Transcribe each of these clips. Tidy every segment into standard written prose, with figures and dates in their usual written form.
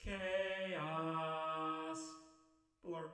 Chaos. Blur.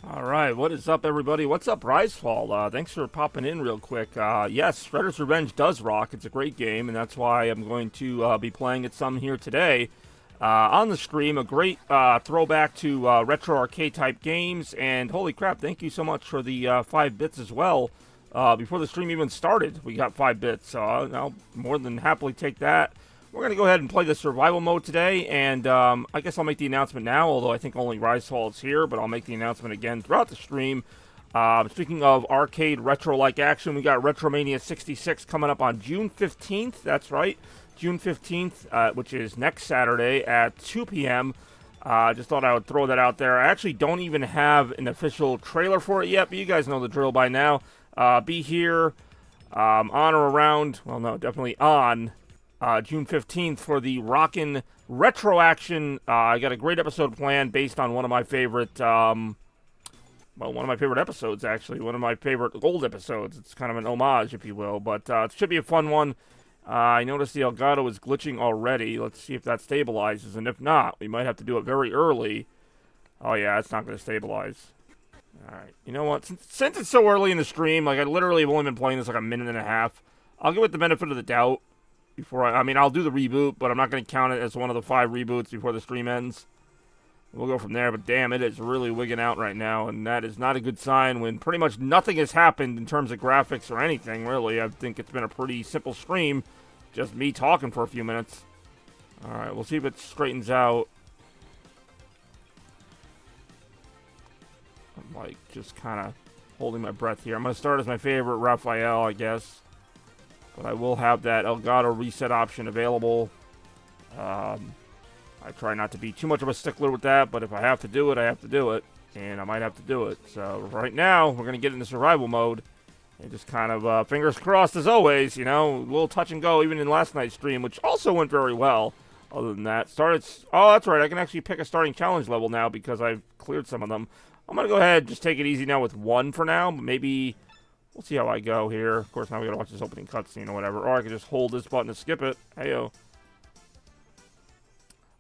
Alright, what is up, everybody? What's up, Risefall? Thanks for popping in real quick. Yes, Shredder's Revenge does rock. It's a great game, and that's why I'm going to be playing it some here today. On the stream, a great throwback to retro arcade-type games, and holy crap, thank you so much for the 5 bits as well. Before the stream even started, we got 5 bits, so I'll more than happily take that. We're going to go ahead and play the survival mode today, and I guess I'll make the announcement now, although I think only Risefall is here, but I'll make the announcement again throughout the stream. Speaking of arcade retro-like action, we got Retromania 66 coming up on June 15th, that's right, June 15th, which is next Saturday at 2 p.m. Just thought I would throw that out there. I actually don't even have an official trailer for it yet, but you guys know the drill by now. Be here on or around, well, no, definitely on June 15th for the Rockin' Retro Action. I got a great episode planned based on one of my favorite, one of my favorite episodes, actually. One of my favorite old episodes. It's kind of an homage, if you will, but it should be a fun one. I noticed the Elgato is glitching already. Let's see if that stabilizes, and if not, we might have to do it very early. Oh yeah, it's not going to stabilize. Alright, you know what? Since it's so early in the stream, like I literally have only been playing this like a minute and a half, I'll give it the benefit of the doubt. I mean, I'll do the reboot, but I'm not going to count it as one of the 5 reboots before the stream ends. We'll go from there, but damn, it is really wigging out right now, and that is not a good sign when pretty much nothing has happened in terms of graphics or anything, really. I think it's been a pretty simple stream, just me talking for a few minutes. Alright, we'll see if it straightens out. I'm, like, just kind of holding my breath here. I'm going to start as my favorite, Raphael, I guess. But I will have that Elgato reset option available. I try not to be too much of a stickler with that, but if I have to do it, I have to do it. And I might have to do it. So right now, we're going to get into survival mode. And just kind of fingers crossed as always, you know. A little touch and go even in last night's stream, which also went very well. Other than that, oh, that's right. I can actually pick a starting challenge level now because I've cleared some of them. I'm going to go ahead and just take it easy now with 1 for now. But maybe we'll see how I go here. Of course, now we got to watch this opening cutscene or whatever. Or I can just hold this button to skip it. Heyo.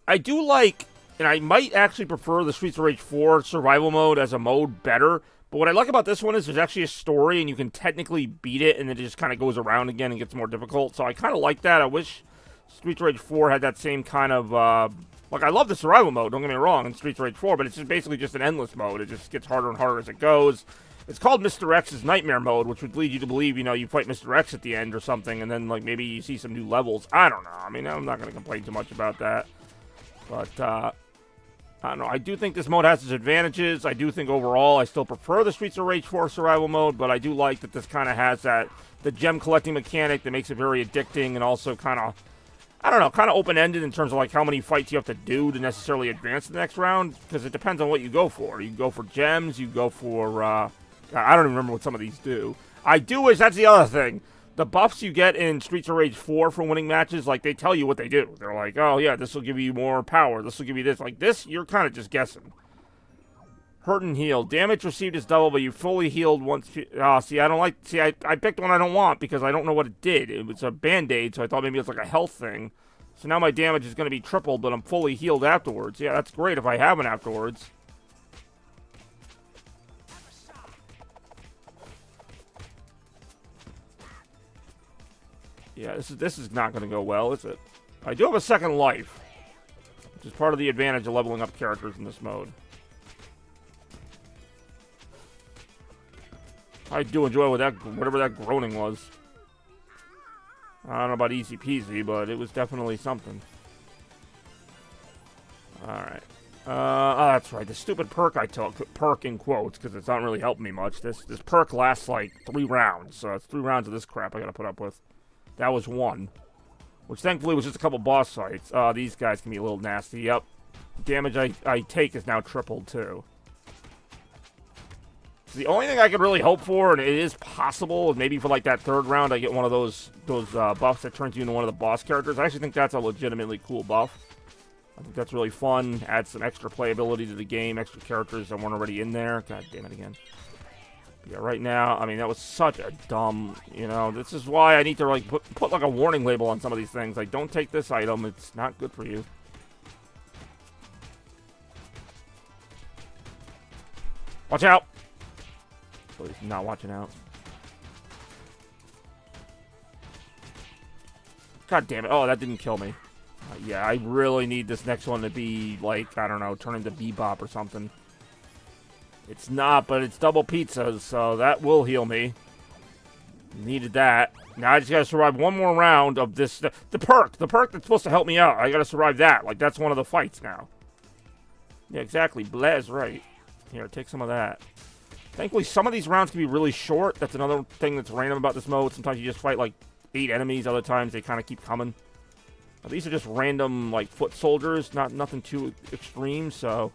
I do like, and I might actually prefer the Streets of Rage 4 survival mode as a mode better. But what I like about this one is there's actually a story, and you can technically beat it, and then it just kind of goes around again and gets more difficult. So I kind of like that. I wish Streets of Rage 4 had that same kind of Like, I love the survival mode, don't get me wrong, in Streets of Rage 4, but it's just basically just an endless mode. It just gets harder and harder as it goes. It's called Mr. X's Nightmare Mode, which would lead you to believe, you fight Mr. X at the end or something, and then, like, maybe you see some new levels. I don't know. I mean, I'm not going to complain too much about that. But, I don't know. I do think this mode has its advantages. I do think overall I still prefer the Streets of Rage 4 survival mode, but I do like that this kind of has the gem collecting mechanic that makes it very addicting and also kind of, I don't know, kind of open-ended in terms of like how many fights you have to do to necessarily advance to the next round, because it depends on what you go for. You go for gems, you go for, I don't even remember what some of these do. I do wish, that's the other thing. The buffs you get in Streets of Rage 4 for winning matches, like, they tell you what they do. They're like, oh, yeah, this will give you more power. This will give you this. Like, this, you're kind of just guessing. Hurt and heal. Damage received is double, but you fully healed once. See, I don't like... See, I picked one I don't want because I don't know what it did. It was a Band-Aid, so I thought maybe it was like a health thing. So now my damage is going to be tripled, but I'm fully healed afterwards. Yeah, that's great if I have one afterwards. Yeah, this is not going to go well, is it? I do have a second life, which is part of the advantage of leveling up characters in this mode. I do enjoy whatever that groaning was. I don't know about easy peasy, but it was definitely something. Alright. Oh, that's right. The stupid perk I took, perk in quotes, because it's not really helping me much. This perk lasts like 3 rounds, so it's 3 rounds of this crap I gotta put up with. That was 1. Which thankfully was just a couple boss fights. These guys can be a little nasty. Yep. Damage I take is now tripled, too. So the only thing I could really hope for, and it is possible, is maybe for like that 3rd round I get one of those buffs that turns you into one of the boss characters. I actually think that's a legitimately cool buff. I think that's really fun. Adds some extra playability to the game, extra characters that weren't already in there. God damn it again. Yeah, right now, I mean, that was such a dumb, this is why I need to, like, put like, a warning label on some of these things. Like, don't take this item. It's not good for you. Watch out! Oh, he's not watching out. God damn it. Oh, that didn't kill me. Yeah, I really need this next one to be, like, I don't know, turn into Bebop or something. It's not, but it's double pizzas, so that will heal me. Needed that. Now I just gotta survive one more round of this. The perk that's supposed to help me out. I gotta survive that. Like, that's one of the fights now. Yeah, exactly. Blair's right. Here, take some of that. Thankfully, some of these rounds can be really short. That's another thing that's random about this mode. Sometimes you just fight, like, 8 enemies. Other times, they kind of keep coming. Now, these are just random, like, foot soldiers. Nothing too extreme, so...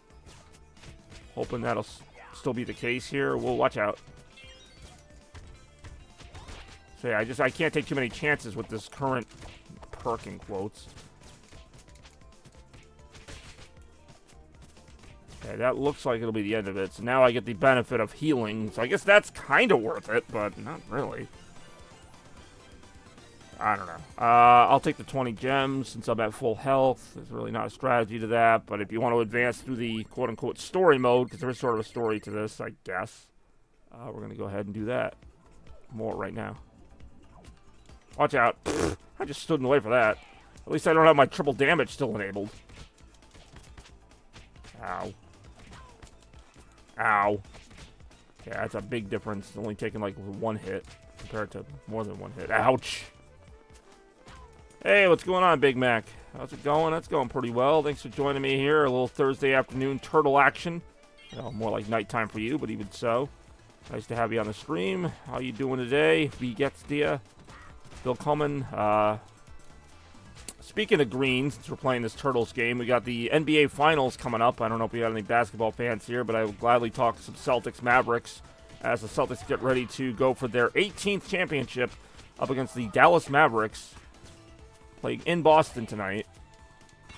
hoping that'll still be the case here. We'll watch out. So yeah, I can't take too many chances with this current perk in quotes. Okay, that looks like it'll be the end of it. So now I get the benefit of healing. So I guess that's kind of worth it, but not really. I don't know. I'll take the 20 gems since I'm at full health. There's really not a strategy to that, but if you want to advance through the quote-unquote story mode, because there is sort of a story to this, I guess, we're going to go ahead and do that. More right now. Watch out. Pfft, I just stood in the way for that. At least I don't have my triple damage still enabled. Ow. Ow. Yeah, that's a big difference. It's only taking like 1 hit compared to more than 1 hit. Ouch. Hey, what's going on, Big Mac? How's it going? That's going pretty well. Thanks for joining me here. A little Thursday afternoon turtle action. More like nighttime for you, but even so. Nice to have you on the stream. How you doing today? V gets dia. Bill Coleman. Speaking of green, since we're playing this Turtles game, we got the NBA Finals coming up. I don't know if we got any basketball fans here, but I will gladly talk some Celtics Mavericks as the Celtics get ready to go for their 18th championship up against the Dallas Mavericks. Playing in Boston tonight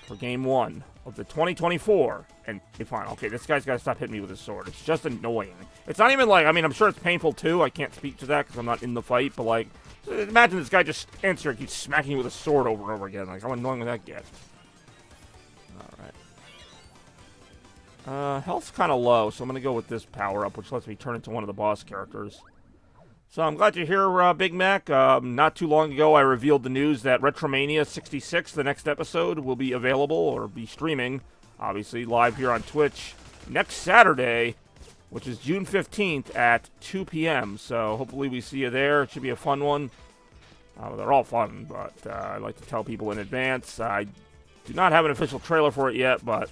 for Game 1 of the 2024 NBA Final. Okay, this guy's got to stop hitting me with his sword. It's just annoying. It's not even like, I mean, I'm sure it's painful too. I can't speak to that because I'm not in the fight, but like, imagine this guy just stands here and keeps smacking you with a sword over and over again. Like, how annoying would that get? Alright. Health's kind of low, so I'm going to go with this power-up, which lets me turn into one of the boss characters. So I'm glad you're here, Big Mac. Not too long ago, I revealed the news that Retromania 66, the next episode, will be available or be streaming, obviously, live here on Twitch next Saturday, which is June 15th at 2 p.m. So hopefully we see you there. It should be a fun one. They're all fun, but I like to tell people in advance. I do not have an official trailer for it yet, but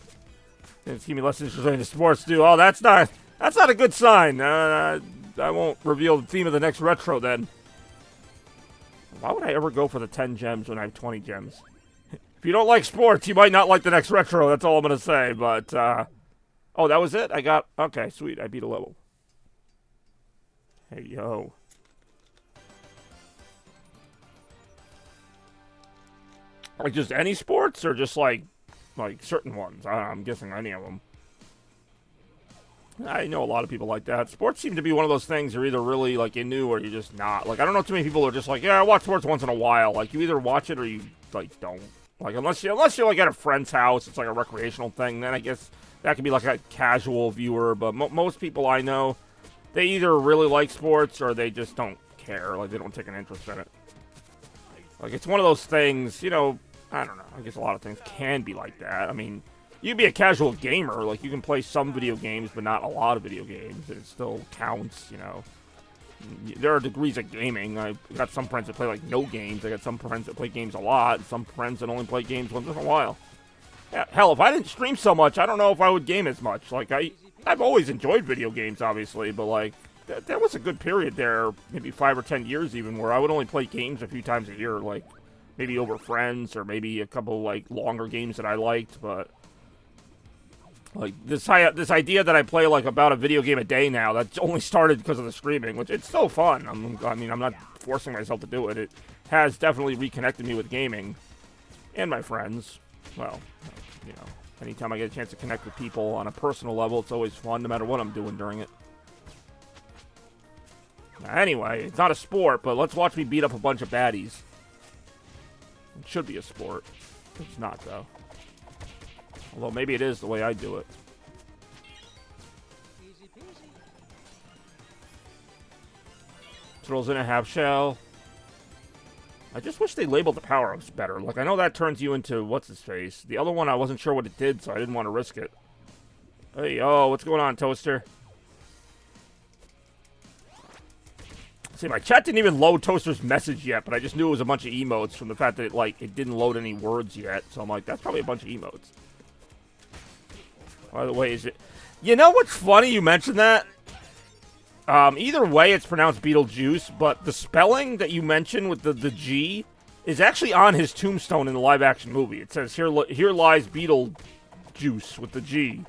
it's keep me less interested in sports, too. Oh, that's not a good sign. I won't reveal the theme of the next retro then. Why would I ever go for the 10 gems when I have 20 gems? If you don't like sports, you might not like the next retro. That's all I'm going to say. But, oh, that was it? Okay, sweet. I beat a level. Hey, yo. Like just any sports or just like certain ones? I'm guessing any of them. I know a lot of people like that. Sports seem to be one of those things you're either really like into or you're just not. Like I don't know too many people who are just like, yeah, I watch sports once in a while. Like you either watch it or you like don't. Like unless you're like at a friend's house, it's like a recreational thing. Then I guess that could be like a casual viewer. But most people I know, they either really like sports or they just don't care. Like they don't take an interest in it. Like it's one of those things, you know. I don't know. I guess a lot of things can be like that. I mean. You can be a casual gamer, like you can play some video games, but not a lot of video games. It still counts, you know. There are degrees of gaming. I've got some friends that play like no games. I got some friends that play games a lot, and some friends that only play games once in a while. Yeah, hell, if I didn't stream so much, I don't know if I would game as much. Like I've always enjoyed video games, obviously, but like there was a good period there, maybe 5 or 10 years even, where I would only play games a few times a year, like maybe over friends or maybe a couple like longer games that I liked, but. Like, this idea that I play, like, about a video game a day now, that's only started because of the streaming, which it's still fun. I mean, I'm not forcing myself to do it. It has definitely reconnected me with gaming and my friends. Well, you know, anytime I get a chance to connect with people on a personal level, it's always fun, no matter what I'm doing during it. Now, anyway, it's not a sport, but let's watch me beat up a bunch of baddies. It should be a sport. It's not, though. Although maybe it is the way I do it. Throws in a half shell. I just wish they labeled the power-ups better. Like, I know that turns you into what's-his-face. The other one, I wasn't sure what it did, so I didn't want to risk it. Hey, oh, what's going on, Toaster? See, my chat didn't even load Toaster's message yet, but I just knew it was a bunch of emotes from the fact that, it didn't load any words yet. So I'm like, that's probably a bunch of emotes. By the way, is it... You know what's funny you mentioned that? Either way, it's pronounced Beetlejuice, but the spelling that you mentioned with the G is actually on his tombstone in the live-action movie. It says, here lies Beetlejuice with the G.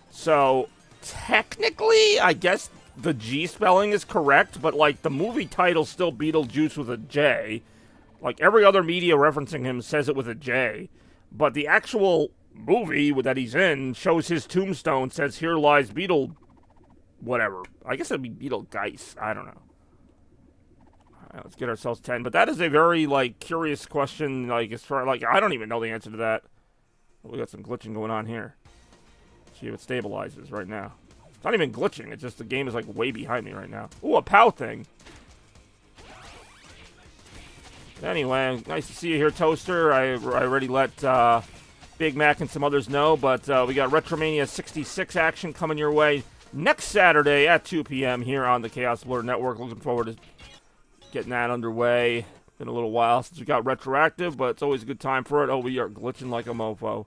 So, technically, I guess the G spelling is correct, but, like, the movie title's still Beetlejuice with a J. Like, every other media referencing him says it with a J. But the actual movie that he's in shows his tombstone, says, here lies Beetle... whatever. I guess it'd be Beetlegeist. I don't know. Alright, let's get ourselves 10. But that is a very, curious question, as far, I don't even know the answer to that. We got some glitching going on here. See if it stabilizes right now. It's not even glitching. It's just the game is, way behind me right now. Ooh, a POW thing. Anyway, nice to see you here, Toaster. I already let, Big Mac and some others know, but we got Retromania 66 action coming your way next Saturday at 2 p.m. here on the Chaos Blur Network. Looking forward to getting that underway. Been a little while since we got retroactive, but it's always a good time for it. Oh, we are glitching like a mofo.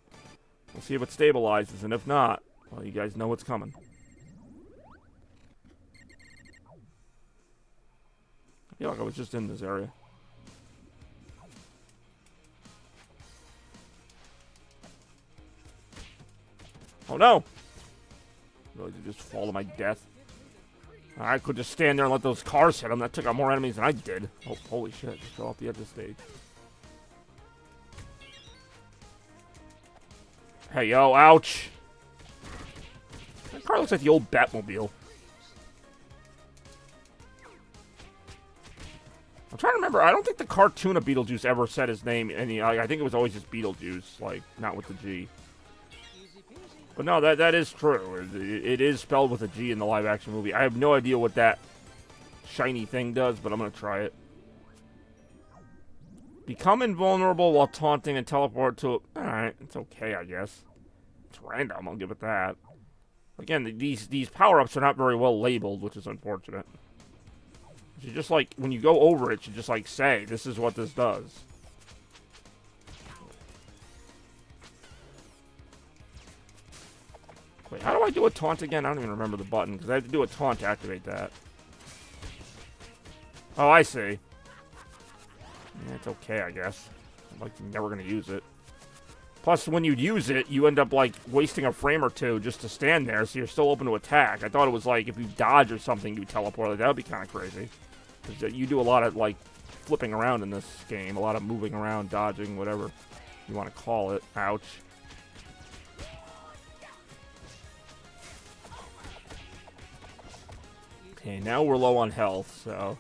We'll see if it stabilizes, and if not, well, you guys know what's coming. I feel like I was just in this area. Oh no! Really, did just fall to my death. I could just stand there and let those cars hit him. That took out more enemies than I did. Oh, holy shit. Just fell off the edge of the stage. Hey, yo, ouch. That car looks like the old Batmobile. I'm trying to remember. I don't think the cartoon of Beetlejuice ever said his name. I think it was always just Beetlejuice, not with the G. But no, that is true. It is spelled with a G in the live-action movie. I have no idea what that shiny thing does, but I'm going to try it. Become invulnerable while taunting and teleport to... Alright, it's okay, I guess. It's random, I'll give it that. Again, these power-ups are not very well labeled, which is unfortunate. You just, like, when you go over it, you just, like, say, this is what this does. Wait, how do I do a taunt again? I don't even remember the button, because I have to do a taunt to activate that. Oh, I see. Yeah, it's okay, I guess. I'm, like, never going to use it. Plus, when you use it, you end up, like, wasting a frame or two just to stand there, so you're still open to attack. I thought it was, like, if you dodge or something, you teleport. Like, that would be kind of crazy. Because you do a lot of, like, flipping around in this game. A lot of moving around, dodging, whatever you want to call it. Ouch. Okay, now we're low on health, so...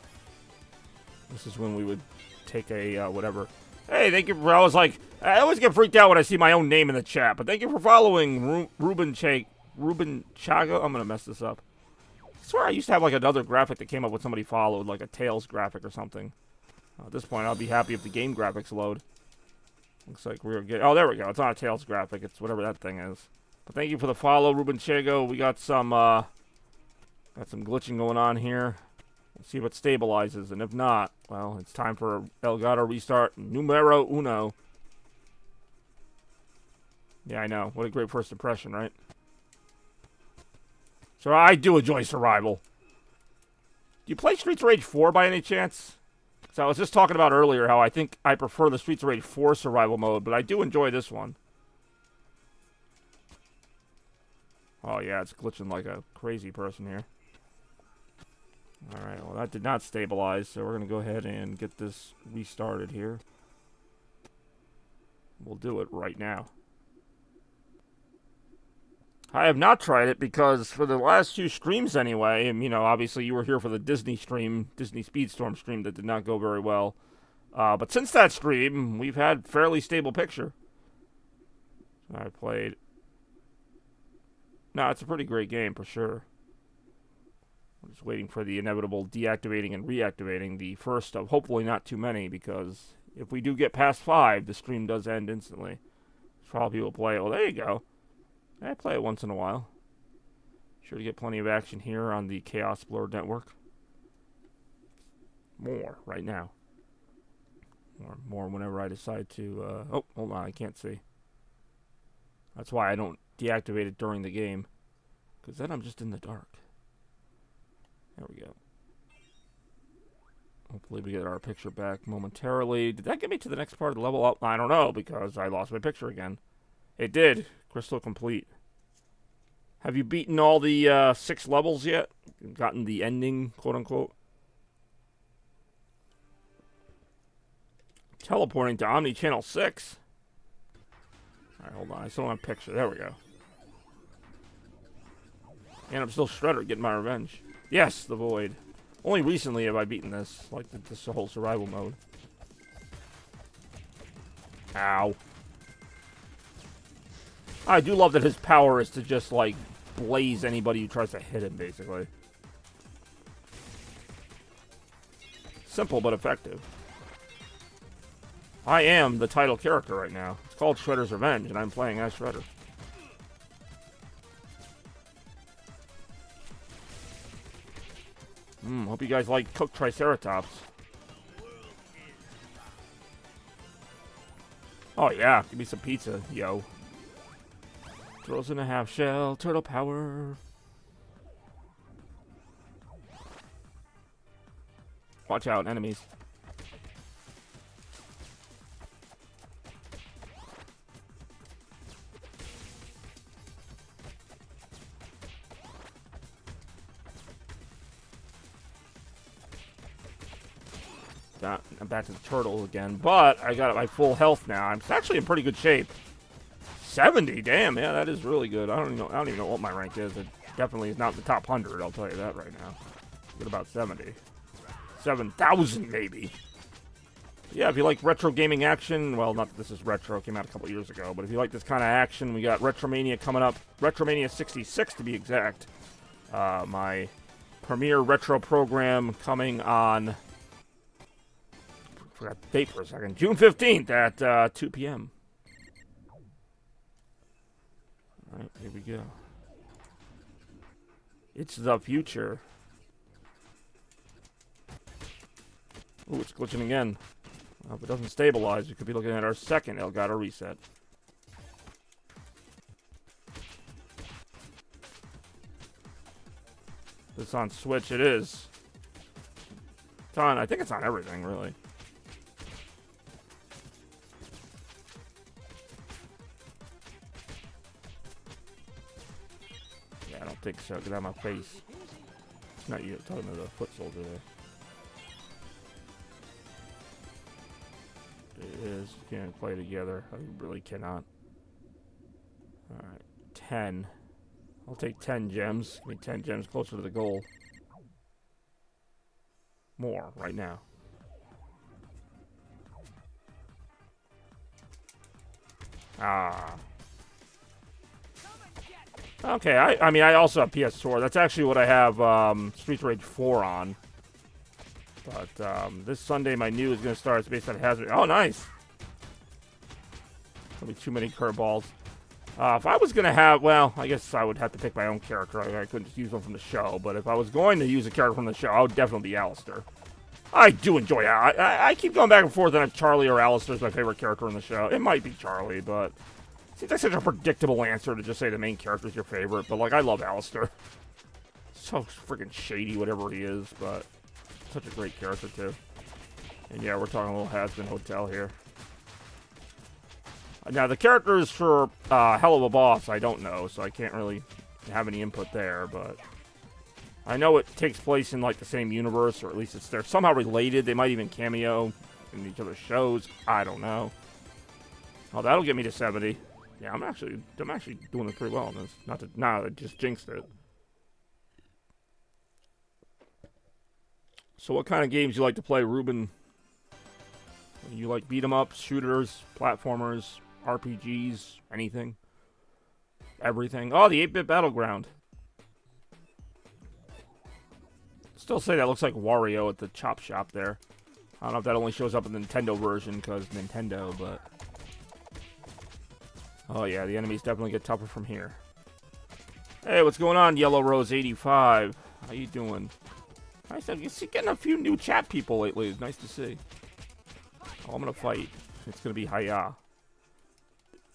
This is when we would take a, whatever. Hey, thank you for... I was like... I always get freaked out when I see my own name in the chat, but thank you for following Ruben Chago. I'm gonna mess this up. I swear I used to have, like, another graphic that came up when somebody followed, like a Tails graphic or something. At this point, I'll be happy if the game graphics load. Looks like we're getting... Oh, there we go. It's not a Tails graphic. It's whatever that thing is. But thank you for the follow, Ruben Chago. We got some, glitching going on here. We'll see what stabilizes, and if not, well, it's time for Elgato restart numero uno. Yeah, I know. What a great first impression, right? So I do enjoy survival. Do you play Streets of Rage 4 by any chance? So I was just talking about earlier how I think I prefer the Streets of Rage 4 survival mode, but I do enjoy this one. Oh yeah, it's glitching like a crazy person here. Alright, well that did not stabilize, so we're going to go ahead and get this restarted here. We'll do it right now. I have not tried it because for the last two streams anyway, and you know, obviously you were here for the Disney stream, Disney Speedstorm stream that did not go very well. But since that stream, we've had fairly stable picture. I played. No, it's a pretty great game for sure. I'm just waiting for the inevitable deactivating and reactivating, the first of hopefully not too many, because if we do get past 5, the stream does end instantly. Probably people play it. Well, there you go. I play it once in a while. Sure to get plenty of action here on the Chaos Blur network. More right now. Or more whenever I decide to... oh, hold on, I can't see. That's why I don't deactivate it during the game. Because then I'm just in the dark. There we go. Hopefully we get our picture back momentarily. Did that get me to the next part of the level? Oh, I don't know, because I lost my picture again. It did. Crystal complete. Have you beaten all the 6 levels yet? Gotten the ending, quote-unquote? Teleporting to Omni Channel 6. Alright, hold on. I still don't have a picture. There we go. And I'm still Shredder getting my revenge. Yes, the Void. Only recently have I beaten this. Like, this whole survival mode. Ow. I do love that his power is to just, like, blaze anybody who tries to hit him, basically. Simple but effective. I am the title character right now. It's called Shredder's Revenge, and I'm playing as Shredder. Hope you guys like cooked Triceratops. Oh yeah, give me some pizza, yo. Throws in a half shell, turtle power. Watch out, enemies. I'm back to the turtle again, but I got my full health now. I'm actually in pretty good shape. 70, damn, yeah, that is really good. I don't even know what my rank is. It definitely is not in the top 100. I'll tell you that right now. Get about 70, 7,000 maybe. Yeah, if you like retro gaming action, well, not that this is retro. It came out a couple years ago, but if you like this kind of action, we got Retromania coming up. Retromania 66 to be exact. My premiere retro program coming on, I forgot the date for a second, June 15th at 2 p.m. Alright, here we go. It's the future. Ooh, it's glitching again. Well, if it doesn't stabilize, we could be looking at our second Elgato reset. This on Switch, it is. It's on, I think it's on everything, really. Yeah, I don't think so. Get out of my face. Not you, talking to the foot soldier there. It is. You can't play together. I really cannot. Alright. 10. I'll take 10 gems. Give me 10 gems closer to the goal. More right now. Ah. Okay, I mean, I also have PS4. That's actually what I have Streets Rage 4 on. But this Sunday, my new is going to start. It's based on Hazard. Oh, nice. There'll be too many curveballs. If I was going to have, well, I guess I would have to pick my own character. I couldn't just use one from the show. But if I was going to use a character from the show, I would definitely be Alistair. I do enjoy I keep going back and forth, and if Charlie or Alistair is my favorite character in the show. It might be Charlie, but it seems like such a predictable answer to just say the main character is your favorite. But, like, I love Alistair. So freaking shady, whatever he is, but such a great character, too. And, yeah, we're talking a little has-been hotel here. Now, the characters for Hell of a Boss, I don't know, so I can't really have any input there, but I know it takes place in, like, the same universe, or at least they're somehow related. They might even cameo in each other's shows. I don't know. Oh, that'll get me to 70. Yeah, I'm actually doing it pretty well on this. Not I just jinxed it. So what kind of games you like to play, Ruben? You like beat-em-ups, shooters, platformers, RPGs, anything? Everything. Oh, the 8-bit Battleground. Still say that looks like Wario at the Chop Shop there. I don't know if that only shows up in the Nintendo version because Nintendo, but oh yeah, the enemies definitely get tougher from here. Hey, what's going on, Yellow Rose 85? How you doing? Nice to see getting a few new chat people lately. It's nice to see. Oh, I'm gonna fight. It's gonna be Hiya.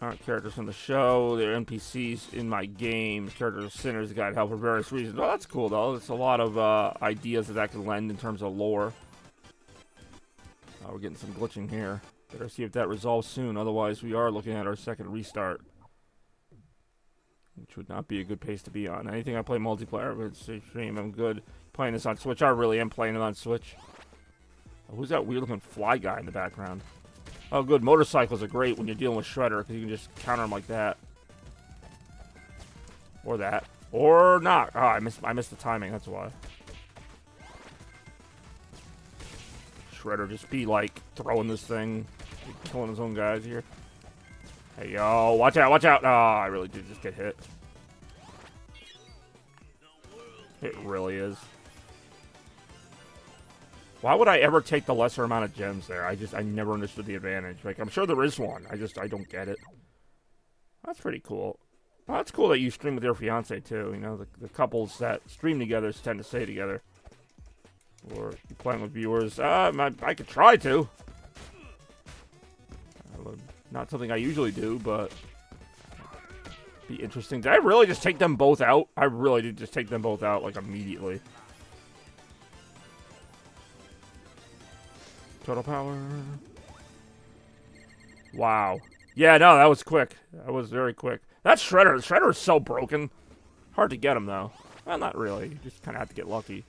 Aren't characters from the show. They're NPCs in my game. Characters of sinners got help for various reasons. Well, that's cool though. It's a lot of ideas that can lend in terms of lore. We're getting some glitching here. Better see if that resolves soon. Otherwise, we are looking at our second restart, which would not be a good pace to be on. Anything I play multiplayer, but it's a stream. I'm good playing this on Switch. I really am playing it on Switch. Oh, who's that weird-looking fly guy in the background? Oh, good. Motorcycles are great when you're dealing with Shredder because you can just counter him like that, or that, or not. Oh, I missed the timing. That's why. Shredder just be like throwing this thing, killing his own guys here. Hey yo, watch out, watch out! Oh, I really did just get hit. It really is. Why would I ever take the lesser amount of gems there? I never understood the advantage. Like, I'm sure there is one. I don't get it. That's pretty cool. Well, that's cool that you stream with your fiance too. You know, the couples that stream together tend to stay together. Or you playing with viewers. I could try to. Not something I usually do, but be interesting. Did I really just take them both out? I really did just take them both out, like, immediately. Total power. Wow. Yeah, no, that was quick. That was very quick. That's Shredder. Shredder is so broken. Hard to get him, though. Well, not really. You just kind of have to get lucky.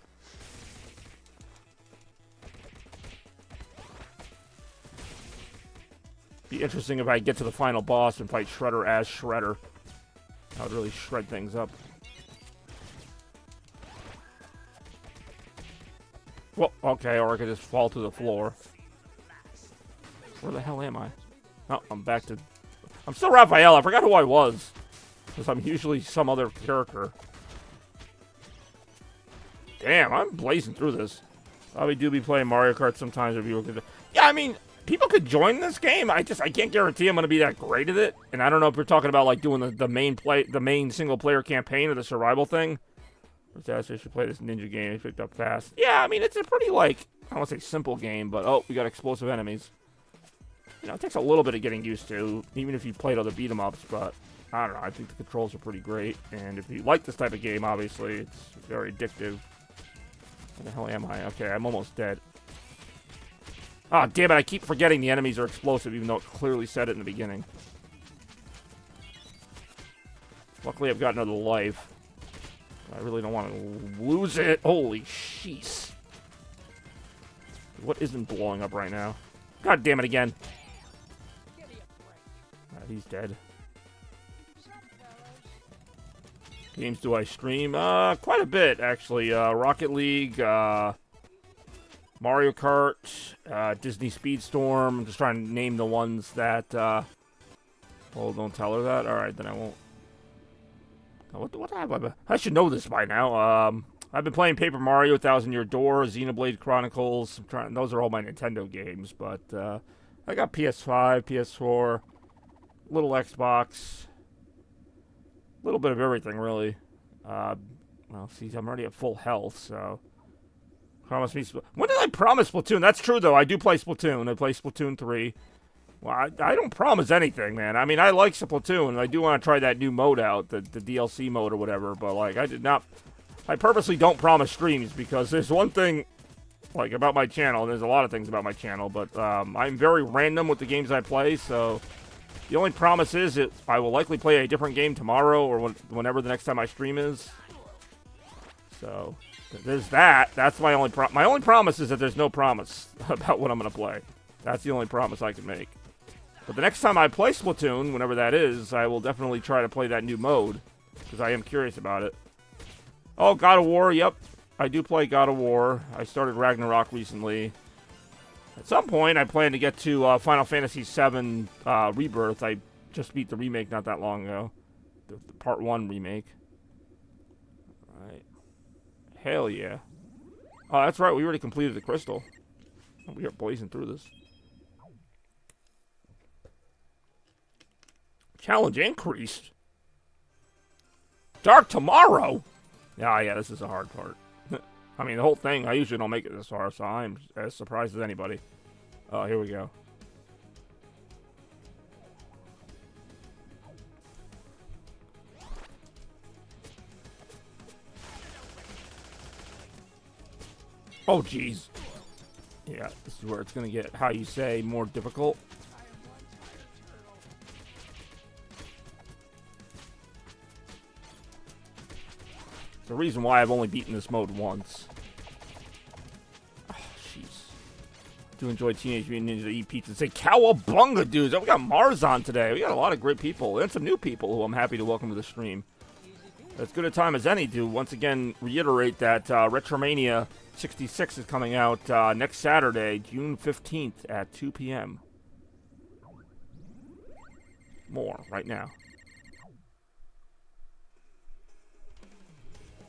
Be interesting if I get to the final boss and fight Shredder as Shredder. That would really shred things up. Well, okay, or I could just fall to the floor. Where the hell am I? Oh, I'm back to... I'm still Raphael. I forgot who I was. Because I'm usually some other character. Damn, I'm blazing through this. Probably do be playing Mario Kart sometimes if you could. Yeah, I mean, people could join this game. I can't guarantee I'm gonna be that great at it. And I don't know if you're talking about like doing the main single player campaign or the survival thing. I should play this ninja game. I picked up fast. Yeah, I mean it's a pretty like I don't want to say simple game, but oh, we got explosive enemies. You know, it takes a little bit of getting used to, even if you played other beat 'em ups. But I don't know. I think the controls are pretty great, and if you like this type of game, obviously it's very addictive. Where the hell am I? Okay, I'm almost dead. Oh, damn it, I keep forgetting the enemies are explosive, even though it clearly said it in the beginning. Luckily, I've got another life. I really don't want to lose it. Holy jeez. What isn't blowing up right now? God damn it again. He's dead. Games do I stream? Quite a bit, actually. Rocket League, Mario Kart, Disney Speedstorm. I'm just trying to name the ones that, well, don't tell her that. Alright, then I won't. What have I been? I should know this by now. I've been playing Paper Mario, Thousand Year Door, Xenoblade Chronicles. Those are all my Nintendo games, but, I got PS5, PS4, little Xbox, a little bit of everything, really. Well, see, I'm already at full health, so... Promise me... When did I promise Splatoon? That's true, though. I do play Splatoon. I play Splatoon 3. Well, I don't promise anything, man. I mean, I like Splatoon. I do want to try that new mode out, the DLC mode or whatever, but, like, I purposely don't promise streams, because there's one thing, like, about my channel, and there's a lot of things about my channel, but, I'm very random with the games I play, so... The only promise is that I will likely play a different game tomorrow or whenever the next time I stream is. So, there's that. That's my only my only promise is that there's no promise about what I'm going to play. That's the only promise I can make. But the next time I play Splatoon, whenever that is, I will definitely try to play that new mode. Because I am curious about it. Oh, God of War, yep. I do play God of War. I started Ragnarok recently. At some point, I plan to get to Final Fantasy VII Rebirth. I just beat the remake not that long ago. The Part 1 remake. Alright. Hell yeah. Oh, that's right. We already completed the crystal. We are blazing through this. Challenge increased. Dark tomorrow? Yeah, this is a hard part. I mean, the whole thing, I usually don't make it this far, so I'm as surprised as anybody. Oh, here we go. Oh, jeez. Yeah, this is where it's going to get, how you say, more difficult. The reason why I've only beaten this mode once. Oh, jeez. Do enjoy Teenage Mutant Ninja Eat Pizza and say cowabunga, dudes. Oh, we got Mars on today. We got a lot of great people and some new people who I'm happy to welcome to the stream. As good a time as any to once again reiterate that Retromania 66 is coming out next Saturday, June 15th at 2 p.m. More right now.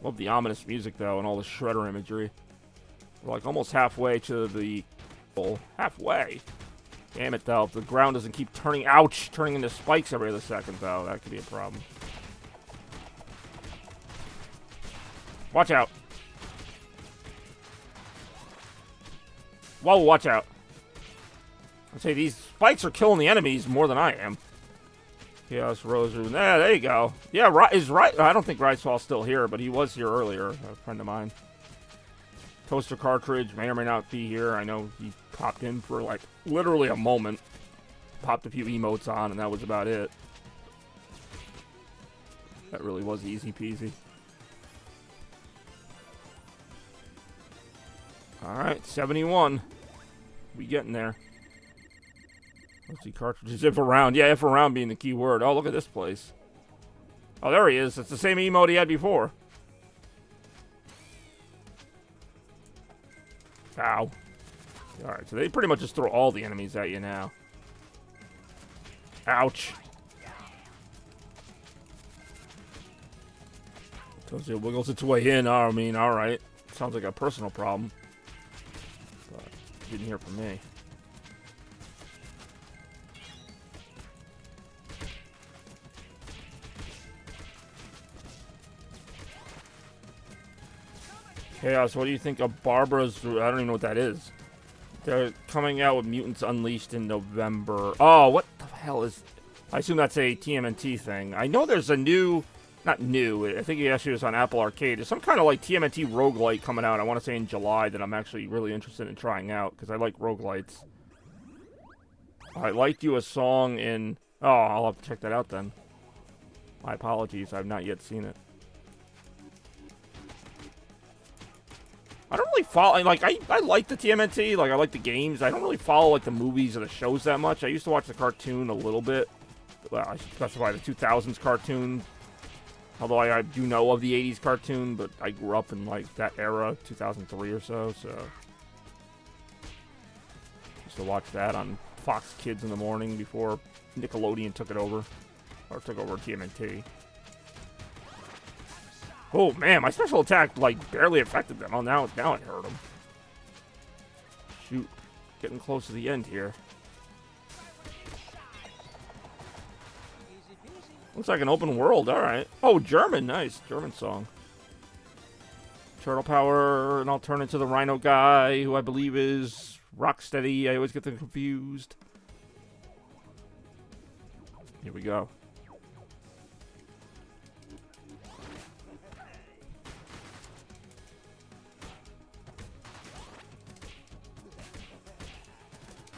Love the ominous music, though, and all the shredder imagery. We're like almost halfway to the... halfway? Damn it, though. If the ground doesn't keep turning... Ouch! Turning into spikes every other second, though. That could be a problem. Watch out. Whoa, watch out. I'd say these spikes are killing the enemies more than I am. Chaos Rosary. There you go. Yeah, I don't think Ricefall's still here, but he was here earlier. A friend of mine. Toaster Cartridge may or may not be here. I know he popped in for like literally a moment. Popped a few emotes on, and that was about it. That really was easy peasy. Alright, 71. We getting there. Let's see, cartridges. If around. Yeah, if around being the key word. Oh, look at this place. Oh, there he is. It's the same emote he had before. Ow. Alright, so they pretty much just throw all the enemies at you now. Ouch. Tells you it wiggles its way in. I mean, alright. sounds like a personal problem. But didn't hear from me. Chaos, what do you think of Barbara's... I don't even know what that is. They're coming out with Mutants Unleashed in November. Oh, what the hell is... I assume that's a TMNT thing. I know there's a new... Not new. I think it actually was on Apple Arcade. There's some kind of like TMNT roguelite coming out, I want to say in July, that I'm actually really interested in trying out, because I like roguelites. I liked you a song in... Oh, I'll have to check that out then. My apologies, I've not yet seen it. I don't really follow, like, I like the TMNT, like, I like the games. I don't really follow, like, the movies or the shows that much. I used to watch the cartoon a little bit. Well, I should specify the 2000s cartoon. Although I do know of the 80s cartoon, but I grew up in, like, that era, 2003 or so, so... Used to watch that on Fox Kids in the morning before Nickelodeon took it over. Or took over TMNT. Oh, man, my special attack, like, barely affected them. Oh, now it hurt them. Shoot. Getting close to the end here. Looks like an open world, alright. Oh, German, nice. German song. Turtle Power, and I'll turn into the Rhino guy, who I believe is Rocksteady. I always get them confused. Here we go.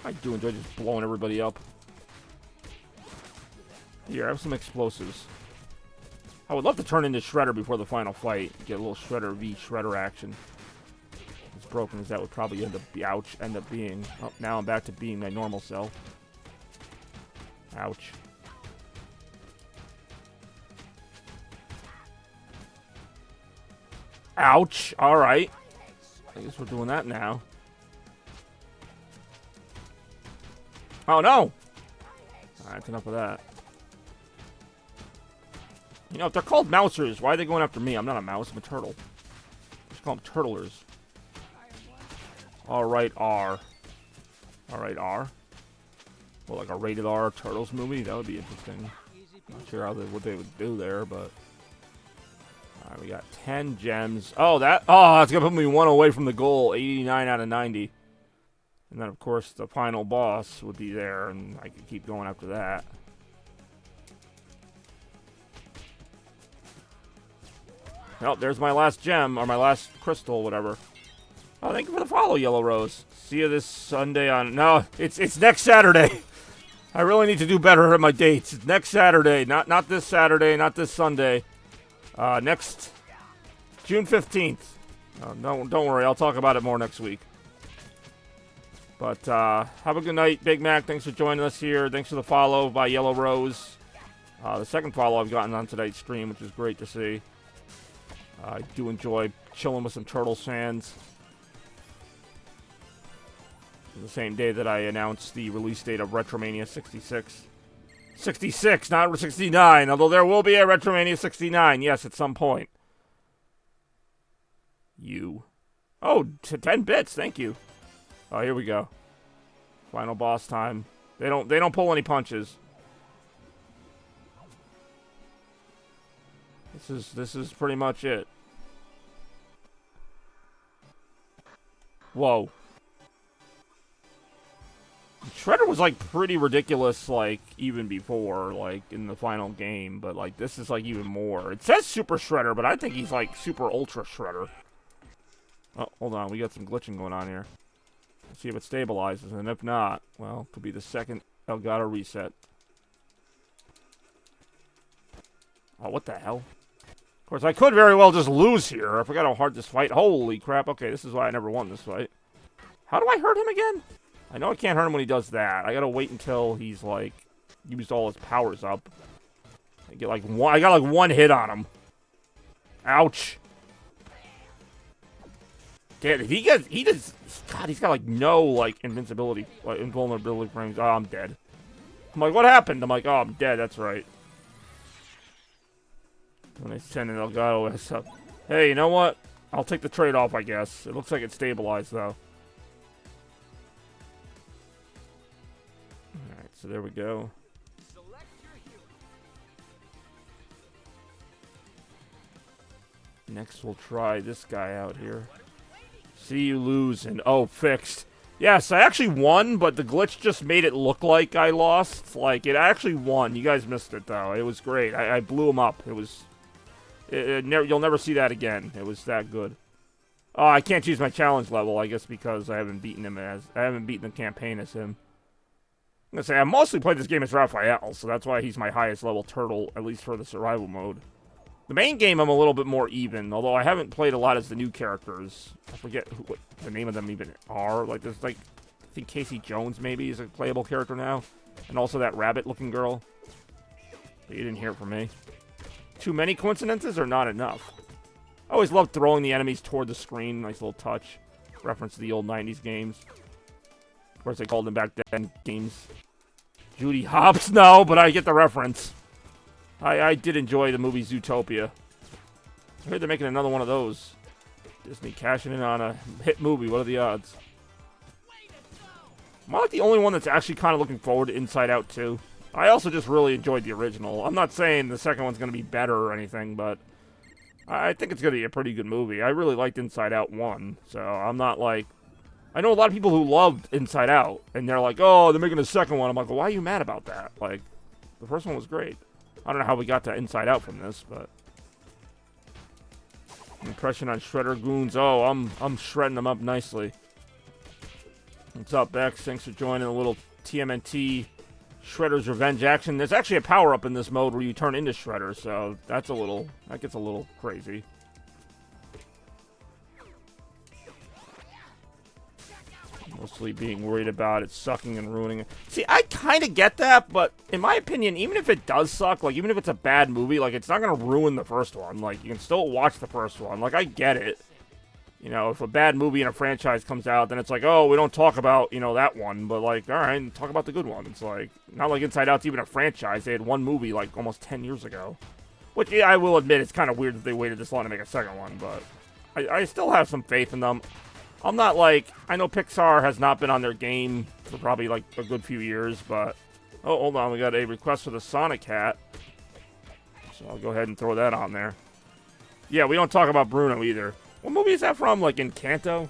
I do enjoy just blowing everybody up. Here, I have some explosives. I would love to turn into Shredder before the final fight. Get a little Shredder v Shredder action. As broken as that would probably end up being. Oh, now I'm back to being my normal self. Ouch. Ouch! Alright. I guess we're doing that now. Oh no! Alright, that's enough of that. You know, if they're called mousers, why are they going after me? I'm not a mouse, I'm a turtle. Just call them turtlers. Alright, R. Alright, R. Well, like a rated R Turtles movie? That would be interesting. Not sure what they would do there, but... Alright, we got 10 gems. Oh, that's gonna put me one away from the goal. 89 out of 90. And then, of course, the final boss would be there, and I could keep going after that. Oh, there's my last gem, or my last crystal, whatever. Oh, thank you for the follow, Yellow Rose. See you this Sunday on... No, it's next Saturday. I really need to do better at my dates. It's next Saturday, not this Saturday, not this Sunday. Next June 15th. Don't worry, I'll talk about it more next week. But have a good night, Big Mac. Thanks for joining us here. Thanks for the follow by Yellow Rose. The second follow I've gotten on tonight's stream, which is great to see. I do enjoy chilling with some Turtles fans. The same day that I announced the release date of Retromania 66. 66, not 69, although there will be a Retromania 69, yes, at some point. You. Oh, 10 bits, thank you. Oh, here we go. Final boss time. They don't pull any punches. This is pretty much it. Whoa. Shredder was like pretty ridiculous, like even before, like in the final game, but like this is like even more. It says Super Shredder, but I think he's like Super Ultra Shredder. Oh, hold on, we got some glitching going on here. Let's see if it stabilizes, and if not, well, could be the second Elgato reset. Oh, what the hell? Of course, I could very well just lose here. I forgot how hard this fight. Holy crap. Okay, this is why I never won this fight. How do I hurt him again? I know I can't hurt him when he does that. I gotta wait until he's, like, used all his powers up. I get, like, I got, like, one hit on him. Ouch. Damn, if he does, God, he's got, like, no, like, invincibility, like, invulnerability frames. Oh, I'm dead. I'm like, what happened? I'm like, oh, I'm dead, that's right. When they send an Elgato S up. Hey, you know what? I'll take the trade-off, I guess. It looks like it's stabilized, though. Alright, so there we go. Next, we'll try this guy out here. See you lose, and oh, fixed. Yes, I actually won, but the glitch just made it look like I lost. Like, it actually won. You guys missed it, though. It was great. I blew him up. It was... you'll never see that again. It was that good. Oh, I can't choose my challenge level, I guess, because I haven't beaten him as... I haven't beaten the campaign as him. I'm gonna say, I mostly played this game as Raphael, so that's why he's my highest level turtle, at least for the survival mode. The main game, I'm a little bit more even, although I haven't played a lot as the new characters. I forget what the name of them even are. Like, there's, like, I think Casey Jones, maybe, is a playable character now. And also that rabbit-looking girl. But you didn't hear it from me. Too many coincidences or not enough? I always loved throwing the enemies toward the screen. Nice little touch. Reference to the old 90s games. Of course, they called them back then games. Judy Hopps? No, but I get the reference. I did enjoy the movie Zootopia. I heard they're making another one of those. Disney cashing in on a hit movie. What are the odds? Am I like the only one that's actually kind of looking forward to Inside Out 2? I also just really enjoyed the original. I'm not saying the second one's going to be better or anything, but I think it's going to be a pretty good movie. I really liked Inside Out 1, so I'm not like... I know a lot of people who loved Inside Out, and they're like, oh, they're making a second one. I'm like, well, why are you mad about that? Like, the first one was great. I don't know how we got to Inside Out from this, but... Impression on Shredder Goons. Oh, I'm shredding them up nicely. What's up, Bex? Thanks for joining a little TMNT Shredder's Revenge action. There's actually a power-up in this mode where you turn into Shredder, so that gets a little crazy. Mostly being worried about it sucking and ruining it. See, I kind of get that, but in my opinion, even if it does suck, like, even if it's a bad movie, like, it's not going to ruin the first one. Like, you can still watch the first one. Like, I get it. You know, if a bad movie in a franchise comes out, then it's like, oh, we don't talk about, you know, that one. But, like, all right, talk about the good one. It's like, not like Inside Out's even a franchise. They had one movie, like, almost 10 years ago. Which, yeah, I will admit, it's kind of weird that they waited this long to make a second one, but I still have some faith in them. I'm not like, I know Pixar has not been on their game for probably like a good few years, but, oh, hold on, we got a request for the Sonic hat. So I'll go ahead and throw that on there. Yeah, we don't talk about Bruno either. What movie is that from? Like Encanto?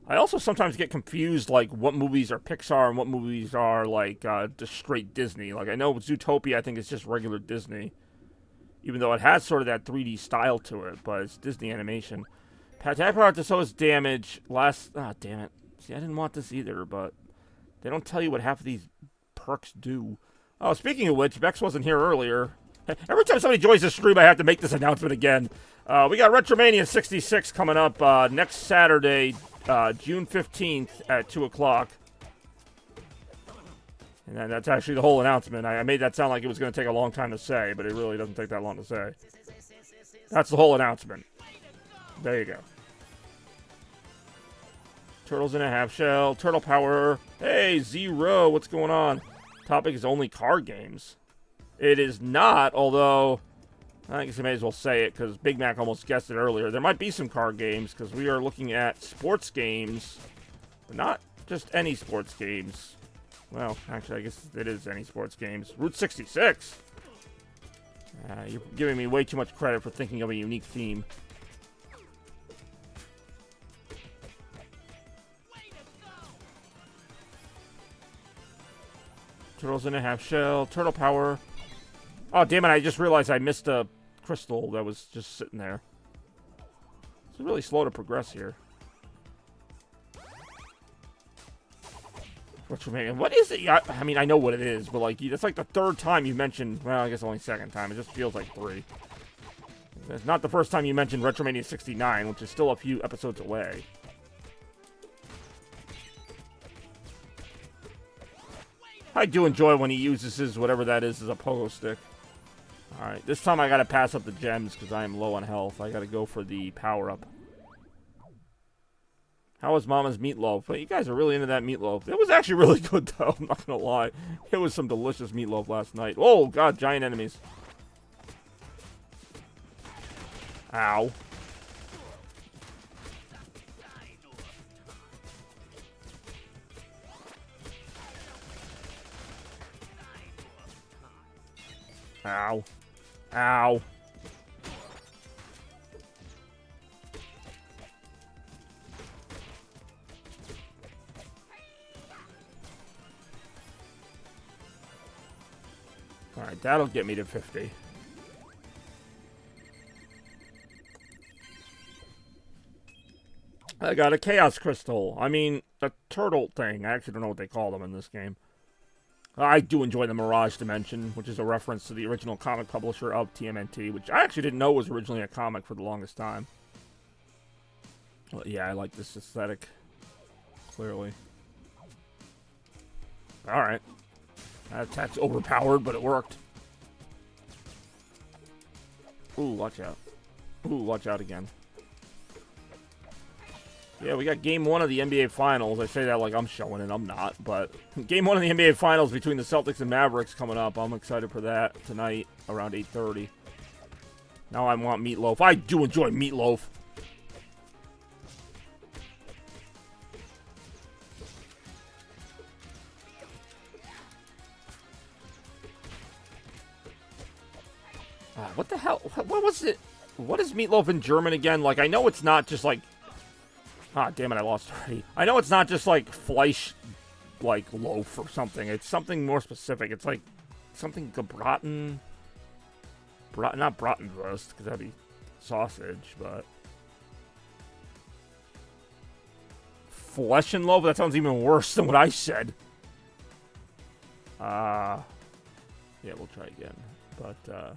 I also sometimes get confused, like, what movies are Pixar and what movies are, like, just straight Disney. Like, I know Zootopia, I think, is just regular Disney. Even though it has sort of that 3D style to it, but it's Disney animation. Attack Power to So's damage last... Ah, damn it. See, I didn't want this either, but they don't tell you what half of these perks do. Oh, speaking of which, Bex wasn't here earlier. Every time somebody joins the stream, I have to make this announcement again. We got Retromania 66 coming up next Saturday, June 15th at 2 o'clock. And that's actually the whole announcement. I made that sound like it was going to take a long time to say, but it really doesn't take that long to say. That's the whole announcement. There you go. Turtles in a half shell. Turtle power. Hey, Zero. What's going on? Topic is only card games. It is not, although... I guess I may as well say it, because Big Mac almost guessed it earlier. There might be some card games, because we are looking at sports games. But not just any sports games. Well, actually, I guess it is any sports games. Route 66! You're giving me way too much credit for thinking of a unique theme. Turtles in a half shell. Turtle power. Oh, damn it, I just realized I missed a crystal that was just sitting there. It's really slow to progress here. What is it? I mean, I know what it is, but like, that's like the third time you mentioned. Well, I guess only second time. It just feels like 3. It's not the first time you mentioned Retromania 69, which is still a few episodes away. I do enjoy when he uses his whatever that is as a pogo stick. Alright, this time I gotta pass up the gems because I am low on health. I gotta go for the power-up. How was Mama's meatloaf? Well, you guys are really into that meatloaf. It was actually really good, though. I'm not gonna lie. It was some delicious meatloaf last night. Oh, God, giant enemies. Ow. Ow. Ow. Alright, that'll get me to 50. I got a Chaos Crystal. I mean, a turtle thing. I actually don't know what they call them in this game. I do enjoy the Mirage Dimension, which is a reference to the original comic publisher of TMNT, which I actually didn't know was originally a comic for the longest time. Well, yeah, I like this aesthetic. Clearly. Alright. That attack's overpowered, but it worked. Ooh, watch out. Ooh, watch out again. Yeah, we got game 1 of the NBA Finals. I say that like I'm showing it. I'm not. But game 1 of the NBA Finals between the Celtics and Mavericks coming up. I'm excited for that tonight around 8:30. Now I want Meatloaf. I do enjoy Meatloaf. What the hell? What was it? What is Meatloaf in German again? Like, I know it's not just like... Ah, damn it, I lost already. I know it's not just like Fleisch, like loaf or something. It's something more specific. It's like something gebraten. Not bratwurst, because that'd be sausage, but... Flesh and loaf? That sounds even worse than what I said. Yeah, we'll try again. But,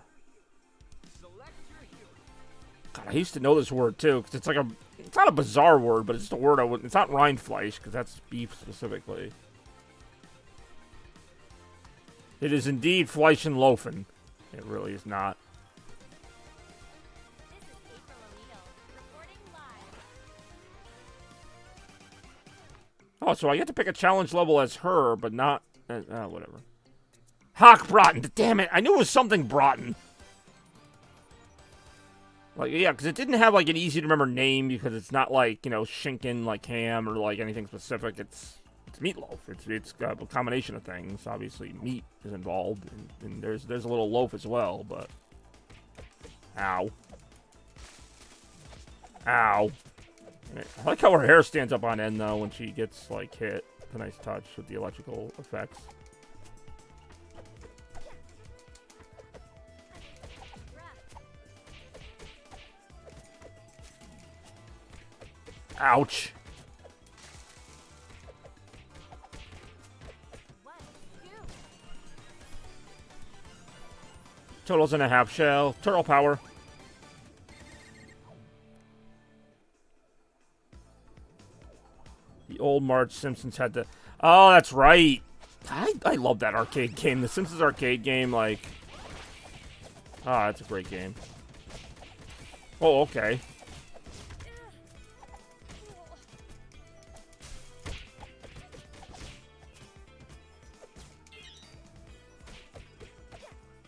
God, I used to know this word, too, because it's like a... It's not a bizarre word, but it's just a word I wouldn't... It's not Rindfleisch, because that's beef specifically. It is indeed Fleisch and Loafen. It really is not. Oh, so I get to pick a challenge level as her, but not... whatever. Hochbraten! Damn it! I knew it was something Braten. Like, yeah, because it didn't have, like, an easy-to-remember name, because it's not, like, you know, Schinken, like ham, or, like, anything specific. It's meatloaf. It's got a combination of things. Obviously, meat is involved, and there's a little loaf as well, but... Ow. Ow. I like how her hair stands up on end, though, when she gets, like, hit. It's a nice touch with the electrical effects. Ouch. Turtles in a half shell. Turtle power. The old Marge Simpsons had to... Oh, that's right. I love that arcade game. The Simpsons arcade game, like... Ah, that's a great game. Oh, okay.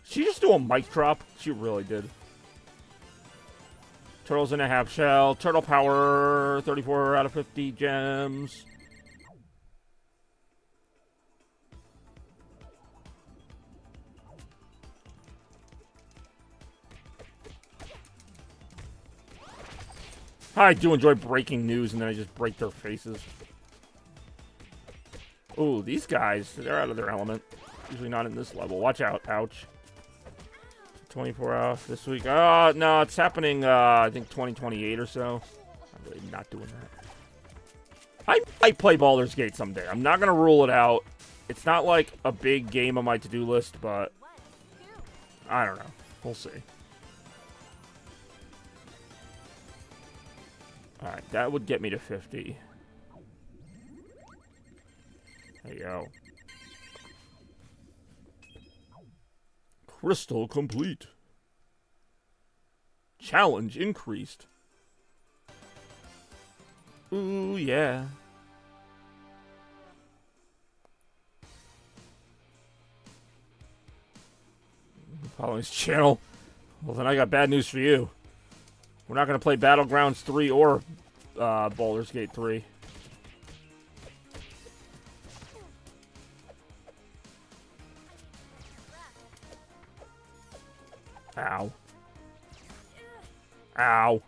She just do a mic drop? She really did. Turtles in a half shell. Turtle power. 34 out of 50 gems. I do enjoy breaking news, and then I just break their faces. Ooh, these guys, they're out of their element. Usually not in this level. Watch out. Ouch. 24 hours this week. Oh, no, it's happening, I think 2028 or so. I'm really not doing that. I might play Baldur's Gate someday. I'm not going to rule it out. It's not like a big game on my to-do list, but I don't know. We'll see. Alright, that would get me to 50. There you go. Crystal complete. Challenge increased. Ooh, yeah. Following his channel. Well, then I got bad news for you. We're not going to play Battlegrounds 3 or Baldur's Gate 3. Ow. Ow.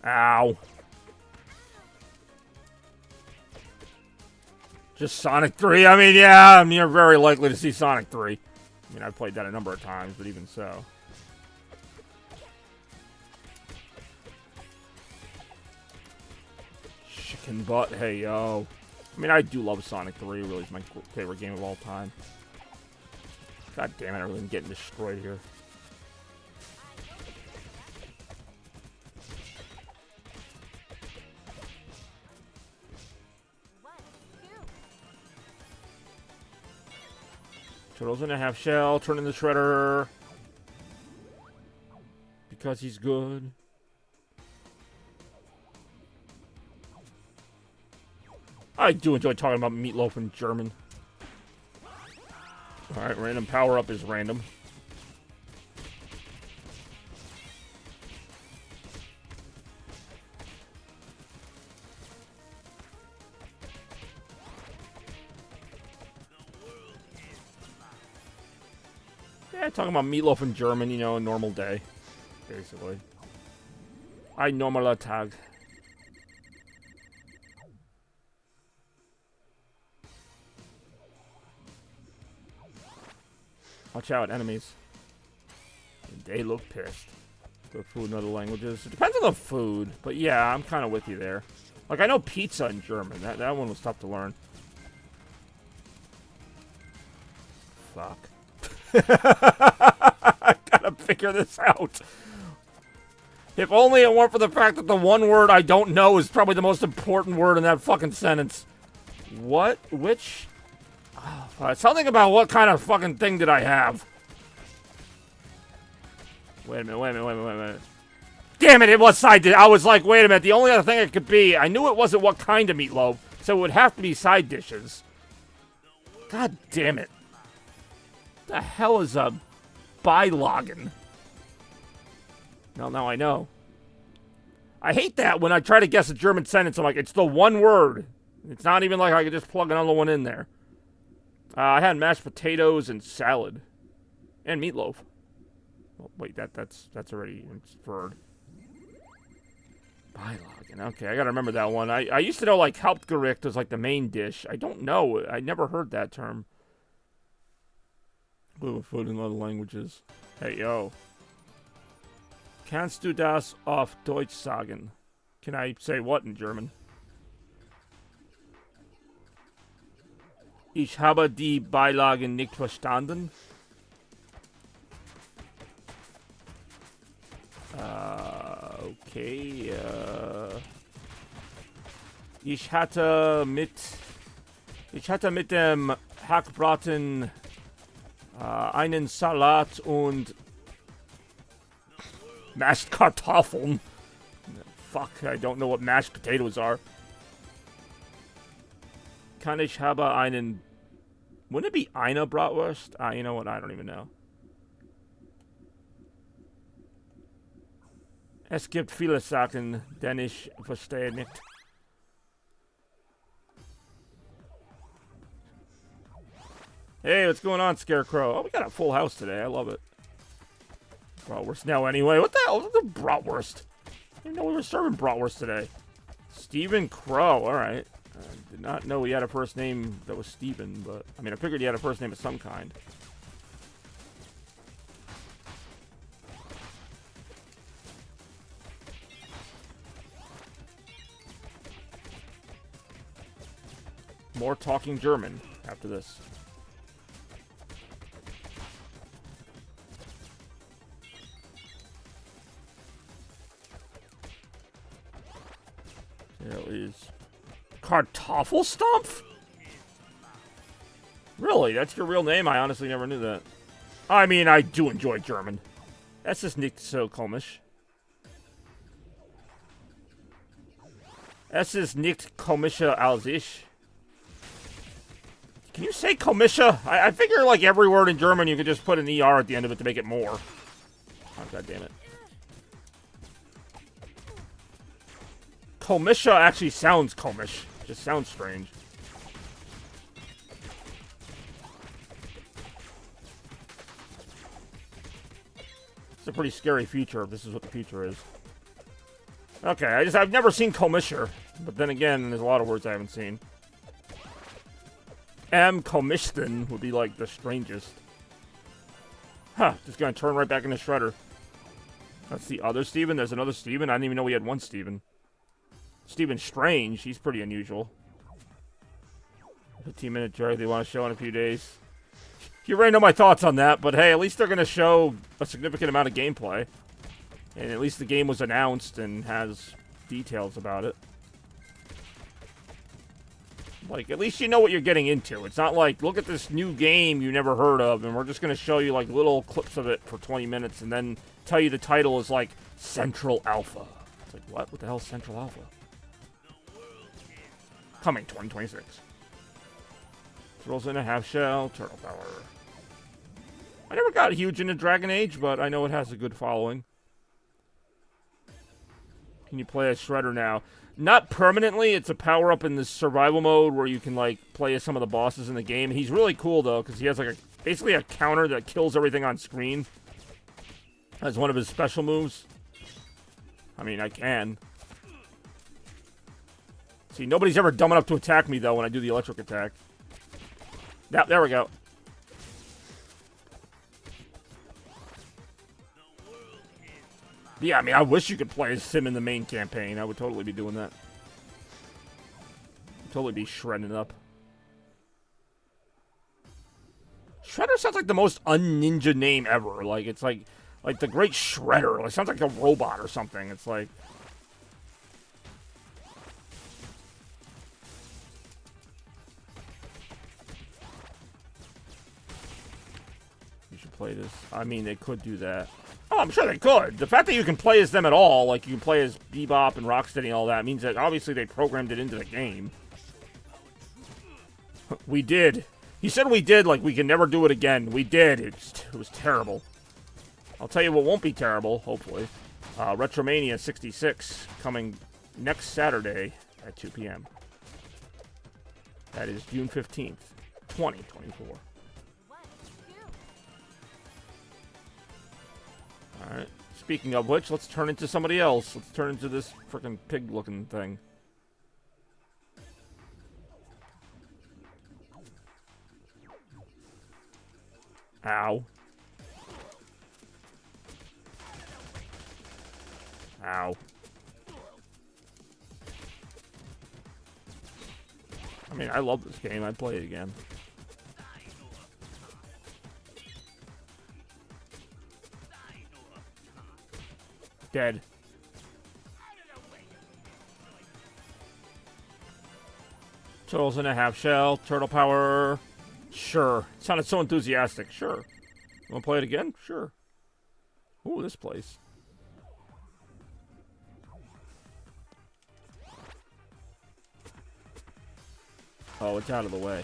Ow. Just Sonic 3? I mean, yeah, I mean, you're very likely to see Sonic 3. I mean, I've played that a number of times, but even so. Chicken butt, hey, yo. I mean, I do love Sonic 3. Really is my favorite game of all time. God damn it, I'm really getting destroyed here. Turtles in a half shell, turn in the shredder. Because he's good. I do enjoy talking about meatloaf in German. Alright, random power up is random. Yeah, talking about meatloaf in German, you know, a normal day. Basically. Ein normaler Tag. Watch out, enemies. They look pissed. The food in other languages. It depends on the food, but yeah, I'm kind of with you there. Like, I know pizza in German. That one was tough to learn. Fuck. I gotta figure this out. If only it weren't for the fact that the one word I don't know is probably the most important word in that fucking sentence. What? Which? Oh, something about what kind of fucking thing did I have? Wait a minute. Damn it, it was side dish. I was like, wait a minute, the only other thing it could be, I knew it wasn't what kind of meatloaf, so it would have to be side dishes. God damn it. What the hell is a Beilagen? Now I know. I hate that when I try to guess a German sentence, I'm like, it's the one word. It's not even like I could just plug another one in there. I had mashed potatoes and salad. And meatloaf. Oh, wait, that's already inferred. Beilagen. Okay, I gotta remember that one. I used to know, like, Hauptgericht was, like, the main dish. I don't know. I never heard that term. Little food in other languages. Hey, yo. Kannst du das auf Deutsch sagen? Can I say what in German? Ich habe die Beilagen nicht verstanden. Okay. Ich hatte mit dem Hackbraten einen Salat und mashed Kartoffeln. Fuck, I don't know what mashed potatoes are. Kann ich habe einen... Wouldn't it be eine Bratwurst? You know what? I don't even know. Es gibt viele Sachen, denn ich verstehe nicht. Hey, what's going on, Scarecrow? Oh, we got a full house today. I love it. Bratwurst now anyway. What the hell is the bratwurst? I didn't know we were serving bratwurst today. Stephen Crow. All right. I did not know he had a first name that was Stephen, but... I mean, I figured he had a first name of some kind. More talking German after this. There is Kartoffelstumpf? Really? That's your real name? I honestly never knew that. I mean, I do enjoy German. That's just nicht so komisch. Es ist nicht komischer als ich. Can you say komischer? I figure like every word in German you could just put an ER at the end of it to make it more. Oh, God damn it. Komisha actually sounds komish. Just sounds strange. It's a pretty scary feature if this is what the feature is. Okay, I've never seen Komisher. But then again, there's a lot of words I haven't seen. Komishton would be like the strangest. Huh, just gonna turn right back into Shredder. That's the other Steven? There's another Steven? I didn't even know we had one Steven. Steven Strange, he's pretty unusual. 15-minute Jerry they want to show in a few days. You already know my thoughts on that, but hey, at least they're gonna show a significant amount of gameplay. And at least the game was announced and has details about it. Like, at least you know what you're getting into. It's not like, look at this new game you never heard of, and we're just going to show you, like, little clips of it for 20 minutes, and then tell you the title is, like, Central Alpha. It's like, what? What the hell is Central Alpha? Coming 2026. Turtles in a half shell, turtle power. I never got huge into Dragon Age, but I know it has a good following. Can you play as Shredder now? Not permanently. It's a power-up in this survival mode where you can, like, play as some of the bosses in the game. He's really cool, though, because he has, like, basically a counter that kills everything on screen. That's one of his special moves. I mean, I can. See, nobody's ever dumb enough to attack me, though, when I do the electric attack. Yep, there we go. Yeah, I mean, I wish you could play as Sim in the main campaign. I would totally be doing that. Totally be shredding up. Shredder sounds like the un ninja name ever. Like, it's like the Great Shredder. It sounds like a robot or something. It's like... You should play this. I mean, they could do that. Oh, I'm sure they could. The fact that you can play as them at all, like you can play as Bebop and Rocksteady and all that, means that obviously they programmed it into the game. We did. He said we did, like we can never do it again. We did. It was terrible. I'll tell you what won't be terrible, hopefully. Retromania 66, coming next Saturday at 2 p.m. That is June 15th, 2024. Alright. Speaking of which, let's turn into somebody else. Let's turn into this freaking pig-looking thing. Ow. Ow. I mean, I love this game. I'd play it again. Dead. Turtles in a half shell. Turtle power. Sure. Sounded so enthusiastic. Sure. Want to play it again? Sure. Ooh, this place. Oh, it's out of the way.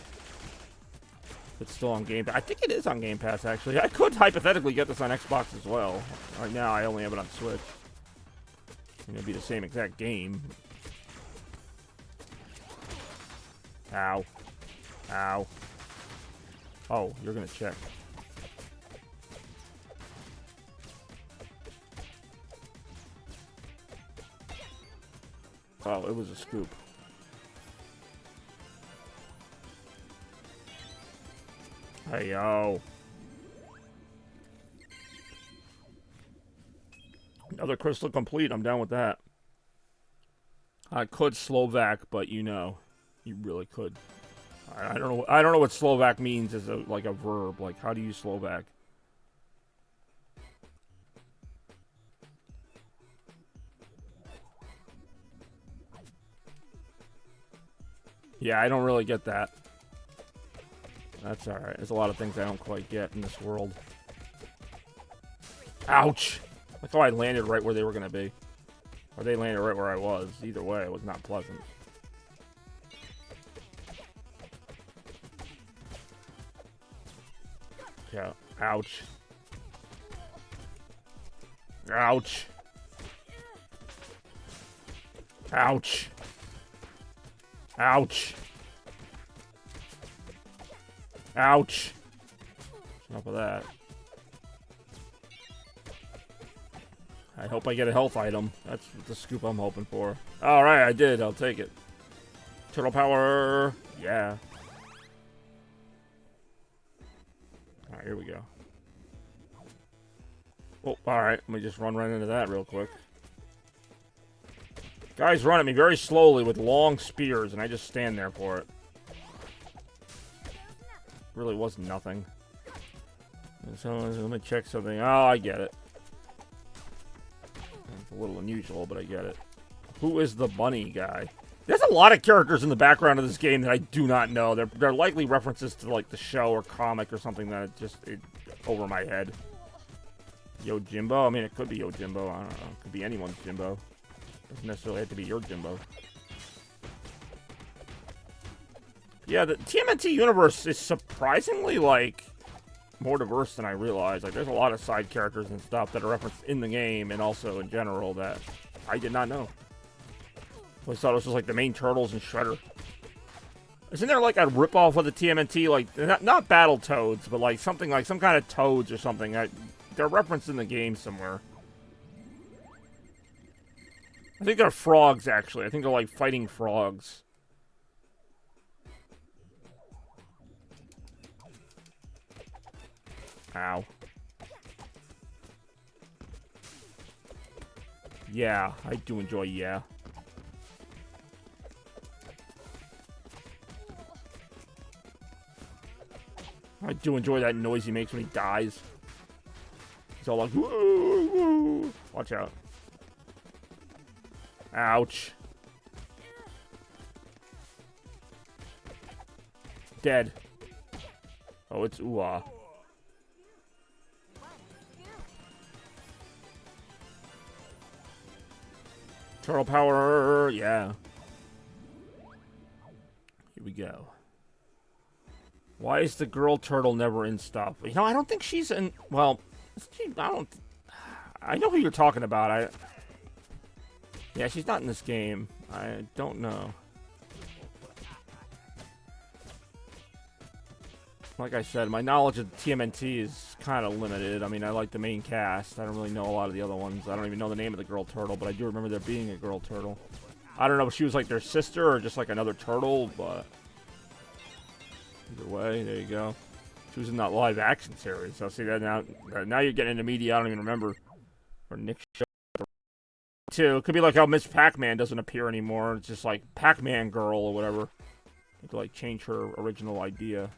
It's still on Game Pass. I think it is on Game Pass, actually. I could hypothetically get this on Xbox as well. Right now, I only have it on Switch. It'd be the same exact game. Ow. Ow. Oh, you're gonna check. Oh, it was a scoop. Hey, yo. Another crystal complete. I'm down with that. I could Slovak, but you know, you really could. I don't know. I don't know what Slovak means as a like a verb. Like, how do you Slovak? Yeah, I don't really get that. That's alright. There's a lot of things I don't quite get in this world. Ouch! Like how I landed right where they were going to be. Or they landed right where I was. Either way, it was not pleasant. Yeah. Ouch. Ouch. Ouch. Ouch. Ouch. Enough of that. I hope I get a health item. That's the scoop I'm hoping for. Alright, I did. I'll take it. Turtle power. Yeah. Alright, here we go. Oh, alright. Let me just run right into that real quick. Guys run at me very slowly with long spears, and I just stand there for it. Really was nothing. So let me check something. Oh, I get it. It's a little unusual, but I get it. Who is the bunny guy? There's a lot of characters in the background of this game that I do not know. They're likely references to like the show or comic or something that over my head. Yo Jimbo? I mean, it could be Yo Jimbo. I don't know. It could be anyone's Jimbo. Doesn't necessarily have to be your Jimbo. Yeah, the TMNT universe is surprisingly, like, more diverse than I realized. Like, there's a lot of side characters and stuff that are referenced in the game and also in general that I did not know. I always thought it was just, like, the main Turtles and Shredder. Isn't there, like, a ripoff of the TMNT? Like, not Battletoads, but, like, something like some kind of Toads or something. They're referenced in the game somewhere. I think they're frogs, actually. I think they're, like, fighting frogs. Ow. Yeah, I do enjoy yeah. I do enjoy that noise he makes when he dies. He's all like, woo, woo. Watch out. Ouch. Dead. Oh, it's ooh-ah. Turtle power, yeah. Here we go. Why is the girl turtle never in stuff? You know, I don't think she's in. Well, I know who you're talking about. Yeah, she's not in this game. I don't know. Like I said, my knowledge of TMNT is kind of limited. I mean, I like the main cast. I don't really know a lot of the other ones. I don't even know the name of the girl turtle, but I do remember there being a girl turtle. I don't know if she was like their sister or just like another turtle, but either way, there you go. She was in that live action series. So see that now you're getting into media I don't even remember. Or Nick show too. It could be like how Miss Pac-Man doesn't appear anymore. It's just like Pac-Man girl or whatever. They could like change her original idea.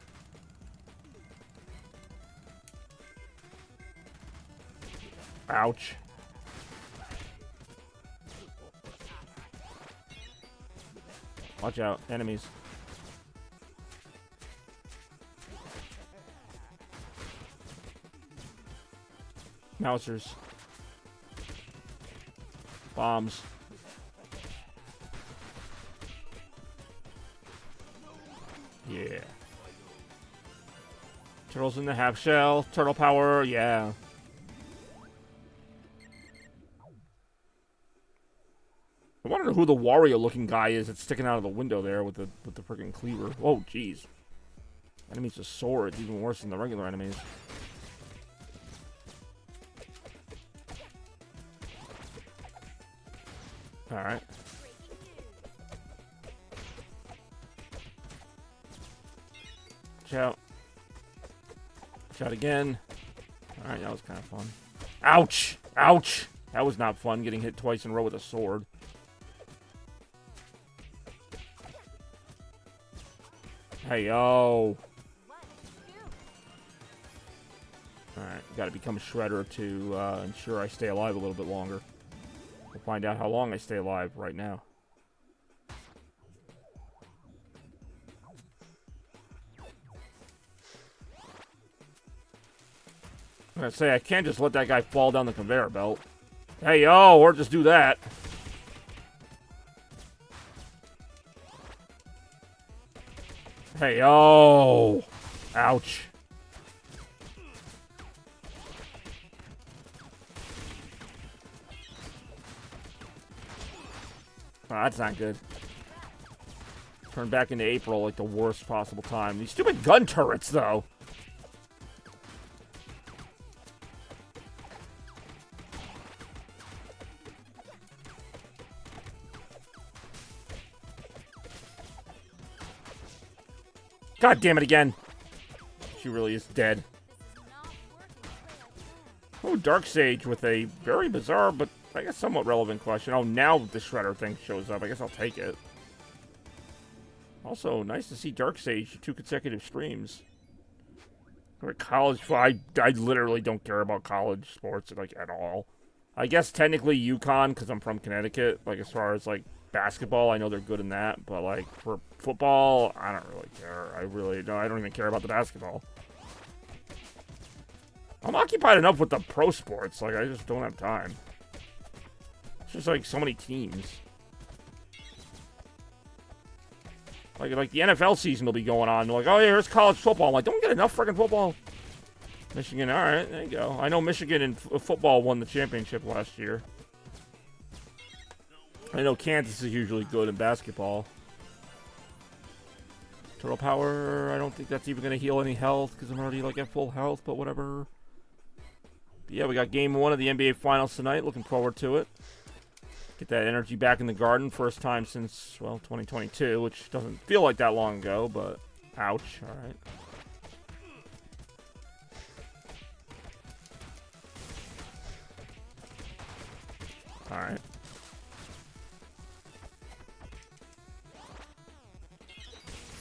Ouch. Watch out, enemies. Mousers. Bombs. Yeah. Turtles in the half shell. Turtle power, yeah. I wonder who the Wario-looking guy is that's sticking out of the window there with the freaking cleaver. Oh, jeez. Enemies with swords, even worse than the regular enemies. Alright. Watch out. Watch out again. Alright, that was kind of fun. Ouch! Ouch! That was not fun, getting hit twice in a row with a sword. Hey, yo. Alright, gotta become a Shredder to ensure I stay alive a little bit longer. We'll find out how long I stay alive right now. I'm gonna say, I can't just let that guy fall down the conveyor belt. Hey, yo, or just do that. Hey, yo. Ouch. that's not good. Turn back into April like the worst possible time. These stupid gun turrets, though. God damn it again. She really is dead. Oh, Darksage with a very bizarre, but I guess somewhat relevant question. Oh, now the Shredder thing shows up. I guess I'll take it. Also, nice to see Darksage 2 consecutive streams. College, I literally don't care about college sports, like, at all. I guess technically UConn, because I'm from Connecticut, like, as far as, like, basketball, I know they're good in that, but, like, for football, I don't really care. I really don't. I don't even care about the basketball. I'm occupied enough with the pro sports, like, I just don't have time. It's just, like, so many teams. Like the NFL season will be going on. They're like, oh, yeah, here's college football. I'm like, don't we get enough freaking football? Michigan, all right, there you go. I know Michigan in football won the championship last year. I know Kansas is usually good in basketball. Turtle power, I don't think that's even going to heal any health because I'm already, like, at full health, but whatever. But yeah, we got game 1 of the NBA Finals tonight. Looking forward to it. Get that energy back in the garden. First time since, well, 2022, which doesn't feel like that long ago, but ouch. All right. All right.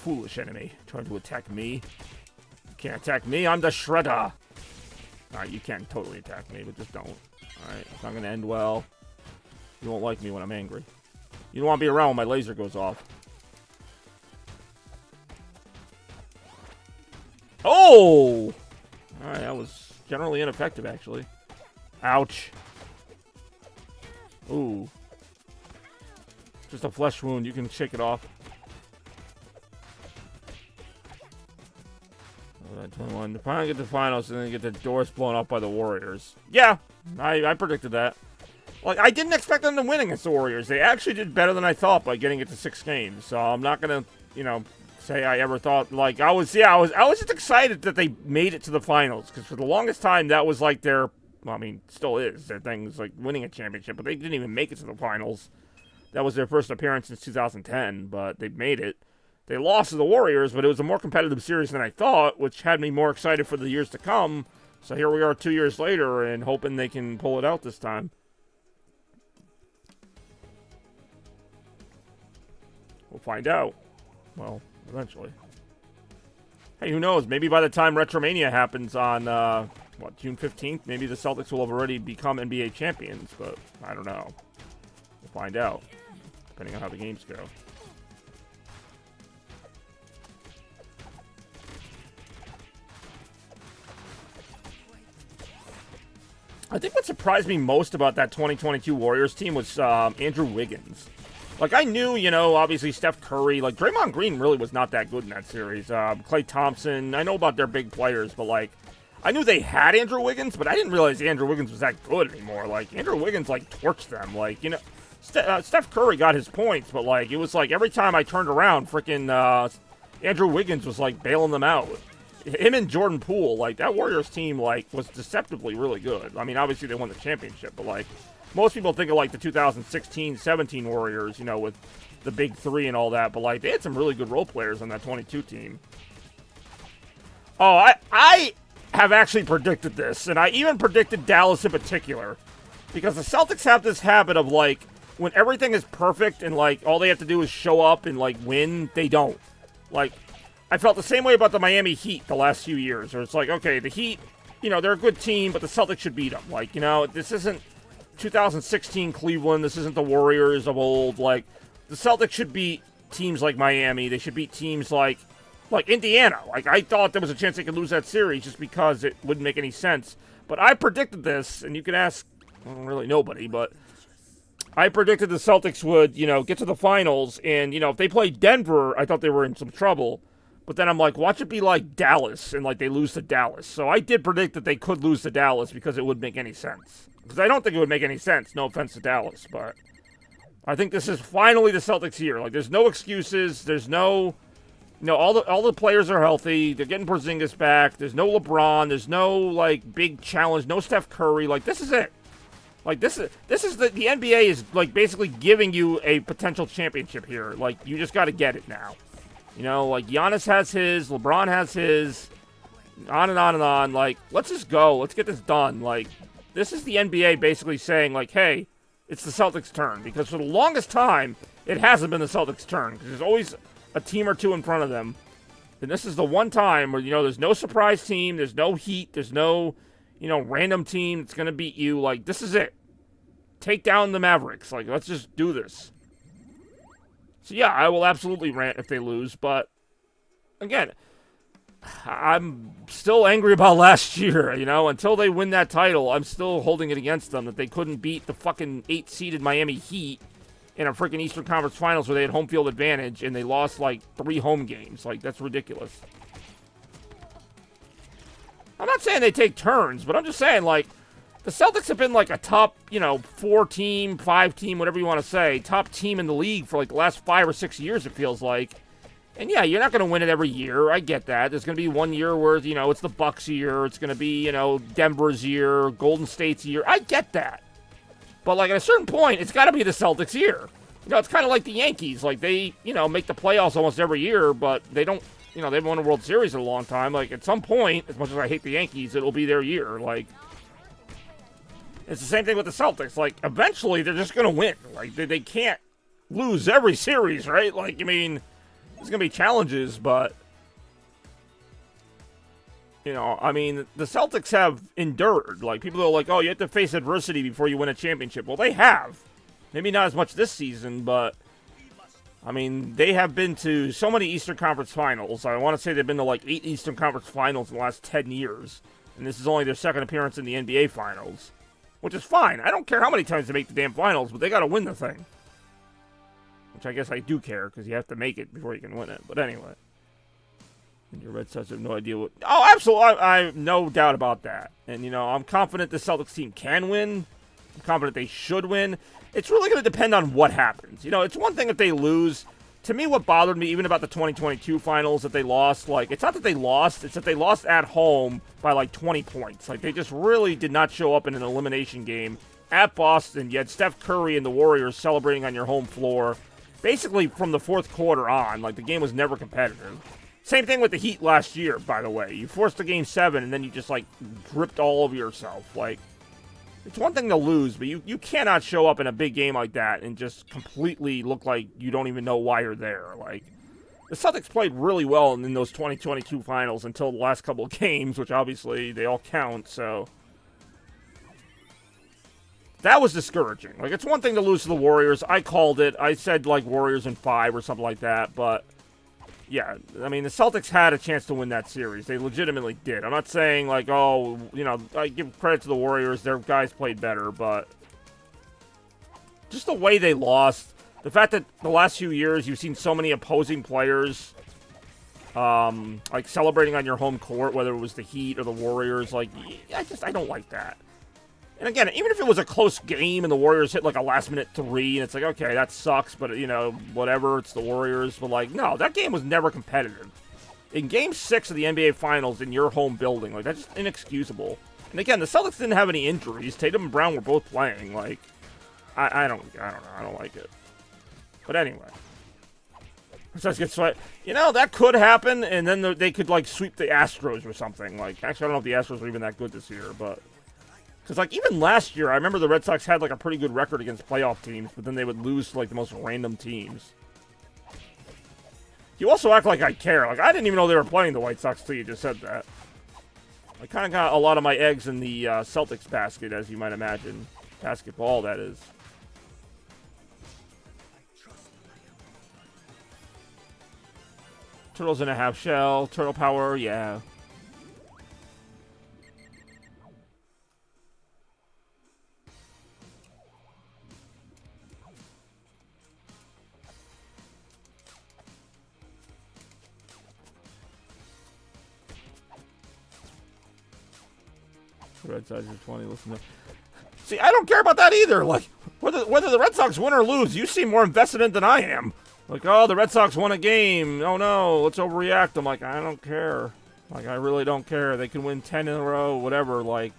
Foolish enemy trying to attack me. You can't attack me. I'm the Shredder. All right, you can totally attack me, but just don't. All right, it's not going to end well. You won't like me when I'm angry. You don't want to be around when my laser goes off. Oh! Alright, that was generally ineffective, actually. Ouch. Ooh. Just a flesh wound. You can shake it off. 21. Finally get the finals and then get the doors blown up by the Warriors. Yeah, I predicted that. Like, I didn't expect them to win against the Warriors. They actually did better than I thought by getting it to 6 games. So I'm not gonna, you know, say I ever thought, like, I was just excited that they made it to the finals. Because for the longest time, that was like their, well, I mean, still is their thing, is like winning a championship. But they didn't even make it to the finals. That was their first appearance since 2010, but they made it. They lost to the Warriors, but it was a more competitive series than I thought, which had me more excited for the years to come. So here we are 2 years later and hoping they can pull it out this time. We'll find out. Well, eventually. Hey, who knows? Maybe by the time Retromania happens on, June 15th, maybe the Celtics will have already become NBA champions, but I don't know. We'll find out, depending on how the games go. I think what surprised me most about that 2022 Warriors team was Andrew Wiggins. Like, I knew, you know, obviously Steph Curry, like, Draymond Green really was not that good in that series. Klay Thompson, I know about their big players, but, like, I knew they had Andrew Wiggins, but I didn't realize Andrew Wiggins was that good anymore. Like, Andrew Wiggins, like, torched them. Like, you know, Steph Curry got his points, but, like, it was like every time I turned around, freaking Andrew Wiggins was, like, bailing them out. Him and Jordan Poole, like, that Warriors team, like, was deceptively really good. I mean, obviously they won the championship, but, like, most people think of, like, the 2016-17 Warriors, you know, with the big three and all that, but, like, they had some really good role players on that 22 team. Oh, I have actually predicted this, and I even predicted Dallas in particular, because the Celtics have this habit of, like, when everything is perfect and, like, all they have to do is show up and, like, win, they don't. Like, I felt the same way about the Miami Heat the last few years, where it's like, okay, the Heat, you know, they're a good team, but the Celtics should beat them. Like, you know, this isn't 2016 Cleveland, this isn't the Warriors of old. Like, the Celtics should beat teams like Miami. They should beat teams like Indiana. Like, I thought there was a chance they could lose that series just because it wouldn't make any sense. But I predicted this, and you can ask, well, really nobody, but I predicted the Celtics would, you know, get to the finals, and, you know, if they played Denver, I thought they were in some trouble. But then I'm like, watch it be like Dallas, and, like, they lose to Dallas. So I did predict that they could lose to Dallas because it wouldn't make any sense. Because I don't think it would make any sense. No offense to Dallas, but I think this is finally the Celtics year. Like, there's no excuses. There's no, all the players are healthy. They're getting Porzingis back. There's no LeBron. There's no like big challenge. No Steph Curry. Like, this is it. Like, this is the NBA is like basically giving you a potential championship here. Like, you just got to get it now. Like Giannis has his, LeBron has his, on and on and on. Like, let's just go. Let's get this done. Like, this is the NBA basically saying like, hey, it's the Celtics' turn, because for the longest time it hasn't been the Celtics' turn, because there's always a team or two in front of them. And this is the one time where, there's no surprise team, there's no Heat, there's no, random team that's going to beat you. Like, this is it. Take down the Mavericks. Like, let's just do this. So, yeah, I will absolutely rant if they lose, but, again, I'm still angry about last year, Until they win that title, I'm still holding it against them that they couldn't beat the fucking 8-seeded Miami Heat in a freaking Eastern Conference Finals where they had home field advantage and they lost, like, 3 home games. Like, that's ridiculous. I'm not saying they take turns, but I'm just saying, like, the Celtics have been, like, a top, 4-team, 5-team, whatever you want to say, top team in the league for, like, the last 5 or 6 years, it feels like. And, yeah, you're not going to win it every year. I get that. There's going to be one year where, it's the Bucks' year. It's going to be, Denver's year, Golden State's year. I get that. But, like, at a certain point, it's got to be the Celtics' year. It's kind of like the Yankees. Like, they, make the playoffs almost every year, but they don't, they haven't won a World Series in a long time. Like, at some point, as much as I hate the Yankees, it'll be their year. Like, it's the same thing with the Celtics. Like, eventually, they're just going to win. Like, they can't lose every series, right? Like, there's going to be challenges, but, the Celtics have endured. Like, people are like, oh, you have to face adversity before you win a championship. Well, they have. Maybe not as much this season, but, they have been to so many Eastern Conference Finals. I want to say they've been to, like, 8 Eastern Conference Finals in the last 10 years. And this is only their second appearance in the NBA Finals. Which is fine. I don't care how many times they make the damn finals, but they got to win the thing. Which I guess I do care, because you have to make it before you can win it. But anyway. And your Red Sox have no idea what... Oh, absolutely. I have no doubt about that. And, I'm confident the Celtics team can win. I'm confident they should win. It's really going to depend on what happens. It's one thing if they lose. To me, what bothered me, even about the 2022 finals that they lost, like, it's not that they lost, it's that they lost at home by, like, 20 points. Like, they just really did not show up in an elimination game at Boston. You had Steph Curry and the Warriors celebrating on your home floor, basically from the fourth quarter on. Like, the game was never competitive. Same thing with the Heat last year, by the way. You forced a Game 7, and then you just, like, dripped all over yourself. Like, it's one thing to lose, but you cannot show up in a big game like that and just completely look like you don't even know why you're there. Like, the Celtics played really well in those 2022 finals until the last couple of games, which obviously they all count, so... That was discouraging. Like, it's one thing to lose to the Warriors. I called it. I said, like, Warriors in 5 or something like that, but... Yeah, the Celtics had a chance to win that series. They legitimately did. I'm not saying, like, oh, I give credit to the Warriors. Their guys played better, but just the way they lost. The fact that the last few years you've seen so many opposing players, like, celebrating on your home court, whether it was the Heat or the Warriors. Like, I don't like that. And again, even if it was a close game and the Warriors hit, like, a last-minute 3, and it's like, okay, that sucks, but, whatever, it's the Warriors. But, like, no, that game was never competitive. In Game 6 of the NBA Finals in your home building, like, that's just inexcusable. And again, the Celtics didn't have any injuries. Tatum and Brown were both playing. Like, I don't know. I don't like it. But anyway. So get sweat. That could happen, and then they could, like, sweep the Astros or something. Like, actually, I don't know if the Astros are even that good this year, but... Because, like, even last year, I remember the Red Sox had, like, a pretty good record against playoff teams, but then they would lose to, like, the most random teams. You also act like I care. Like, I didn't even know they were playing the White Sox till you just said that. I kind of got a lot of my eggs in the Celtics basket, as you might imagine. Basketball, that is. Turtles in a half shell. Turtle power, yeah. Red Sox are 20, listen to... See, I don't care about that either. Like, whether the Red Sox win or lose, you seem more invested in it than I am. Like, oh, the Red Sox won a game. Oh, no, let's overreact. I'm like, I don't care. Like, I really don't care. They can win 10 in a row, whatever. Like,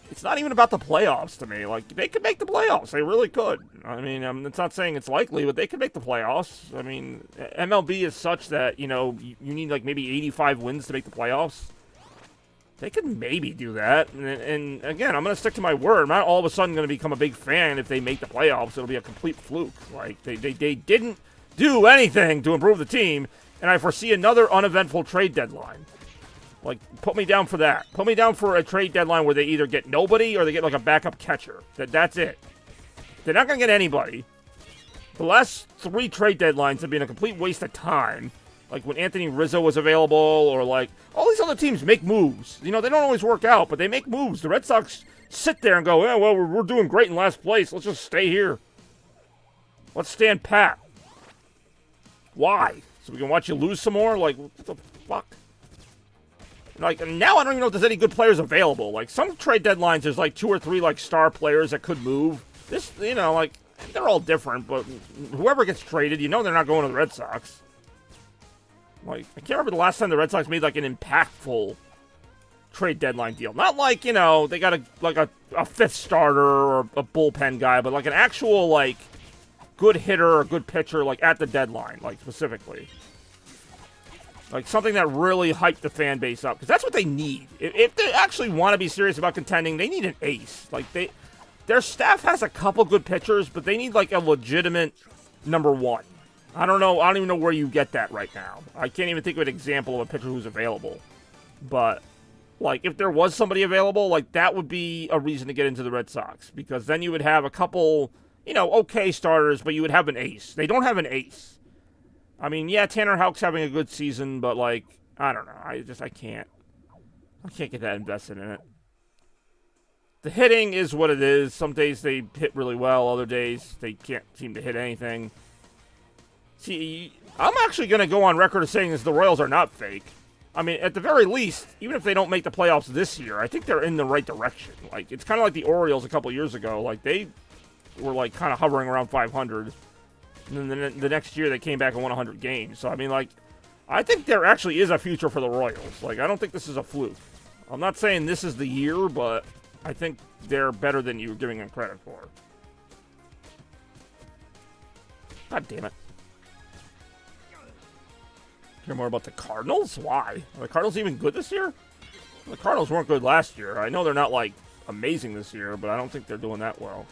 it's not even about the playoffs to me. Like, they could make the playoffs. They really could. I mean, it's not saying it's likely, but they could make the playoffs. I mean, MLB is such that, you know, you need, like, maybe 85 wins to make the playoffs. They could maybe do that. And again, I'm going to stick to my word. I'm not all of a sudden going to become a big fan if they make the playoffs. It'll be a complete fluke. Like, they didn't do anything to improve the team, and I foresee another uneventful trade deadline. Like, put me down for that. Put me down for a trade deadline where they either get nobody or they get, like, a backup catcher. That's it. They're not going to get anybody. The last 3 trade deadlines have been a complete waste of time. Like, when Anthony Rizzo was available, or, like, all these other teams make moves. You know, they don't always work out, but they make moves. The Red Sox sit there and go, yeah, well, we're doing great in last place. Let's just stay here. Let's stand pat. Why? So we can watch you lose some more? Like, what the fuck? Like, now I don't even know if there's any good players available. Like, some trade deadlines, there's, like, 2 or 3, like, star players that could move. This, you know, like, they're all different, but whoever gets traded, you know they're not going to the Red Sox. Like, I can't remember the last time the Red Sox made, like, an impactful trade deadline deal. Not like, you know, they got a fifth starter or a bullpen guy, but, like, an actual, like, good hitter or good pitcher, like, at the deadline, like, specifically. Like, something that really hyped the fan base up. Because that's what they need. If they actually want to be serious about contending, they need an ace. Like, their staff has a couple good pitchers, but they need, like, a legitimate number 1. I don't know. I don't even know where you get that right now. I can't even think of an example of a pitcher who's available. But, like, if there was somebody available, like, that would be a reason to get into the Red Sox. Because then you would have a couple, you know, okay starters, but you would have an ace. They don't have an ace. I mean, yeah, Tanner Houck's having a good season, but, like, I don't know. I can't. I can't get that invested in it. The hitting is what it is. Some days they hit really well. Other days they can't seem to hit anything. See, I'm actually going to go on record as saying this, the Royals are not fake. I mean, at the very least, even if they don't make the playoffs this year, I think they're in the right direction. Like, it's kind of like the Orioles a couple years ago. Like, they were, like, kind of hovering around 500. And then the next year they came back and won 100 games. So, I mean, like, I think there actually is a future for the Royals. Like, I don't think this is a fluke. I'm not saying this is the year, but I think they're better than you're giving them credit for. God damn it. Hear more about the Cardinals? Why? Are the Cardinals even good this year? The Cardinals weren't good last year. I know they're not, like, amazing this year, but I don't think they're doing that well.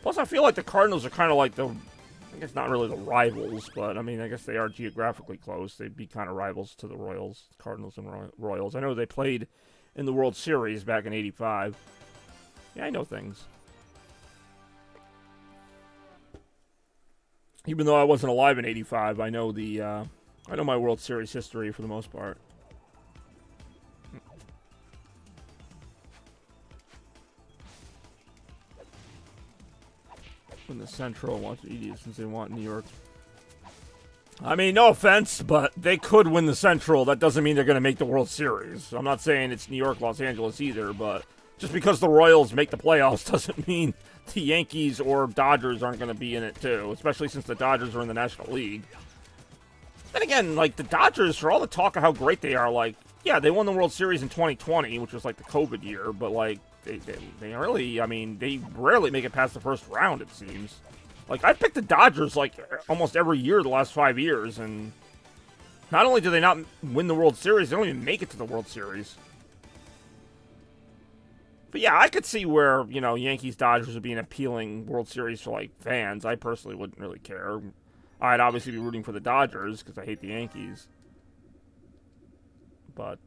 Plus, I feel like the Cardinals are kind of like the, I guess not really the rivals, but, I mean, I guess they are geographically close. They'd be kind of rivals to the Royals, Cardinals and Royals. I know they played in the World Series back in '85. Yeah, I know things. Even though I wasn't alive in '85, I know I know my World Series history for the most part. In the Central, watch Edie since they want New York. I mean, no offense, but they could win the Central. That doesn't mean they're going to make the World Series. I'm not saying it's New York, Los Angeles either, but just because the Royals make the playoffs doesn't mean the Yankees or Dodgers aren't going to be in it too, especially since the Dodgers are in the National League. Then again, like, the Dodgers, for all the talk of how great they are, like, yeah, they won the World Series in 2020, which was, like, the COVID year, but, like, they really, I mean, they rarely make it past the first round, it seems. Like, I picked the Dodgers, like, almost every year the last 5 years, and not only do they not win the World Series, they don't even make it to the World Series. But yeah, I could see where, you know, Yankees-Dodgers would be an appealing World Series for, like, fans. I personally wouldn't really care. I'd obviously be rooting for the Dodgers, because I hate the Yankees. But,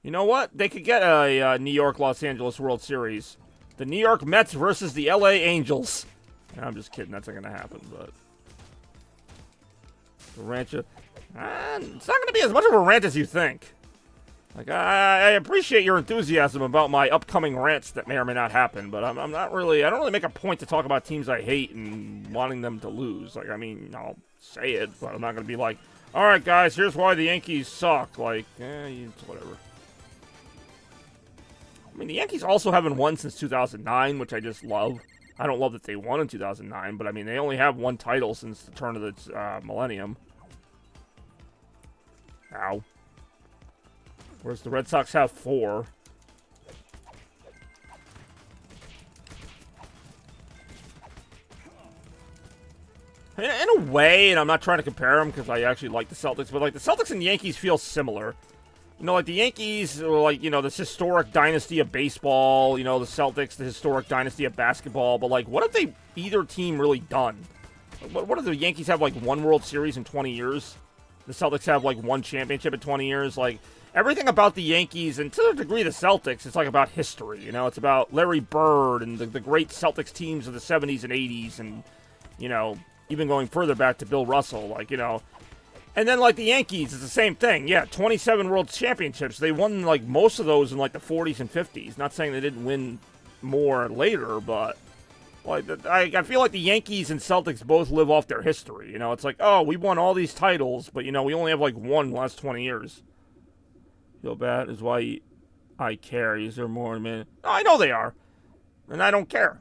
you know what? They could get a New York-Los Angeles World Series. The New York Mets versus the LA Angels. I'm just kidding. That's not going to happen, but the Rancho... it's not going to be as much of a rant as you think. Like, I appreciate your enthusiasm about my upcoming rants that may or may not happen, but I'm not really, I don't really make a point to talk about teams I hate and wanting them to lose. Like, I mean, I'll say it, but I'm not going to be like, all right, guys, here's why the Yankees suck. Like, whatever. I mean, the Yankees also haven't won since 2009, which I just love. I don't love that they won in 2009, but I mean, they only have one title since the turn of the millennium. Ow. Whereas the Red Sox have 4. In a way, and I'm not trying to compare them because I actually like the Celtics, but like the Celtics and the Yankees feel similar. You know, like the Yankees are like, you know, this historic dynasty of baseball, you know, the Celtics, the historic dynasty of basketball, but like, what have they, either team, really done? What do the Yankees have, like, 1 World Series in 20 years? The Celtics have, like, 1 championship in 20 years? Like, everything about the Yankees, and to a degree the Celtics, it's like about history, you know? It's about Larry Bird and the great Celtics teams of the 70s and 80s and, you know, even going further back to Bill Russell, like, you know. And then, like, the Yankees, it's the same thing. Yeah, 27 World Championships. They won, like, most of those in, like, the 40s and 50s. Not saying they didn't win more later, but, like, I feel like the Yankees and Celtics both live off their history. You know, it's like, oh, we won all these titles, but, you know, we only have, like, 1 in the last 20 years. Feel bad is why I care. Is there more, man? No, I know they are. And I don't care.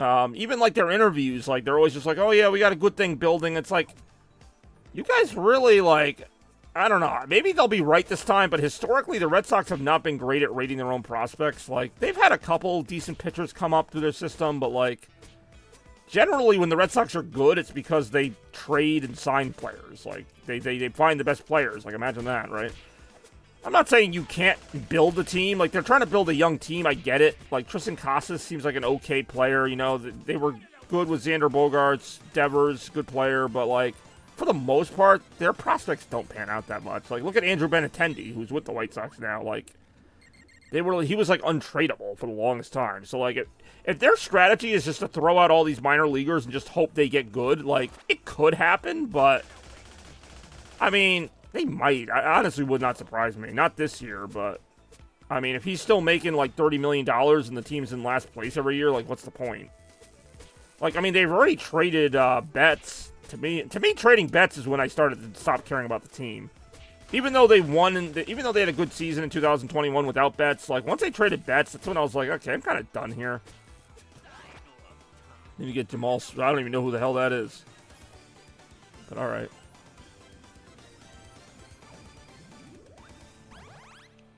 Even, like, their interviews, like, they're always just like, oh, yeah, we got a good thing building. It's like, you guys really, like, I don't know. Maybe they'll be right this time, but historically, the Red Sox have not been great at rating their own prospects. Like, they've had a couple decent pitchers come up through their system, but, like, generally, when the Red Sox are good, it's because they trade and sign players. Like, they find the best players. Like, imagine that, right? I'm not saying you can't build a team. Like, they're trying to build a young team. I get it. Like, Tristan Casas seems like an okay player. You know, they were good with Xander Bogaerts. Devers, good player. But, like, for the most part, their prospects don't pan out that much. Like, look at Andrew Benintendi, who's with the White Sox now. Like, he was, like, untradeable for the longest time. So, like, if their strategy is just to throw out all these minor leaguers and just hope they get good, like, it could happen, but, I mean, they might. I honestly would not surprise me. Not this year, but, I mean, if he's still making, like, $30 million and the team's in last place every year, like, what's the point? Like, I mean, they've already traded Betts. To me, trading Betts is when I started to stop caring about the team. Even though they won, even though they had a good season in 2021 without Betts, like, once they traded Betts, that's when I was like, okay, I'm kind of done here. Need to get Jamal. I don't even know who the hell that is. But all right.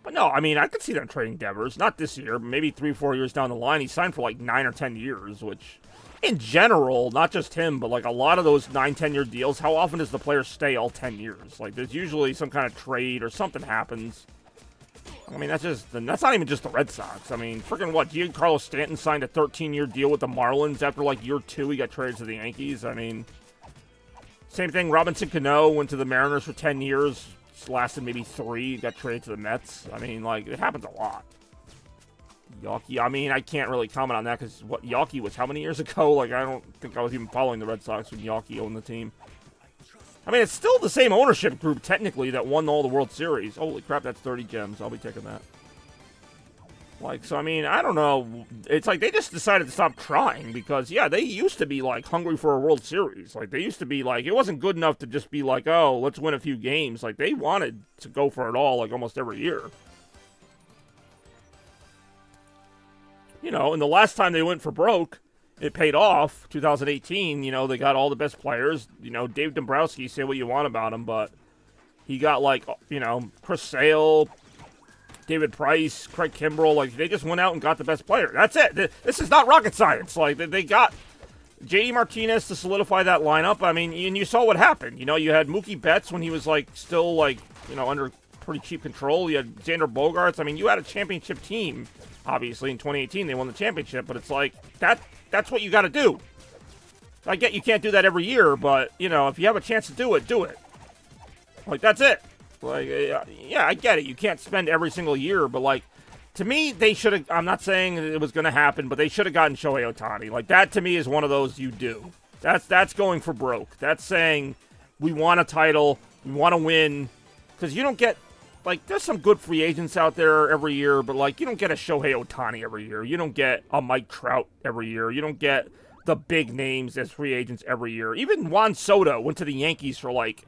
But no, I mean, I could see them trading Devers. Not this year, but maybe 3-4 years down the line. He signed for like 9 or 10 years, which, in general, not just him, but like a lot of those 9-10 year deals, how often does the player stay all 10 years? Like, there's usually some kind of trade or something happens. I mean, that's not even just the Red Sox. I mean, freaking what? Giancarlo Stanton signed a 13-year deal with the Marlins. After like year 2, he got traded to the Yankees. I mean, same thing. Robinson Cano went to the Mariners for 10 years. Lasted maybe 3. Got traded to the Mets. I mean, like, it happens a lot. Yawkey, I mean, I can't really comment on that because what Yawkey was how many years ago? Like, I don't think I was even following the Red Sox when Yawkey owned the team. I mean, it's still the same ownership group, technically, that won all the World Series. Holy crap, that's 30 gems. I'll be taking that. Like, so, I mean, I don't know. It's like they just decided to stop trying because, yeah, they used to be, like, hungry for a World Series. Like, they used to be, like, it wasn't good enough to just be like, oh, let's win a few games. Like, they wanted to go for it all, like, almost every year. You know, and the last time they went for broke, it paid off. 2018, you know, they got all the best players. You know, Dave Dombrowski, say what you want about him, but he got, like, you know, Chris Sale, David Price, Craig Kimbrell. Like, they just went out and got the best player. That's it. This is not rocket science. Like, they got J.D. Martinez to solidify that lineup. I mean, and you saw what happened. You know, you had Mookie Betts when he was, like, still, like, you know, under pretty cheap control. You had Xander Bogaerts. I mean, you had a championship team. Obviously, in 2018, they won the championship, but it's like, that's what you got to do. I get you can't do that every year, but, you know, if you have a chance to do it, do it. Like, that's it. Like, yeah, I get it. You can't spend every single year, but, like, to me, they should have, I'm not saying it was going to happen, but they should have gotten Shohei Ohtani. Like, that, to me, is one of those you do. That's going for broke. That's saying, we want a title, we want to win, because you don't get like, there's some good free agents out there every year, but, like, you don't get a Shohei Ohtani every year. You don't get a Mike Trout every year. You don't get the big names as free agents every year. Even Juan Soto went to the Yankees for, like,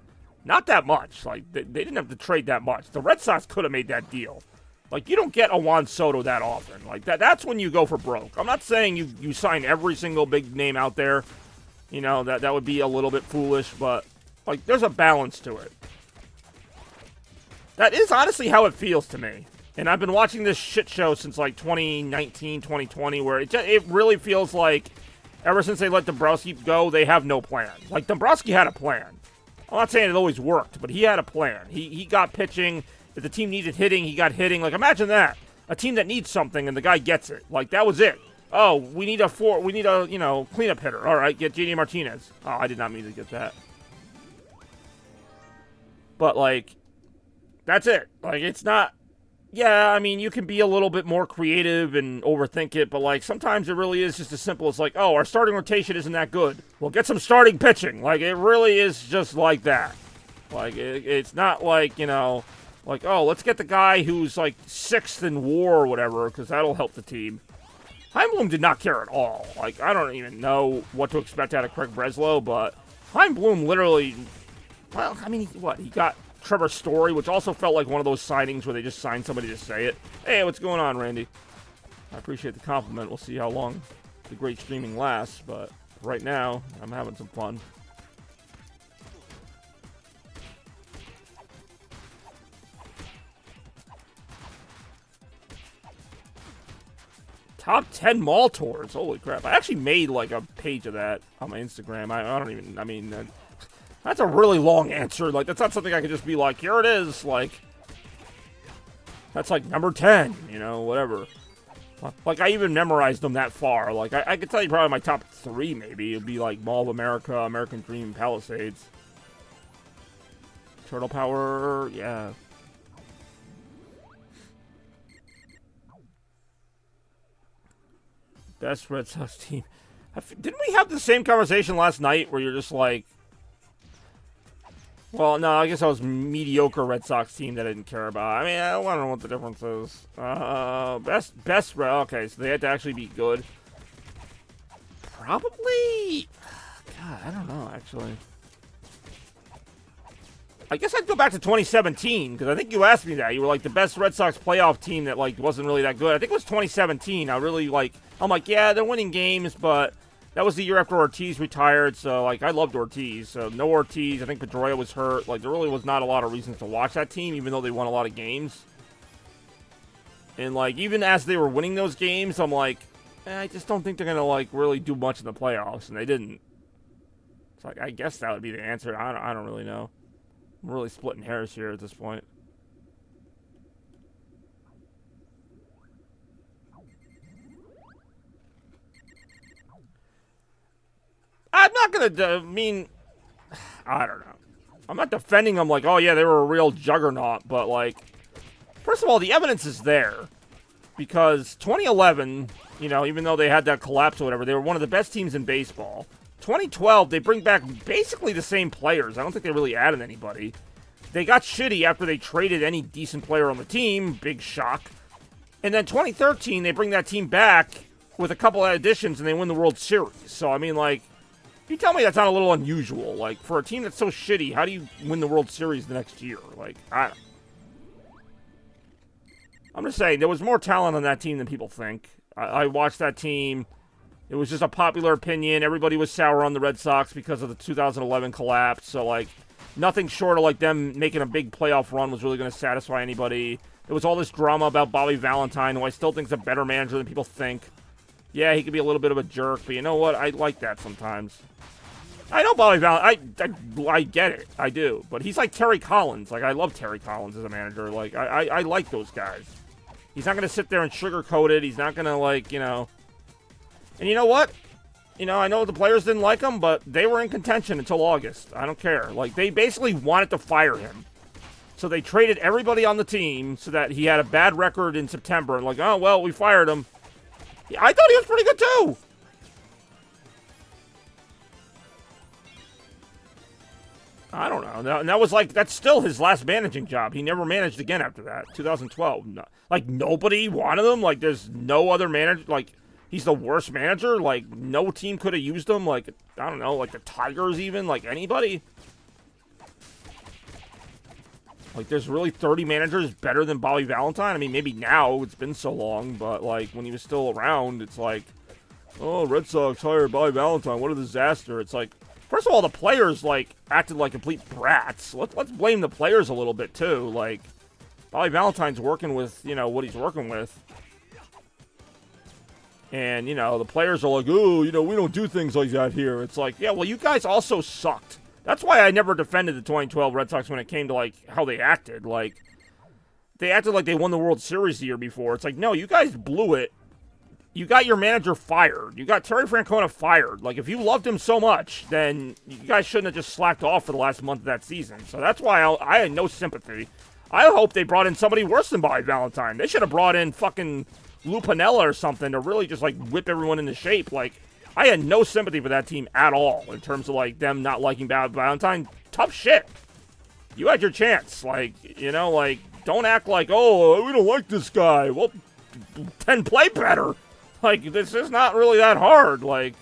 not that much. Like, they didn't have to trade that much. The Red Sox could have made that deal. Like, you don't get a Juan Soto that often. Like, that's when you go for broke. I'm not saying you sign every single big name out there. You know, that would be a little bit foolish, but, like, there's a balance to it. That is honestly how it feels to me. And I've been watching this shit show since, like, 2019, 2020, where it really feels like ever since they let Dombrowski go, they have no plan. Like, Dombrowski had a plan. I'm not saying it always worked, but he had a plan. He got pitching. If the team needed hitting, he got hitting. Like, imagine that. A team that needs something and the guy gets it. Like, that was it. Oh, we need a cleanup hitter. All right, get JD Martinez. Oh, I did not mean to get that. But, like, that's it. Like, it's not... Yeah, I mean, you can be a little bit more creative and overthink it, but, like, sometimes it really is just as simple as, like, oh, our starting rotation isn't that good. Well, get some starting pitching. Like, it really is just like that. Like, it's not like, you know, like, oh, let's get the guy who's, like, 6th in WAR or whatever, because that'll help the team. Heimblum did not care at all. Like, I don't even know what to expect out of Craig Breslow, but Heimblum literally... Well, I mean, what? He got Trevor Story, which also felt like one of those signings where they just signed somebody to say it. Hey, what's going on, Randy? I appreciate the compliment. We'll see how long the great streaming lasts, but right now, I'm having some fun. Top 10 mall tours. Holy crap. I actually made, like, a page of that on my Instagram. I don't even... I mean... That's a really long answer. Like, that's not something I could just be like, here it is. Like, that's like number 10, you know, whatever. Like, I even memorized them that far. Like, I could tell you probably my top 3, maybe. It'd be like Mall of America, American Dream, Palisades. Turtle Power, yeah. Best Red Sox team. Didn't we have the same conversation last night where you're just like, well, no, I guess I was mediocre Red Sox team that I didn't care about. I mean, I don't know what the difference is. Best, okay, so they had to actually be good. Probably, God, I don't know, actually. I guess I'd go back to 2017, because I think you asked me that. You were like, the best Red Sox playoff team that, like, wasn't really that good. I think it was 2017. I'm like, yeah, they're winning games, but that was the year after Ortiz retired, so, like, I loved Ortiz. So, no Ortiz. I think Pedroia was hurt. Like, there really was not a lot of reasons to watch that team, even though they won a lot of games. And, like, even as they were winning those games, I'm like, I just don't think they're going to, like, really do much in the playoffs, and they didn't. It's like, I guess that would be the answer. I don't really know. I'm really splitting hairs here at this point. I'm not going to, I don't know. I'm not defending them like, oh yeah, they were a real juggernaut, but like, first of all, the evidence is there. Because 2011, you know, even though they had that collapse or whatever, they were one of the best teams in baseball. 2012, they bring back basically the same players. I don't think they really added anybody. They got shitty after they traded any decent player on the team. Big shock. And then 2013, they bring that team back with a couple of additions and they win the World Series. So, I mean, like, you tell me that's not a little unusual. Like, for a team that's so shitty, how do you win the World Series the next year? Like, I'm just saying, there was more talent on that team than people think. I watched that team. It was just a popular opinion. Everybody was sour on the Red Sox because of the 2011 collapse. So, like, nothing short of, like, them making a big playoff run was really going to satisfy anybody. There was all this drama about Bobby Valentine, who I still think is a better manager than people think. Yeah, he could be a little bit of a jerk, but you know what? I like that sometimes. I know Bobby Valentine. I get it. I do. But he's like Terry Collins. Like, I love Terry Collins as a manager. Like, I like those guys. He's not going to sit there and sugarcoat it. He's not going to, like, you know. And you know what? You know, I know the players didn't like him, but they were in contention until August. I don't care. Like, they basically wanted to fire him. So they traded everybody on the team so that he had a bad record in September. And like, oh, well, we fired him. Yeah, I thought he was pretty good, too. I don't know. And that was like, that's still his last managing job. He never managed again after that. 2012. No, like, nobody wanted him. Like, there's no other manager. Like, he's the worst manager. Like, no team could have used him. Like, I don't know, like the Tigers even. Like, anybody. Like, there's really 30 managers better than Bobby Valentine. I mean, maybe now, it's been so long, but, like, when he was still around, it's like, oh, Red Sox hired Bobby Valentine. What a disaster. It's like, first of all, the players, like, acted like complete brats. Let's blame the players a little bit, too. Like, Bobby Valentine's working with, you know, what he's working with. And, you know, the players are like, oh, you know, we don't do things like that here. It's like, yeah, well, you guys also sucked. That's why I never defended the 2012 Red Sox when it came to, like, how they acted. Like, they acted like they won the World Series the year before. It's like, no, you guys blew it. You got your manager fired. You got Terry Francona fired. Like, if you loved him so much, then you guys shouldn't have just slacked off for the last month of that season. So that's why I had no sympathy. I hope they brought in somebody worse than Bobby Valentine. They should have brought in fucking Lou Piniella or something to really just, like, whip everyone into shape. Like, I had no sympathy for that team at all in terms of, like, them not liking Bobby Valentine. Tough shit. You had your chance. Like, you know, like, don't act like, oh, we don't like this guy. Well, then play better. Like, this is not really that hard. Like,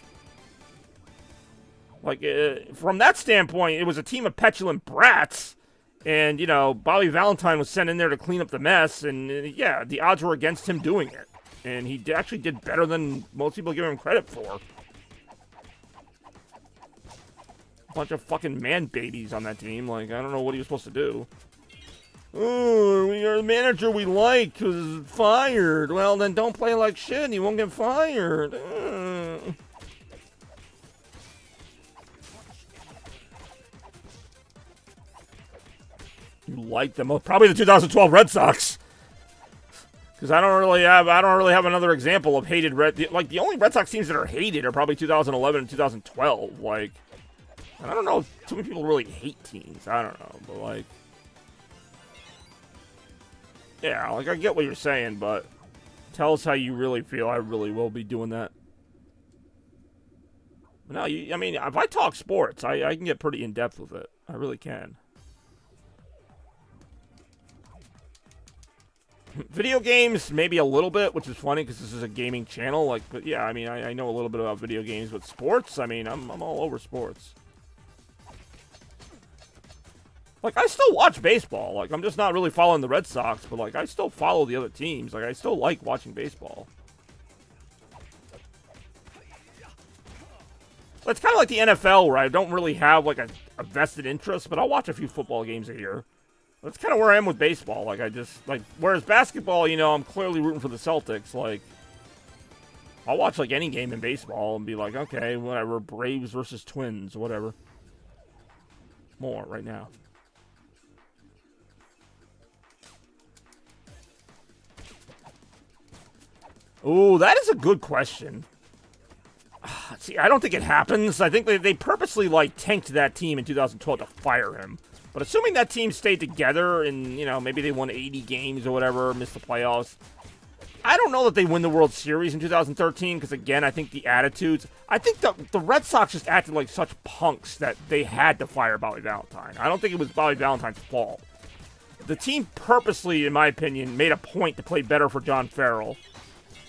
from that standpoint, it was a team of petulant brats. And, you know, Bobby Valentine was sent in there to clean up the mess. And, yeah, the odds were against him doing it. And he actually did better than most people give him credit for. Bunch of fucking man babies on that team. Like, I don't know what he was supposed to do. Oh, our manager we liked was fired. Well, then don't play like shit. You won't get fired. You like them? Oh, probably the 2012 Red Sox. Because I don't really have another example of hated like, the only Red Sox teams that are hated are probably 2011 and 2012. Like, I don't know if too many people really hate teams. I don't know, but like, yeah, like, I get what you're saying, but tell us how you really feel. I really will be doing that. No, I mean, if I talk sports, I can get pretty in depth with it. I really can. Video games, maybe a little bit, which is funny because this is a gaming channel. Like, but yeah, I mean, I know a little bit about video games, but sports, I mean, I'm all over sports. Like, I still watch baseball. Like, I'm just not really following the Red Sox, but, like, I still follow the other teams. Like, I still like watching baseball. But it's kind of like the NFL, where I don't really have, like, a vested interest, but I'll watch a few football games a year. That's kind of where I am with baseball. Like, I just, like, whereas basketball, you know, I'm clearly rooting for the Celtics. Like, I'll watch, like, any game in baseball and be like, okay, whatever, Braves versus Twins, whatever. More right now. Ooh, that is a good question. See, I don't think it happens. I think they purposely, like, tanked that team in 2012 to fire him. But assuming that team stayed together and, you know, maybe they won 80 games or whatever, missed the playoffs, I don't know that they win the World Series in 2013 because, again, I think the attitudes... I think the Red Sox just acted like such punks that they had to fire Bobby Valentine. I don't think it was Bobby Valentine's fault. The team purposely, in my opinion, made a point to play better for John Farrell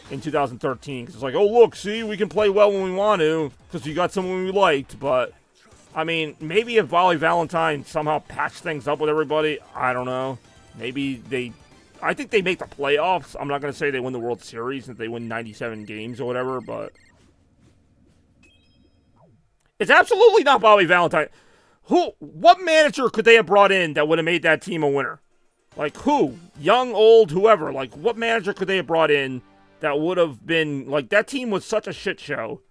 in 2013, because it's like, oh, look, see, we can play well when we want to, because we got someone we liked, but, I mean, maybe if Bobby Valentine somehow patched things up with everybody, I don't know, maybe I think they make the playoffs. I'm not going to say they win the World Series, and they win 97 games or whatever, but it's absolutely not Bobby Valentine. What manager could they have brought in that would have made that team a winner? Like, who? Young, old, whoever. Like, what manager could they have brought in that would have been, like, that team was such a shit show.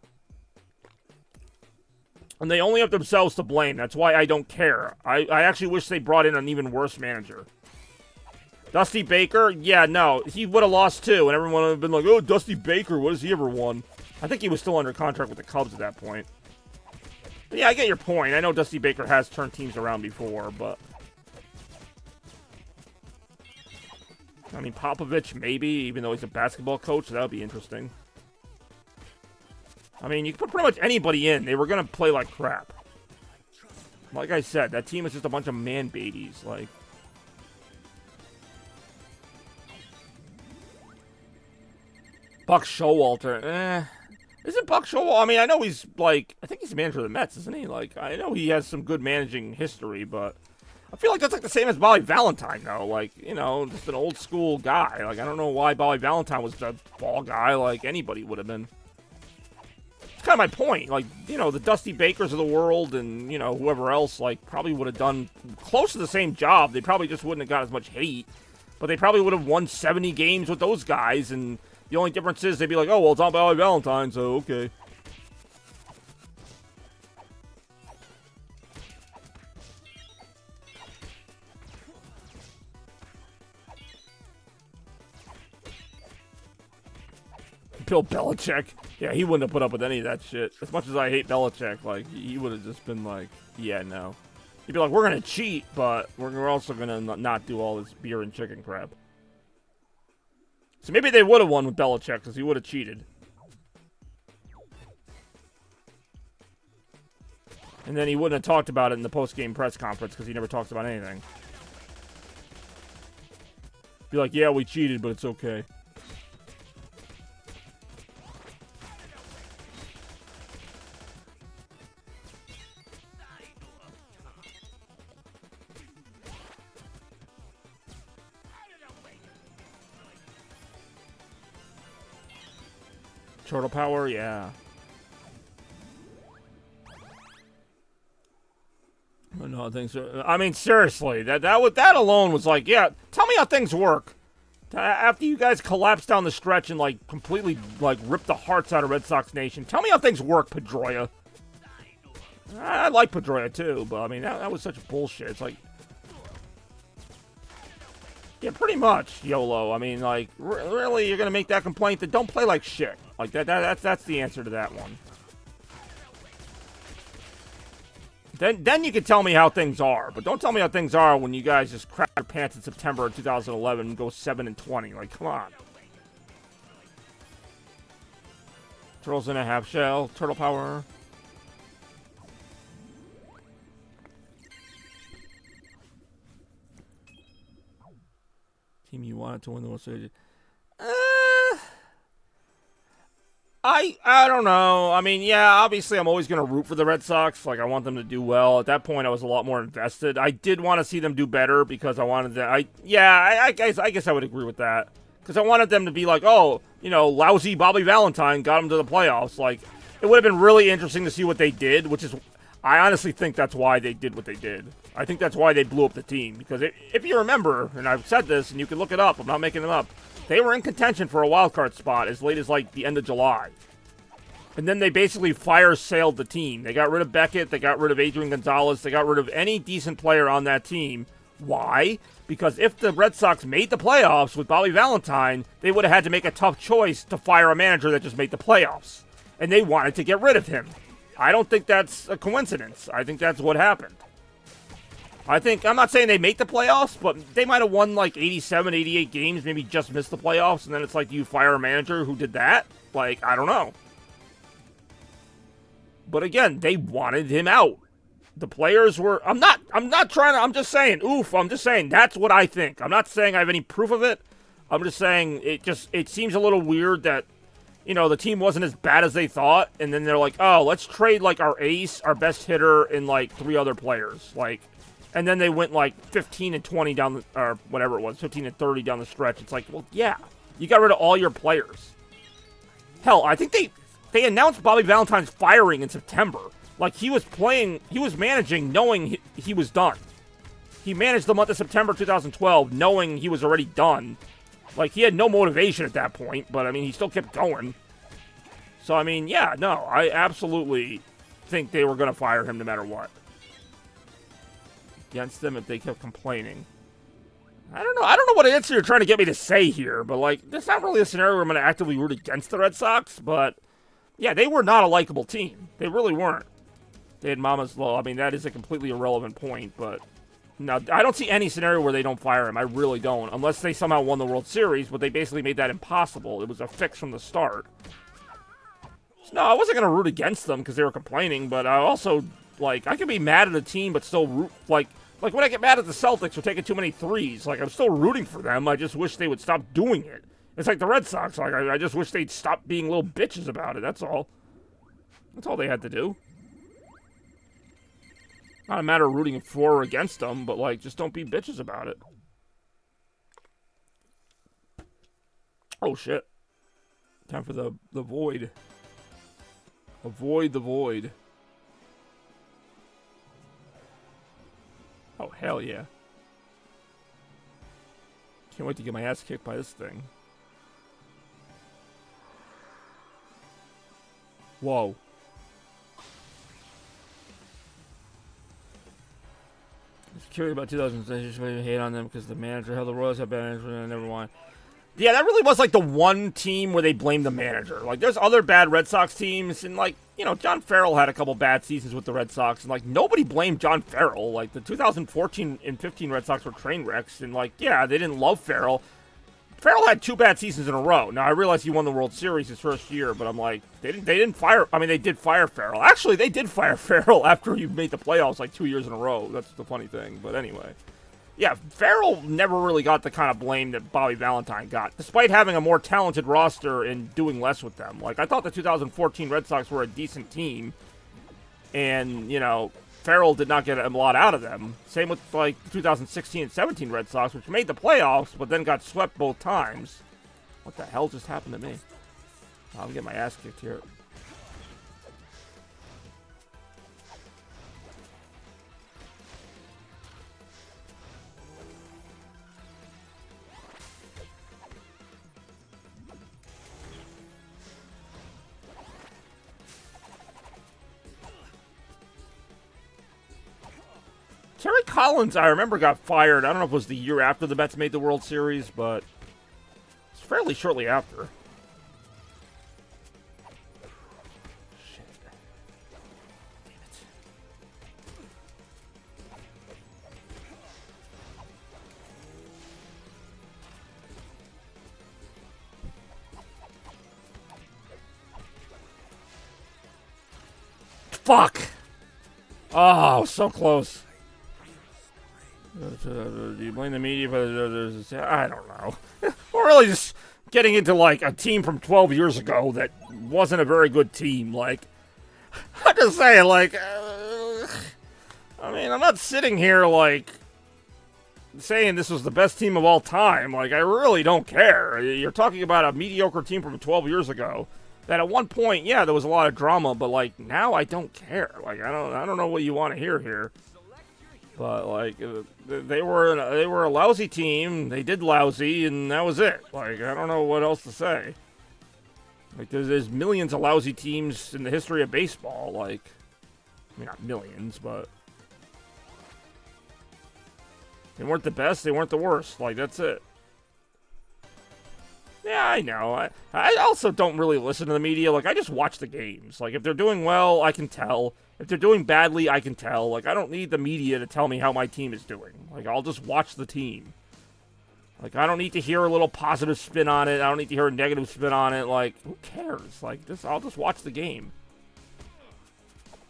And they only have themselves to blame. That's why I don't care. I actually wish they brought in an even worse manager. Dusty Baker? Yeah, no. He would have lost too, and everyone would have been like, oh, Dusty Baker, what has he ever won? I think he was still under contract with the Cubs at that point. But yeah, I get your point. I know Dusty Baker has turned teams around before, but I mean, Popovich, maybe, even though he's a basketball coach, that would be interesting. I mean, you could put pretty much anybody in. They were going to play like crap. Like I said, that team is just a bunch of man babies. Like, Buck Showalter, Isn't Buck Showalter? I mean, I know he's like, I think he's the manager of the Mets, isn't he? Like, I know he has some good managing history, but I feel like that's like the same as Bobby Valentine, though. Like, you know, just an old school guy. Like, I don't know why Bobby Valentine was the ball guy like anybody would have been. It's kind of my point. Like, you know, the Dusty Bakers of the world and, you know, whoever else, like, probably would have done close to the same job. They probably just wouldn't have got as much hate, but they probably would have won 70 games with those guys, and the only difference is they'd be like, oh, well, it's not Bobby Valentine, so okay. Bill Belichick. Yeah, he wouldn't have put up with any of that shit. As much as I hate Belichick, like, he would have just been like, yeah, no. He'd be like, we're going to cheat, but we're also going to not do all this beer and chicken crap. So maybe they would have won with Belichick because he would have cheated. And then he wouldn't have talked about it in the post-game press conference because he never talks about anything. Be like, yeah, we cheated, but it's okay. Turtle power, yeah. No, things are, I mean, seriously, that alone was like, yeah, tell me how things work. After you guys collapsed down the stretch and, like, completely, like, ripped the hearts out of Red Sox Nation, tell me how things work, Pedroia. I like Pedroia, too, but, I mean, that was such bullshit. It's like, yeah, pretty much, YOLO. I mean, like, really, you're going to make that complaint? Then don't play like shit. Like, that's the answer to that one. Then you can tell me how things are, but don't tell me how things are when you guys just crap your pants in September of 2011 and go 7-20. Like, come on. Turtles in a half shell. Turtle power. Team you wanted to win the World Series. I don't know. I mean, yeah, obviously I'm always going to root for the Red Sox. Like, I want them to do well. At that point, I was a lot more invested. I did want to see them do better because I wanted them... I guess I would agree with that. Because I wanted them to be like, oh, you know, lousy Bobby Valentine got them to the playoffs. Like, it would have been really interesting to see what they did, which is... I honestly think that's why they did what they did. I think that's why they blew up the team. Because if you remember, and I've said this, and you can look it up, I'm not making them up, they were in contention for a wild card spot as late as, like, the end of July. And then they basically fire-sailed the team. They got rid of Beckett. They got rid of Adrian Gonzalez. They got rid of any decent player on that team. Why? Because if the Red Sox made the playoffs with Bobby Valentine, they would have had to make a tough choice to fire a manager that just made the playoffs. And they wanted to get rid of him. I don't think that's a coincidence. I think that's what happened. I'm not saying they make the playoffs, but they might have won like 87, 88 games, maybe just missed the playoffs, and then it's like, do you fire a manager who did that? Like, I don't know. But again, they wanted him out. The players were... I'm just saying, I'm just saying, that's what I think. I'm not saying I have any proof of it. I'm just saying, it seems a little weird that, you know, the team wasn't as bad as they thought, and then they're like, oh, let's trade, like, our ace, our best hitter, and, like, 3 other players. Like... And then they went like 15-20 down the, or whatever it was, 15-30 down the stretch. It's like, well, yeah, you got rid of all your players. Hell, I think they announced Bobby Valentine's firing in September. Like, he was managing knowing he was done. He managed the month of September 2012 knowing he was already done. Like, he had no motivation at that point, but I mean, he still kept going. So, I mean, yeah, no, I absolutely think they were going to fire him no matter what. Against them if they kept complaining. I don't know what answer you're trying to get me to say here, but like, that's not really a scenario where I'm going to actively root against the Red Sox, but yeah, they were not a likable team. They really weren't. They had Mama's Low. I mean, that is a completely irrelevant point, but no, I don't see any scenario where they don't fire him. I really don't, unless they somehow won the World Series, but they basically made that impossible. It was a fix from the start. No, I wasn't gonna root against them because they were complaining, but I also like I can be mad at a team but still root like when I get mad at the Celtics for taking too many threes. Like I'm still rooting for them. I just wish they would stop doing it. It's like the Red Sox. Like I just wish they'd stop being little bitches about it. That's all. That's all they had to do. Not a matter of rooting for or against them, but like just don't be bitches about it. Oh shit! Time for the void. Avoid the void. Oh, hell yeah. Can't wait to get my ass kicked by this thing. Whoa. I was curious about 2010. Just hate on them because the manager, hell, the Royals have bad management and I never won. Yeah, that really was like the one team where they blamed the manager. Like, there's other bad Red Sox teams, and like, you know, John Farrell had a couple bad seasons with the Red Sox, and like, nobody blamed John Farrell. Like, the 2014 and 15 Red Sox were train wrecks, and like, yeah, they didn't love Farrell. Farrell had 2 bad seasons in a row. Now, I realize he won the World Series his first year, but I'm like, they didn't fire, I mean, they did fire Farrell. Actually, they did fire Farrell after he made the playoffs like 2 years in a row. That's the funny thing, but anyway. Yeah, Farrell never really got the kind of blame that Bobby Valentine got, despite having a more talented roster and doing less with them. Like, I thought the 2014 Red Sox were a decent team, and, you know, Farrell did not get a lot out of them. Same with, like, the 2016 and 17 Red Sox, which made the playoffs, but then got swept both times. What the hell just happened to me? I'll get my ass kicked here. Terry Collins, I remember, got fired. I don't know if it was the year after the Mets made the World Series, but it's fairly shortly after. Shit. Damn it. Fuck! Oh, so close. Do you blame the media for I don't know. We're really just getting into like a team from 12 years ago that wasn't a very good team. Like, I'm just saying, like, I mean, I'm not sitting here like saying this was the best team of all time. Like, I really don't care. You're talking about a mediocre team from 12 years ago that at one point, yeah, there was a lot of drama, but like now I don't care. Like, I don't know what you want to hear here. But like they were a lousy team. They did lousy, and that was it. Like, I don't know what else to say. Like, there's millions of lousy teams in the history of baseball. Like, I mean, not millions, but they weren't the best. They weren't the worst. Like, that's it. Yeah, I know. I also don't really listen to the media. Like, I just watch the games. Like, if they're doing well, I can tell. If they're doing badly, I can tell. Like, I don't need the media to tell me how my team is doing. Like, I'll just watch the team. Like, I don't need to hear a little positive spin on it. I don't need to hear a negative spin on it. Like, who cares? Like, I'll just watch the game.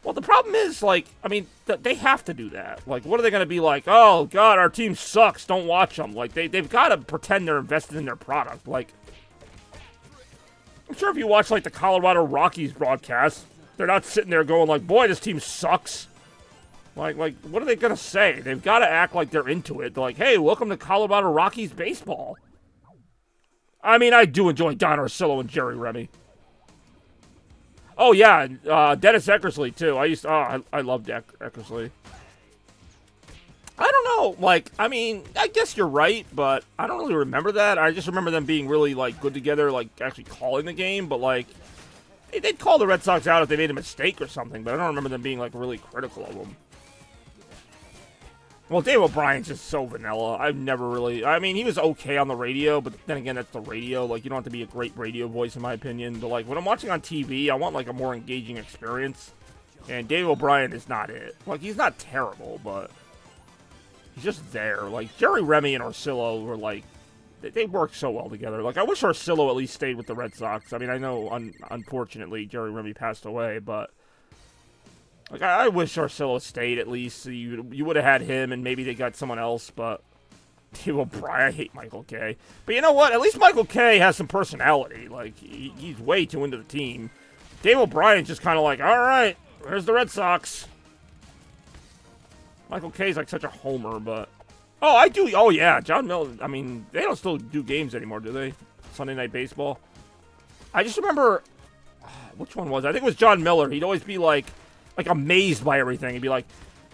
Well, the problem is, like, I mean, they have to do that. Like, what are they going to be like? Oh, God, our team sucks. Don't watch them. Like, they've got to pretend they're invested in their product. Like, I'm sure if you watch, like, the Colorado Rockies broadcast, they're not sitting there going like, boy, this team sucks. Like, what are they going to say? They've got to act like they're into it. They're like, hey, welcome to Colorado Rockies baseball. I mean, I do enjoy Don Orsillo and Jerry Remy. Oh, yeah, Dennis Eckersley, too. I loved Eckersley. I don't know, like, I mean, I guess you're right, but I don't really remember that. I just remember them being really, like, good together, like, actually calling the game, but, like, they'd call the Red Sox out if they made a mistake or something, but I don't remember them being, like, really critical of them. Well, Dave O'Brien's just so vanilla. I've never really, I mean, he was okay on the radio, but then again, that's the radio. Like, you don't have to be a great radio voice, in my opinion, but, like, when I'm watching on TV, I want, like, a more engaging experience, and Dave O'Brien is not it. Like, he's not terrible, but he's just there. Like, Jerry Remy and Orsillo were, like, they work so well together. Like, I wish Arcillo at least stayed with the Red Sox. I mean, I know, unfortunately, Jerry Remy passed away, but like, I wish Arcillo stayed at least. So you would have had him, and maybe they got someone else, but Dave O'Brien, I hate Michael Kay. But you know what? At least Michael Kay has some personality. Like, he's way too into the team. Dave O'Brien's just kind of like, all right, there's the Red Sox. Michael Kay's like such a homer, but... Oh, I do. Oh, yeah. John Miller. I mean, they don't still do games anymore, do they? Sunday Night Baseball. I just remember... Which one was it? I think it was John Miller. He'd always be like amazed by everything. He'd be like,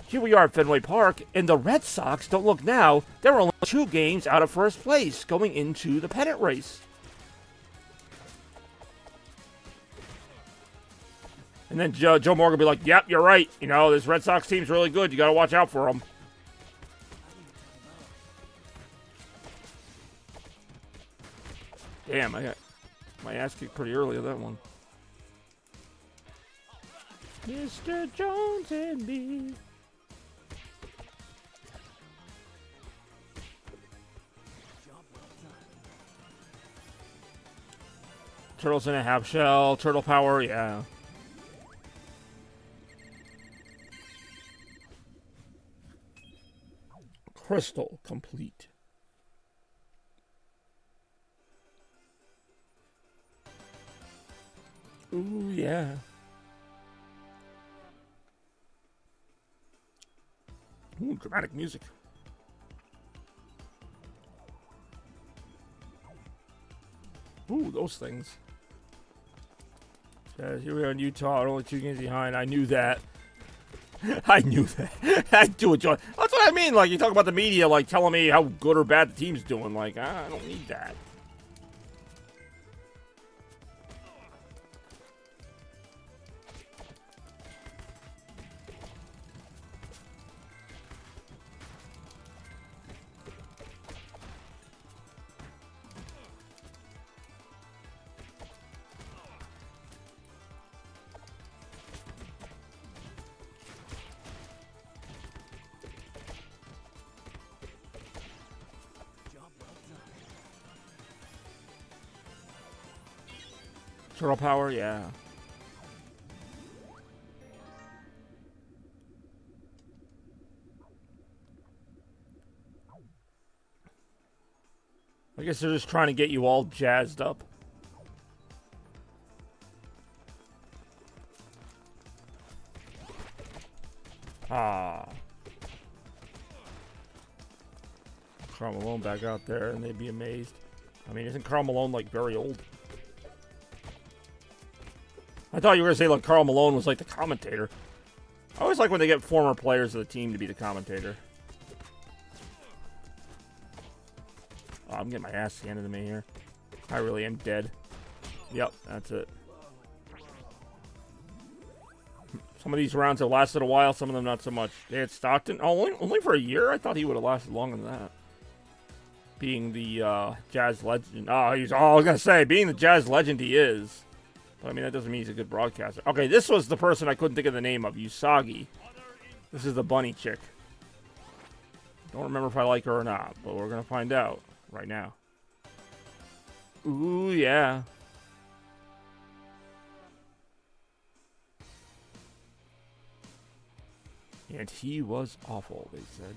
here we are at Fenway Park, and the Red Sox, don't look now, they're only 2 games out of first place going into the pennant race. And then Joe Morgan would be like, yep, you're right. You know, this Red Sox team's really good. You got to watch out for them. Damn, I got my ass kicked pretty early on that one. Mr. Jones and me. Turtles in a half shell. Turtle power, yeah. Crystal complete. Ooh, yeah. Ooh, dramatic music. Ooh, those things. Here we are in Utah, only 2 games behind. I knew that. I knew that. I do enjoy. That's what I mean. Like, you talk about the media, like, telling me how good or bad the team's doing. Like, I don't need that. Turtle power, yeah. I guess they're just trying to get you all jazzed up. Ah. Karl Malone back out there, and they'd be amazed. I mean, isn't Karl Malone, like, very old? I thought you were going to say, like, Karl Malone was, like, the commentator. I always like when they get former players of the team to be the commentator. Oh, I'm getting my ass handed to me here. I really am dead. Yep, that's it. Some of these rounds have lasted a while, some of them not so much. They had Stockton. Oh, only for a year? I thought he would have lasted longer than that. Being the Jazz legend. Oh, I was going to say, being the Jazz legend he is. But, I mean, that doesn't mean he's a good broadcaster. Okay, this was the person I couldn't think of the name of. Usagi. This is the bunny chick. Don't remember if I like her or not, but we're going to find out right now. Ooh, yeah. And he was awful, they said.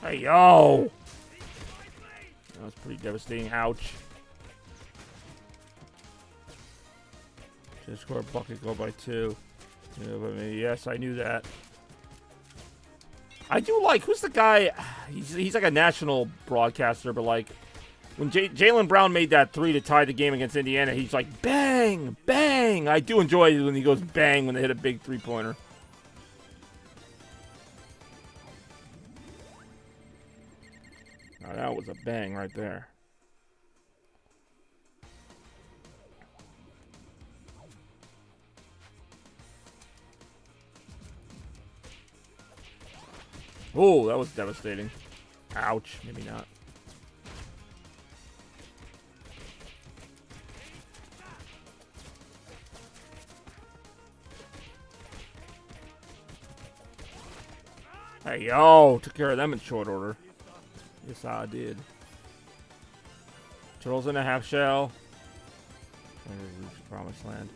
Hey, yo! That was pretty devastating. Ouch. Just score a bucket, go by 2. Yeah, but yes, I knew that. I do like, who's the guy? He's like a national broadcaster, but like, when Jaylen Brown made that 3 to tie the game against Indiana, he's like, bang, bang. I do enjoy it when he goes bang when they hit a big 3-pointer. Now that was a bang right there. Oh, that was devastating. Ouch. Maybe not. Hey, yo, took care of them in short order. Yes, I did. Turtles in a half shell. Promised land.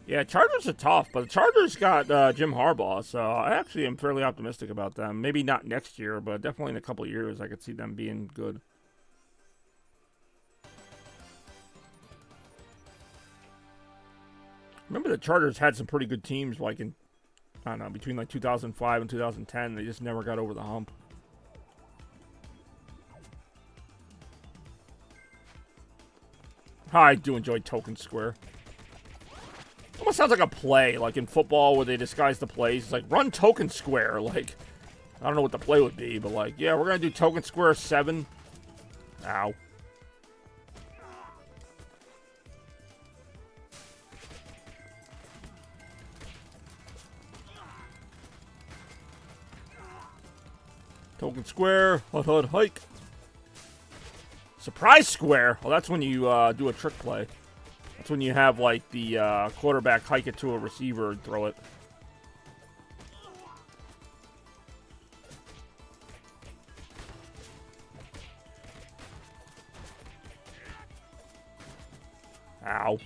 Yeah, Chargers are tough, but the Chargers got Jim Harbaugh, so I actually am fairly optimistic about them. Maybe not next year, but definitely in a couple of years I could see them being good. Remember the Chargers had some pretty good teams, like in, I don't know, between like 2005 and 2010. They just never got over the hump. I do enjoy Token Square. Almost sounds like a play, like in football where they disguise the plays. It's like, run Token Square. Like, I don't know what the play would be, but like, yeah, we're going to do Token Square 7. Ow. Token Square, hut hike. Surprise Square. Well, that's when you do a trick play. That's when you have like the quarterback hike it to a receiver and throw it. Ow.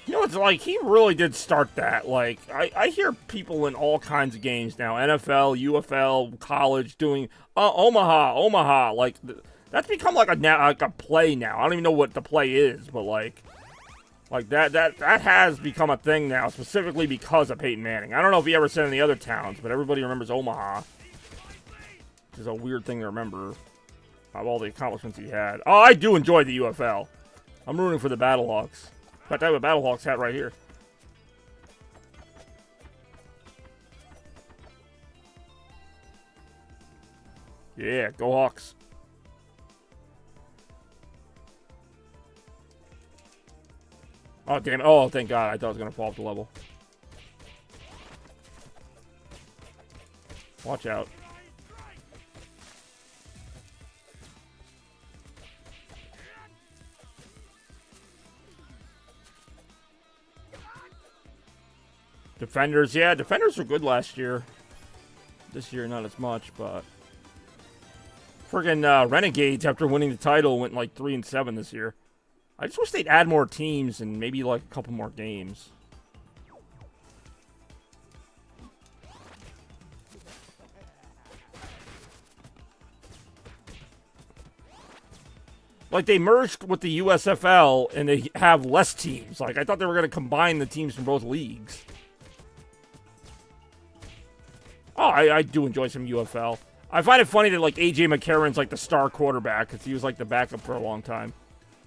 You know, it's like, he really did start that. Like, I hear people in all kinds of games now, NFL, UFL, college, doing, Omaha. Like, that's become like a play now. I don't even know what the play is, but like that has become a thing now, specifically because of Peyton Manning. I don't know if he ever said any other towns, but everybody remembers Omaha. Which is a weird thing to remember of all the accomplishments he had. Oh, I do enjoy the UFL. I'm rooting for the Battlehawks. In fact, I have a Battlehawks hat right here. Yeah, go Hawks. Oh, damn it. Oh, thank God. I thought I was going to fall off the level. Watch out. Defenders, yeah, defenders were good last year. This year, not as much, but friggin' Renegades, after winning the title, went like 3-7 this year. I just wish they'd add more teams and maybe like a couple more games. Like, they merged with the USFL and they have less teams. Like, I thought they were going to combine the teams from both leagues. Oh, I do enjoy some UFL. I find it funny that, like, A.J. McCarron's, like, the star quarterback, because he was, like, the backup for a long time.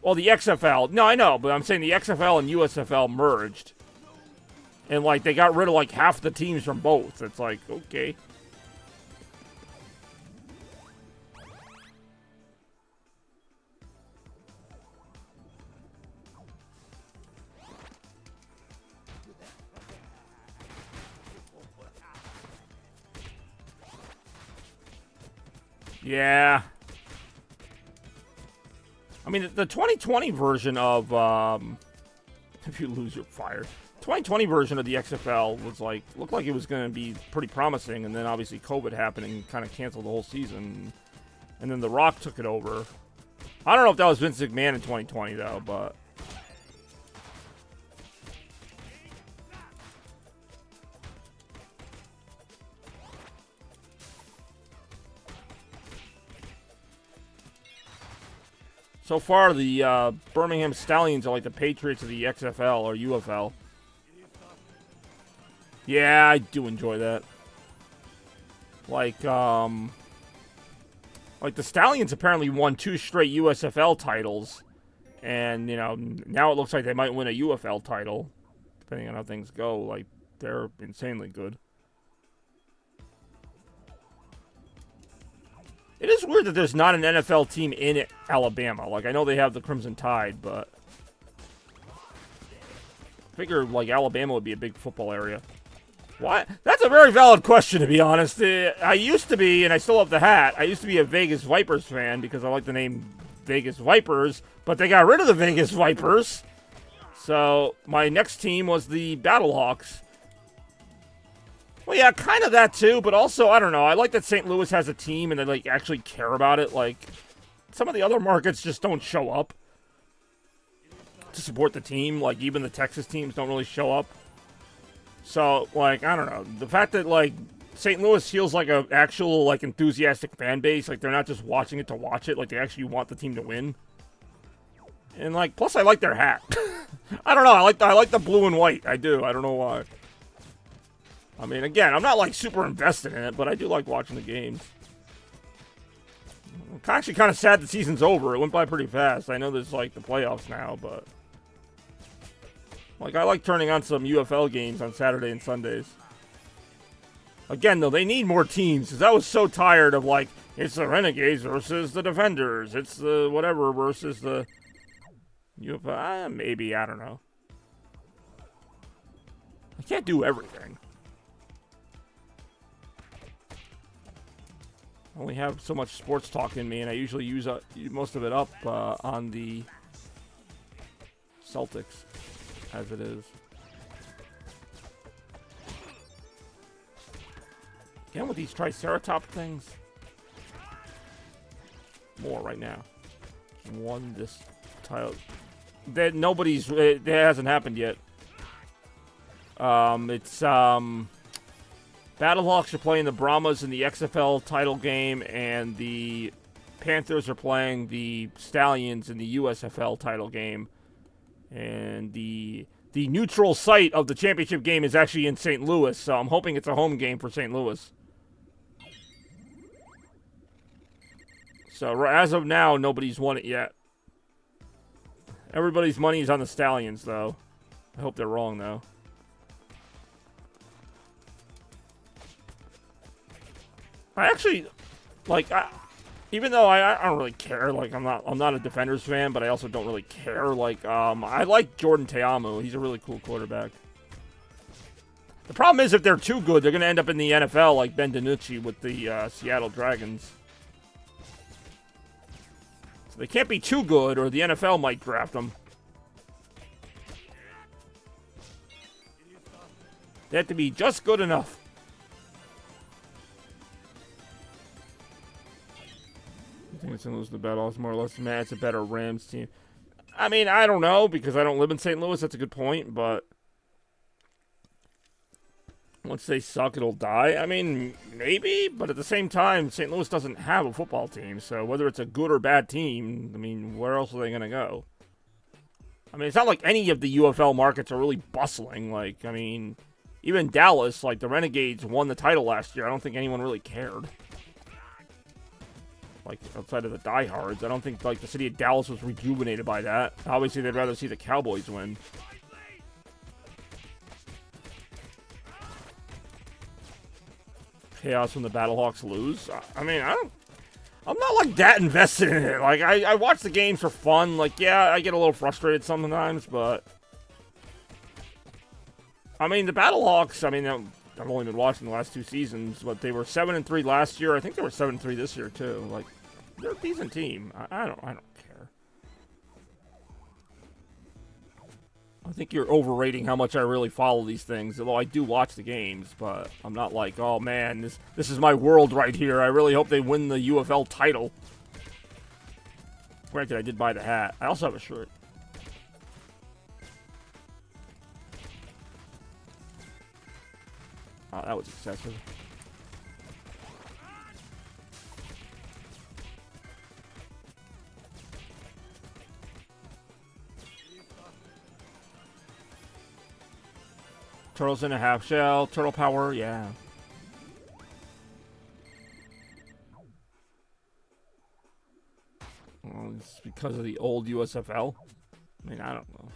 Well, the XFL... No, I know, but I'm saying the XFL and USFL merged. And, like, they got rid of, like, half the teams from both. It's like, okay. Yeah. I mean, the 2020 version of, if you lose, you're fired. 2020 version of the XFL was like, looked like it was going to be pretty promising, and then obviously COVID happened and kind of canceled the whole season. And then The Rock took it over. I don't know if that was Vince McMahon in 2020, though, but... So far, the Birmingham Stallions are like the Patriots of the XFL or UFL. Yeah, I do enjoy that. Like the Stallions apparently won 2 straight USFL titles. And, you know, now it looks like they might win a UFL title. Depending on how things go. Like, they're insanely good. It is weird that there's not an NFL team in Alabama. Like, I know they have the Crimson Tide, but... I figure, like, Alabama would be a big football area. Why? That's a very valid question, to be honest. I used to be, and I still have the hat, I used to be a Vegas Vipers fan because I like the name Vegas Vipers, but they got rid of the Vegas Vipers. So my next team was the Battlehawks. Well, yeah, kind of that too, but also, I don't know. I like that St. Louis has a team and they like actually care about it. Like, some of the other markets just don't show up to support the team. Like, even the Texas teams don't really show up. So, like, I don't know. The fact that, like, St. Louis feels like an actual, like, enthusiastic fan base. Like, they're not just watching it to watch it. Like, they actually want the team to win. And, like, plus I like their hat. I don't know. I like the blue and white. I do. I don't know why. I mean, again, I'm not, like, super invested in it, but I do like watching the games. I'm actually kind of sad the season's over. It went by pretty fast. I know there's, like, the playoffs now, but... Like, I like turning on some UFL games on Saturday and Sundays. Again, though, they need more teams, because I was so tired of, like, it's the Renegades versus the Defenders. It's the whatever versus the UFL. Maybe, I don't know. I can't do everything. I only have so much sports talk in me, and I usually use most of it up on the Celtics, as it is. Again with these Triceratops things. More right now. Won this title. That nobody's. It hasn't happened yet. Battlehawks are playing the Brahmas in the XFL title game, and the Panthers are playing the Stallions in the USFL title game. And the neutral site of the championship game is actually in St. Louis, so I'm hoping it's a home game for St. Louis. So as of now, nobody's won it yet. Everybody's money is on the Stallions, though. I hope they're wrong, though. I actually, like, even though I don't really care, like, I'm not a Defenders fan, but I also don't really care. Like, I like Jordan Teamu. He's a really cool quarterback. The problem is if they're too good, they're going to end up in the NFL like Ben DiNucci with the Seattle Dragons. So they can't be too good, or the NFL might draft them. They have to be just good enough. I think it's going to lose the battle. It's more or less, man, it's a better Rams team. I mean, I don't know, because I don't live in St. Louis. That's a good point, but once they suck, it'll die. I mean, maybe, but at the same time, St. Louis doesn't have a football team, so whether it's a good or bad team, I mean, where else are they going to go? I mean, it's not like any of the UFL markets are really bustling. Like, I mean, even Dallas, like, the Renegades won the title last year. I don't think anyone really cared. Like, outside of the diehards, I don't think, like, the city of Dallas was rejuvenated by that. Obviously, they'd rather see the Cowboys win. Chaos when the Battlehawks lose. I mean, I'm not, like, that invested in it. Like, I watch the games for fun. Like, yeah, I get a little frustrated sometimes, but I mean, the Battlehawks, I mean, I've only been watching the last two seasons, but they were 7-3 last year. I think they were 7-3 this year, too. Like, they're a decent team. I don't care. I think you're overrating how much I really follow these things, although I do watch the games, but I'm not like, oh man, this is my world right here. I really hope they win the UFL title. Granted, I did buy the hat. I also have a shirt. Oh, that was excessive. Turtles in a half shell. Turtle power, yeah. Well, it's because of the old USFL. I mean, I don't know.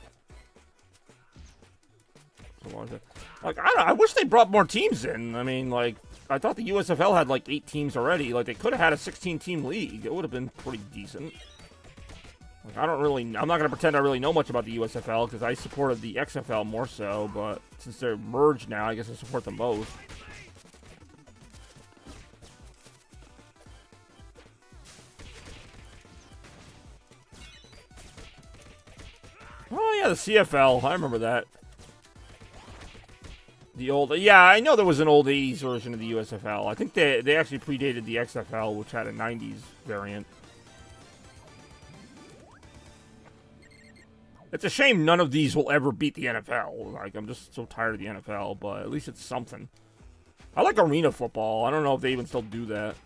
Like, I wish they brought more teams in. I mean, like, I thought the USFL had like 8 teams already. Like, they could have had a 16-team league. It would have been pretty decent. Like, I'm not going to pretend I really know much about the USFL because I supported the XFL more so, but since they're merged now, I guess I support them both. Oh yeah, the CFL. I remember that. The old, yeah, I know there was an old '80s version of the USFL. I think they actually predated the XFL, which had a '90s variant. It's a shame none of these will ever beat the NFL. Like, I'm just so tired of the NFL, but at least it's something. I like arena football. I don't know if they even still do that.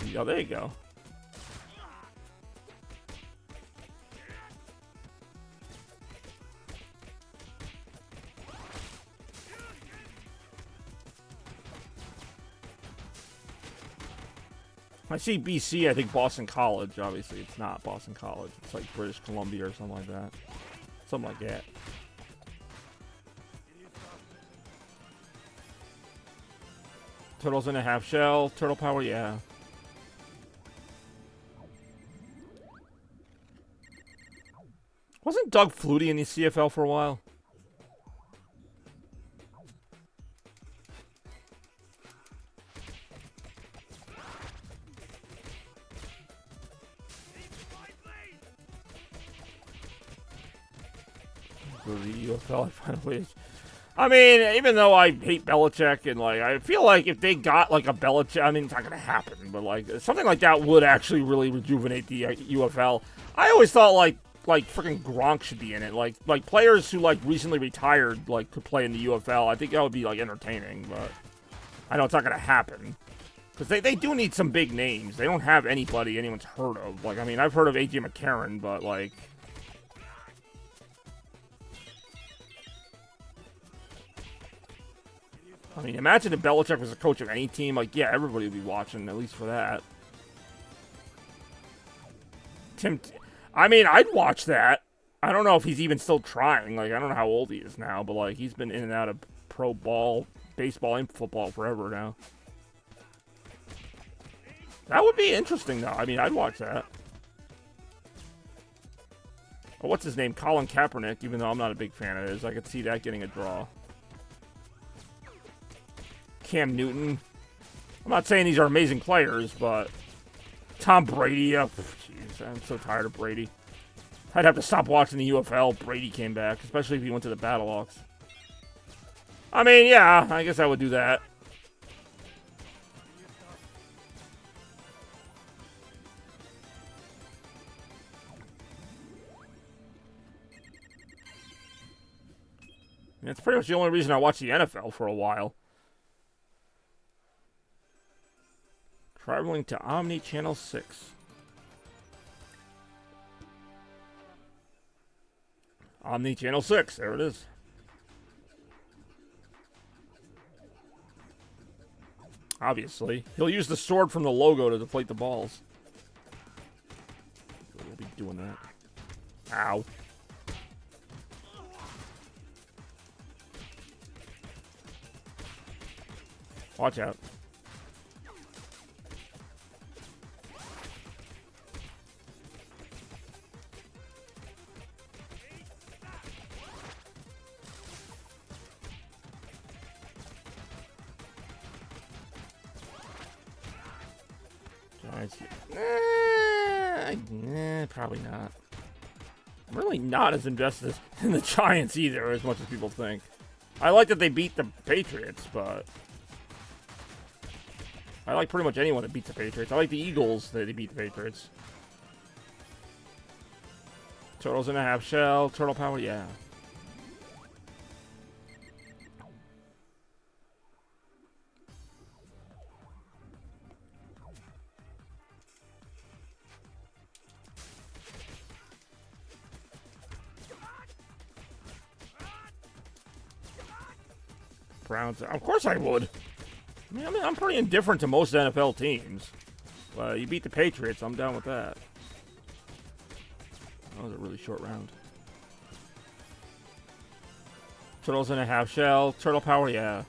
PC, oh, there you go. I see BC, I think Boston College. Obviously, it's not Boston College. It's like British Columbia or something like that. Something like that. Turtles in a half shell. Turtle power, yeah. Wasn't Doug Flutie in the CFL for a while? The UFL finally. I mean, even though I hate Belichick and like, I feel like if they got like a Belichick, I mean, it's not gonna happen, but like something like that would actually really rejuvenate the UFL. I always thought like freaking Gronk should be in it. Like players who like recently retired like could play in the UFL. I think that would be like entertaining, but I know it's not gonna happen because they do need some big names. They don't have anybody anyone's heard of. Like, I mean, I've heard of AJ McCarron, but like. I mean, imagine if Belichick was a coach of any team. Like, yeah, everybody would be watching, at least for that. I mean, I'd watch that. I don't know if he's even still trying. Like, I don't know how old he is now, but, like, he's been in and out of pro ball, baseball, and football forever now. That would be interesting, though. I mean, I'd watch that. Oh, what's his name? Colin Kaepernick, even though I'm not a big fan of his. I could see that getting a draw. Cam Newton. I'm not saying these are amazing players, but Tom Brady. Jeez, I'm so tired of Brady. I'd have to stop watching the UFL. Brady came back, especially if he went to the Battlehawks. I mean, yeah, I guess I would do that. That's pretty much the only reason I watched the NFL for a while. Traveling to Omni Channel 6. Omni Channel 6, there it is. Obviously. He'll use the sword from the logo to deflate the balls. We'll be doing that. Ow. Watch out. Probably not. I'm really not as invested in the Giants either, as much as people think. I like that they beat the Patriots, but I like pretty much anyone that beats the Patriots. I like the Eagles that they beat the Patriots. Turtles in a half shell, turtle power, yeah. Browns. Of course I would. I mean, I'm pretty indifferent to most NFL teams. You beat the Patriots, I'm down with that. That was a really short round. Turtles in a half shell. Turtle power, yeah.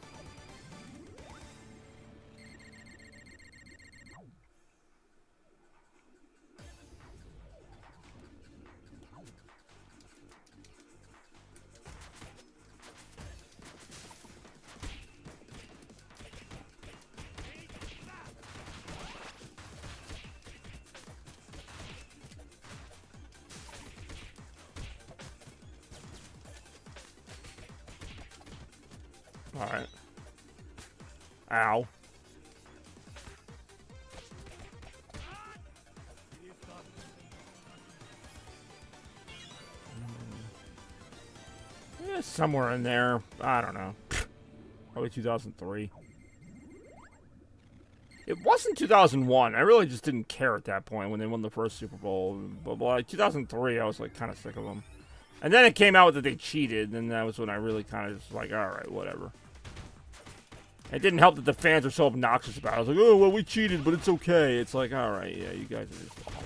Alright. Ow. Yeah, somewhere in there. I don't know. Probably 2003. It wasn't 2001. I really just didn't care at that point when they won the first Super Bowl. But like 2003, I was like kind of sick of them. And then it came out that they cheated, and that was when I really kind of just like, all right, whatever. It didn't help that the fans were so obnoxious about it. I was like, oh, well, we cheated, but it's okay. It's like, all right, yeah, you guys are just awful.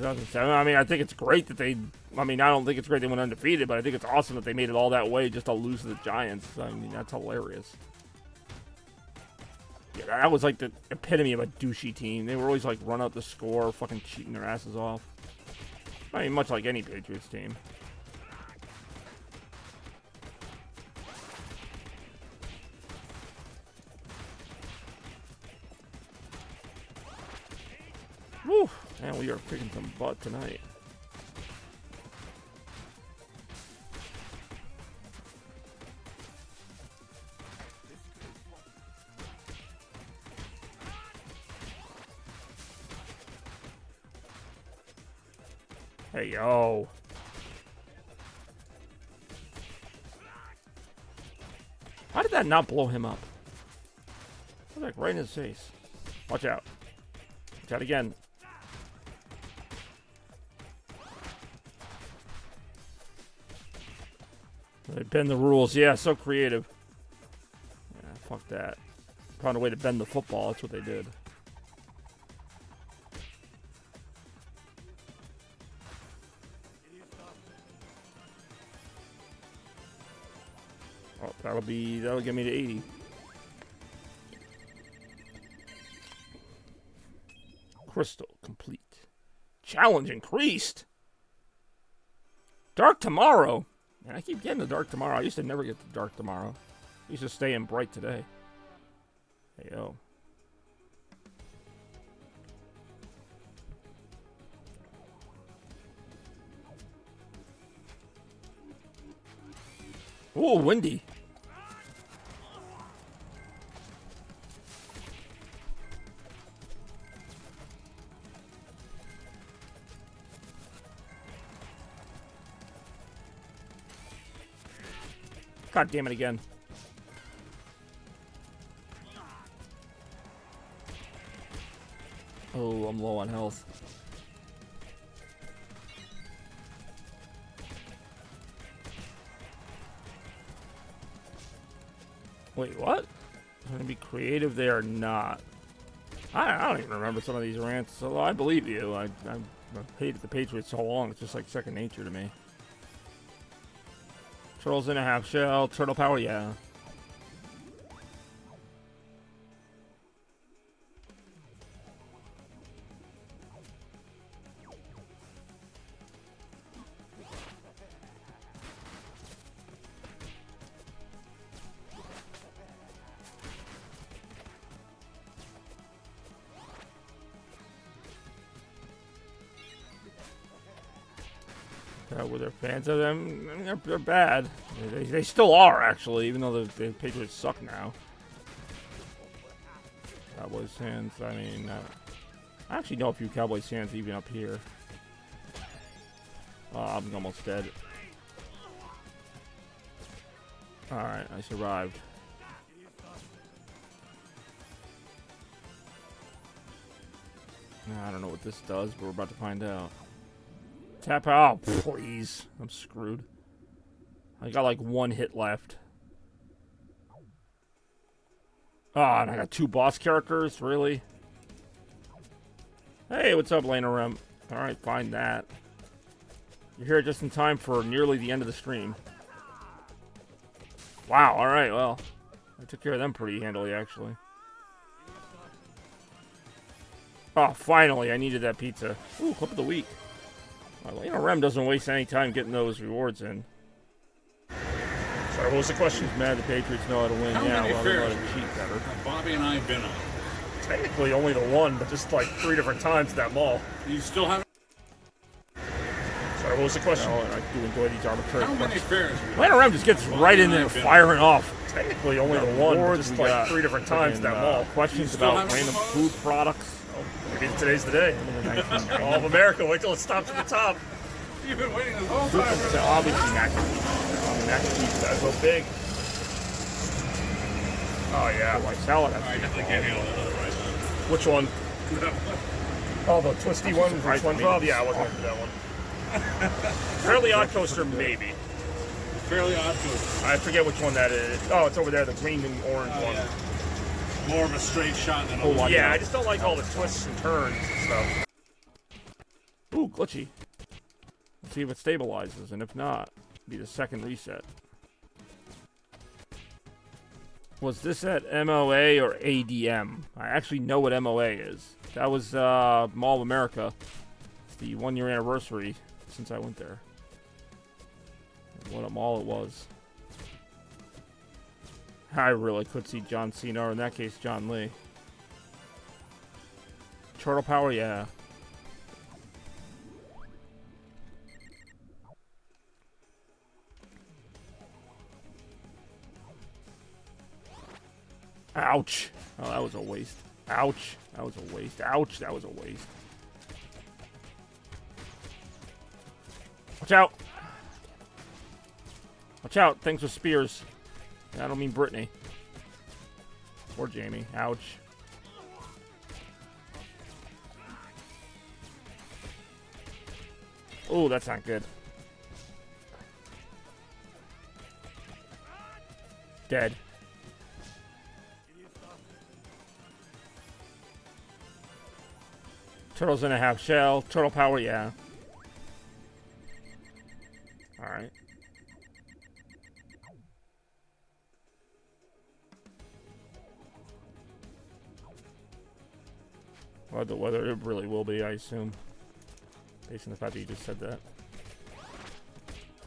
I mean, I think it's great that they... I mean, I don't think it's great they went undefeated, but I think it's awesome that they made it all that way just to lose to the Giants. I mean, that's hilarious. Yeah, that was like the epitome of a douchey team. They were always like run up the score, fucking cheating their asses off. I mean, much like any Patriots team. Woo! Man, we are kicking some butt tonight. Hey, yo. How did that not blow him up? Like right in his face. Watch out. Watch out again. They bend the rules. Yeah, so creative. Yeah, fuck that. Found a way to bend the football. That's what they did. Oh, that'll get me to 80. Crystal complete. Challenge increased. Dark tomorrow. Man, I keep getting the dark tomorrow. I used to never get the dark tomorrow. I used to stay in bright today. Hey, yo. Ooh, windy. God damn it again. Oh, I'm low on health. Wait, what? I'm gonna be creative there or not? I don't even remember some of these rants, so I believe you. I've hated the Patriots so long, it's just like second nature to me. Turtles in a half shell, turtle power, yeah. Were there fans of them? I mean, they're bad. They still are, actually, even though the Patriots suck now. Cowboys fans, I mean, I actually know a few Cowboys fans even up here. I'm almost dead. Alright, I survived. I don't know what this does, but we're about to find out. Tap out. Oh, please. I'm screwed. I got like one hit left. Oh, and I got two boss characters? Really? Hey, what's up, Lena Rem? Alright, find that. You're here just in time for nearly the end of the stream. Wow, alright, well. I took care of them pretty handily, actually. Oh, finally, I needed that pizza. Ooh, clip of the week. Well, you know, Rem doesn't waste any time getting those rewards in. Sorry, what was the question? He's mad the Patriots know how to win. Yeah, well, they know how to cheat better. Bobby and I have been on. Technically only the one, but just like 3 different times at that mall. You still haven't... what was the question? Oh, and I do enjoy these arbitrary How many questions. fairs? Atlanta Rem just gets right in there firing off. Technically only the one, but Awards, just we like got 3 different times freaking, that mall. Questions still about have random some food products. Maybe today's the day. In the 1990s. All of America, wait till it stops at the top. You've been waiting this whole So time. obviously mac and cheese. I mean, mac and cheese That's is so big. Oh yeah. like salad. I definitely can't handle that otherwise. Which one? Oh, the twisty one from surprised me. SpongeBob? Yeah, I wasn't into that one. Fairly Odd Coaster, maybe. Fairly Odd Coaster. I forget which one that is. Oh, it's over there, the green and orange one. Yeah. More of a straight shot than a Oh, little. Yeah, I just don't like all the twists and turns and stuff. Ooh, glitchy. Let's see if it stabilizes, and if not, it'll be the second reset. Was this at MOA or ADM? I actually know what MOA is. That was Mall of America. It's the 1-year anniversary since I went there. What a mall it was. I really could see John Cena, or in that case, John Lee. Turtle Power, yeah. Ouch. Oh, that was a waste. Ouch. That was a waste. Ouch. That was a waste. Watch out. Watch out. Things with spears. I don't mean Brittany. Or Jamie. Ouch. Oh, that's not good. Dead. Turtles in a half shell. Turtle power, yeah. Alright. Well, the weather, it really will be, I assume. Based on the fact that you just said that.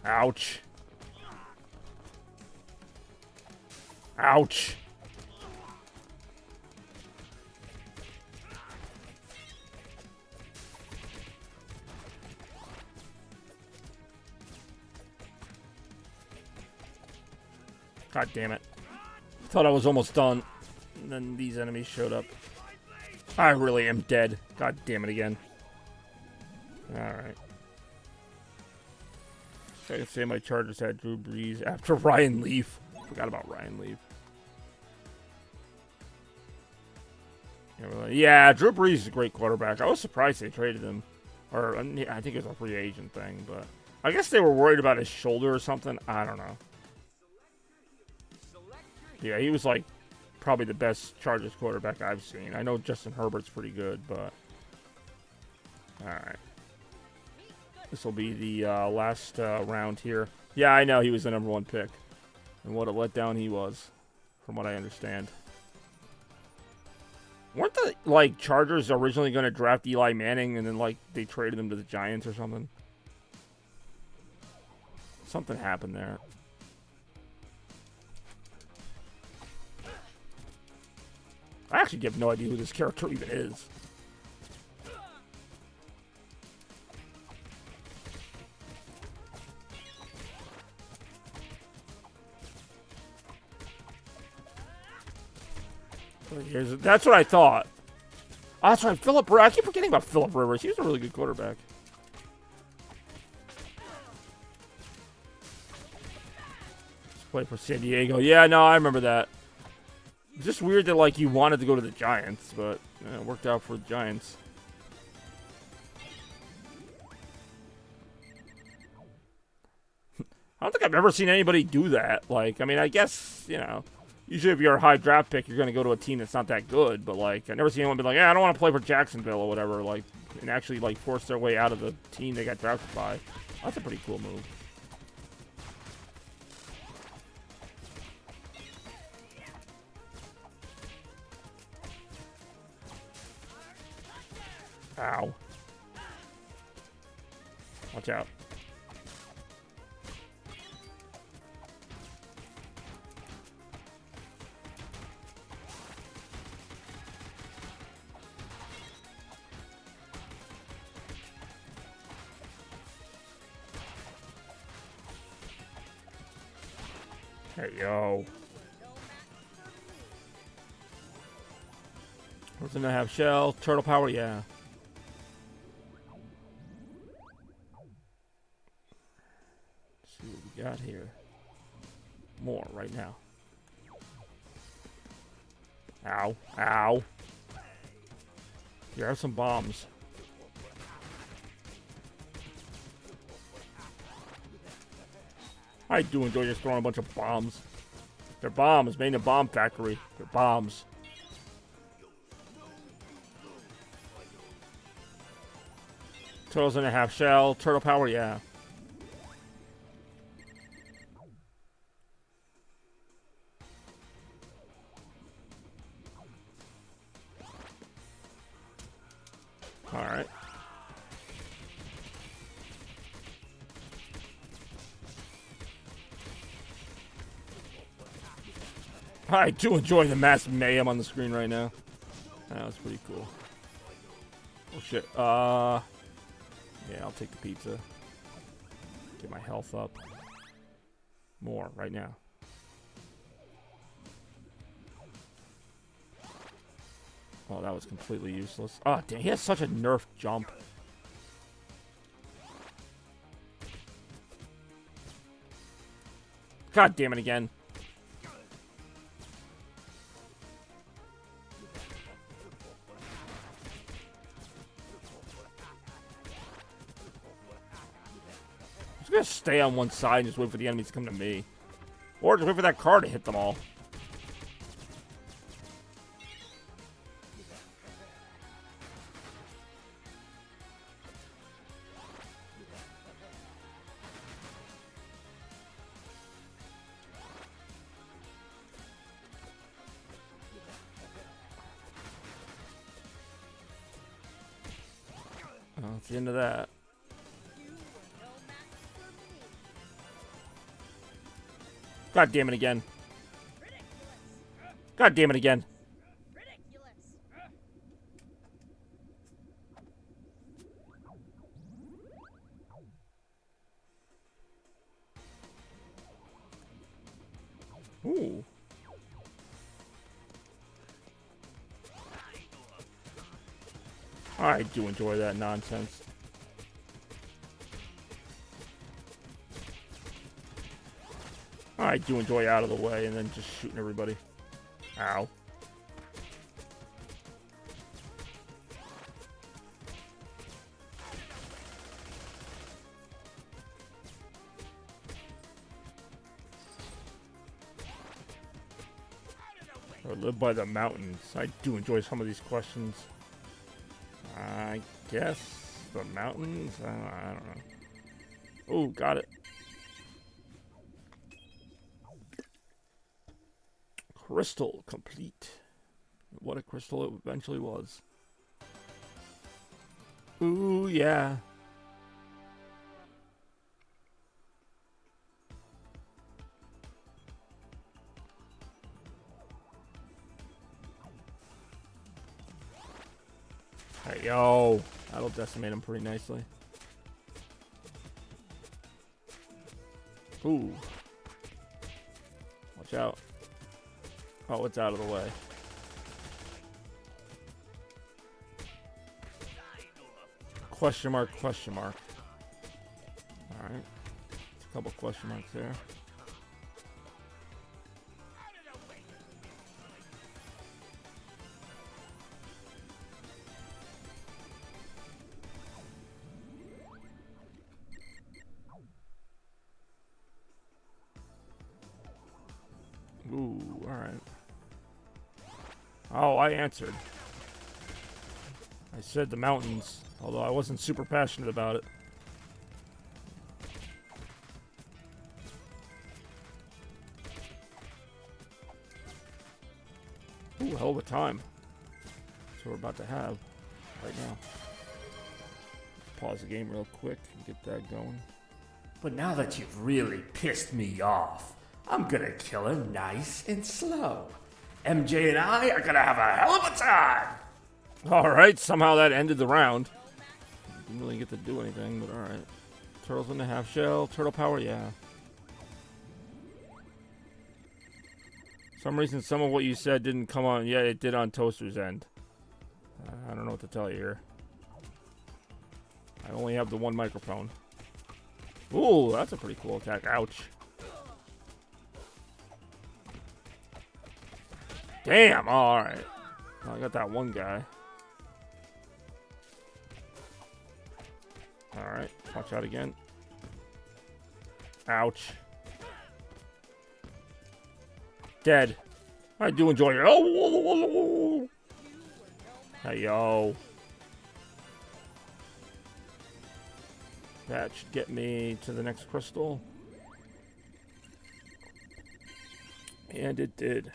Ouch. Ouch. God damn it. Thought I was almost done. And then these enemies showed up. I really am dead. God damn it again. Alright. I can say my Chargers had Drew Brees after Ryan Leaf. Forgot about Ryan Leaf. Yeah, Drew Brees is a great quarterback. I was surprised they traded him. Or, I think it was a free agent thing, but I guess they were worried about his shoulder or something. I don't know. Yeah, he was like probably the best Chargers quarterback I've seen. I know Justin Herbert's pretty good, but alright. This will be the last round here. Yeah, I know he was the #1 pick. And what a letdown he was, from what I understand. Weren't the, like, Chargers originally going to draft Eli Manning and then, like, they traded him to the Giants or something? Something happened there. I actually have no idea who this character even is. That's what I thought. Oh, that's right, Phillip Rivers. I keep forgetting about Phillip Rivers. He was a really good quarterback. Let's play for San Diego. Yeah, no, I remember that. It's just weird that, like, you wanted to go to the Giants, but it worked out for the Giants. I don't think I've ever seen anybody do that. Like, I mean, I guess, you know, usually if you're a high draft pick, you're going to go to a team that's not that good. But, like, I've never seen anyone be like, yeah, I don't want to play for Jacksonville or whatever, like, and actually, like, force their way out of the team they got drafted by. That's a pretty cool move. Ow. Watch out. Hey, yo. What's in the half shell? Turtle power, yeah. Let's see what we got here. More right now. Ow. Ow. Here, have some bombs. I do enjoy just throwing a bunch of bombs. They're bombs, made in a bomb factory. They're bombs. Turtles in a half shell. Turtle power, yeah. Alright. I do enjoy the massive mayhem on the screen right now. That was pretty cool. Oh shit. Yeah, I'll take the pizza. Get my health up. More right now. Oh, that was completely useless. Oh, damn, he has such a nerfed jump. God damn it again. I'm just gonna stay on one side and just wait for the enemies to come to me. Or just wait for that car to hit them all. Oh, that's the end of that. God damn it again. God damn it again. Ooh. I do enjoy that nonsense. I do enjoy out of the way and then just shooting everybody. Ow. Or live by the mountains. I do enjoy some of these questions. I guess the mountains? I don't know. Oh, got it. Crystal complete. What a crystal it eventually was. Ooh, yeah. Hey, yo. That'll decimate him pretty nicely. Ooh. Watch out. Oh, it's out of the way. Question mark, question mark. Alright. A couple question marks there. Ooh, alright. Oh, I answered. I said the mountains, although I wasn't super passionate about it. Ooh, hell of a time. That's what we're about to have right now. Pause the game real quick and get that going. But now that you've really pissed me off, I'm gonna kill him nice and slow. MJ and I are gonna have a hell of a time! Alright, somehow that ended the round. Didn't really get to do anything, but alright. Turtles in the half shell, turtle power, yeah. some reason, some of what you said didn't come on. Yeah, it did on Toaster's end. I don't know what to tell you here. I only have the one microphone. Ooh, that's a pretty cool attack. Ouch. Damn, alright. I got that one guy. Alright, watch out again. Ouch. Dead. I do enjoy it. Oh, hey, yo. That should get me to the next crystal. And it did.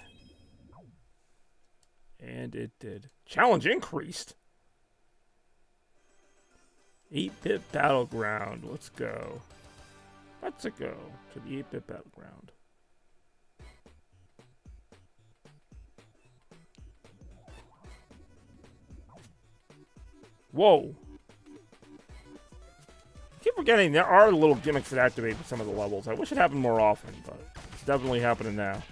And it did. Challenge increased. 8-bit battleground. Let's go. Let's go to the 8-bit battleground. Whoa. I keep forgetting there are little gimmicks that activate with some of the levels. I wish it happened more often, but it's definitely happening now.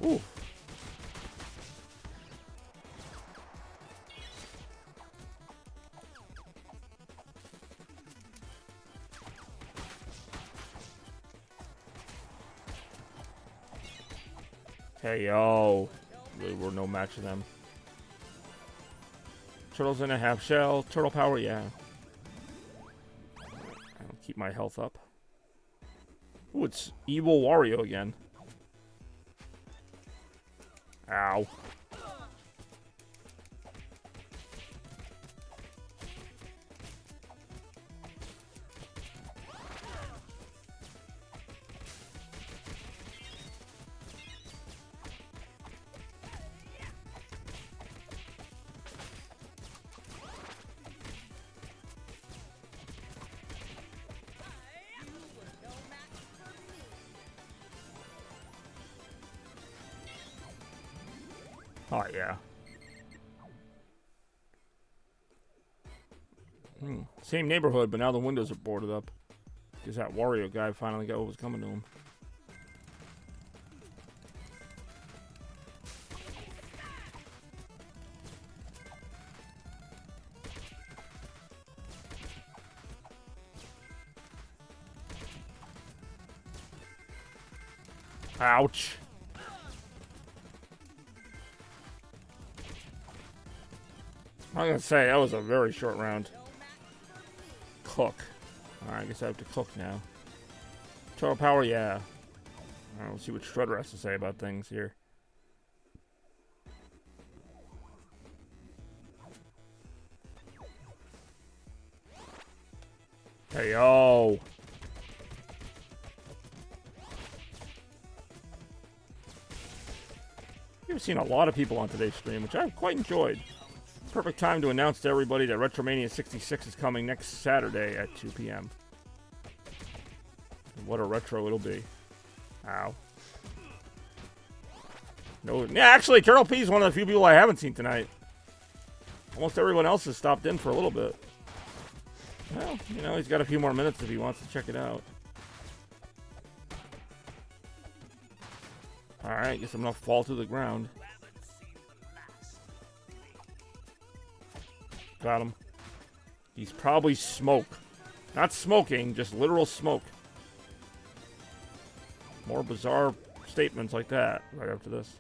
Ooh. Hey, yo. Really, we're no match for them. Turtles in a half shell. Turtle power, yeah. I'll keep my health up. Ooh, it's Evil Wario again. Ow. Oh, yeah. Same neighborhood, but now the windows are boarded up. Because that Wario guy finally got what was coming to him. Ouch. I'm gonna say that was a very short round. Cook. Alright, I guess I have to cook now. Turtle power, yeah. Alright, we'll see what Shredder has to say about things here. Hey, yo. You've seen a lot of people on today's stream, which I've quite enjoyed. Perfect time to announce to everybody that Retromania 66 is coming next Saturday at 2 p.m. What a retro it'll be. Ow. No, yeah, actually, Turtle P is one of the few people I haven't seen tonight. Almost everyone else has stopped in for a little bit. Well, you know, he's got a few more minutes if he wants to check it out. Alright, guess I'm gonna fall to the ground. Got him. He's probably smoke. Not smoking, just literal smoke. More bizarre statements like that right after this.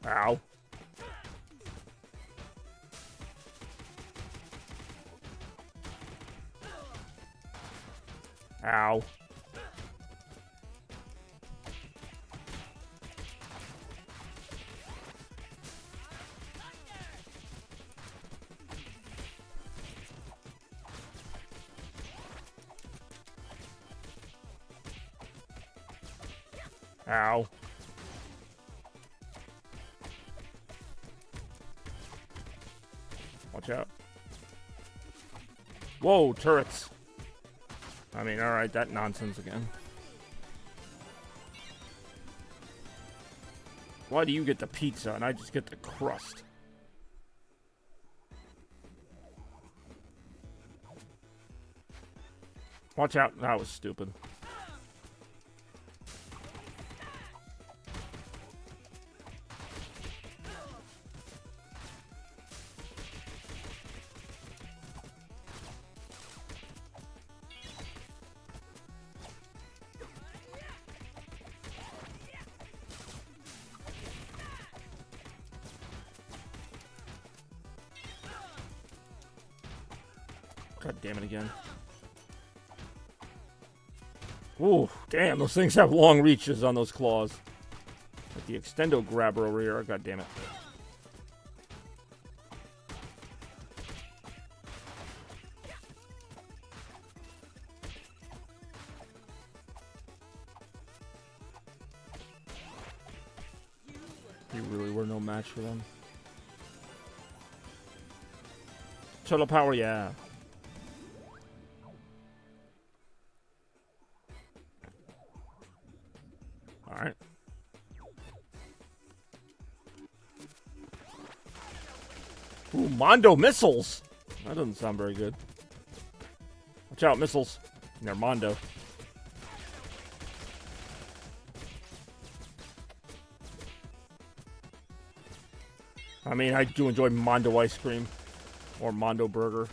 Ow. Ow. Ow. Watch out. Whoa, turrets. I mean, alright, that nonsense again. Why do you get the pizza and I just get the crust? Watch out. That was stupid. God damn it again. Ooh, damn, those things have long reaches on those claws. Like the extendo grabber over here. God damn it. You really were no match for them. Total power, yeah. Alright. Ooh, Mondo missiles! That doesn't sound very good. Watch out, missiles. They're Mondo. I mean, I do enjoy Mondo ice cream. Or Mondo burger.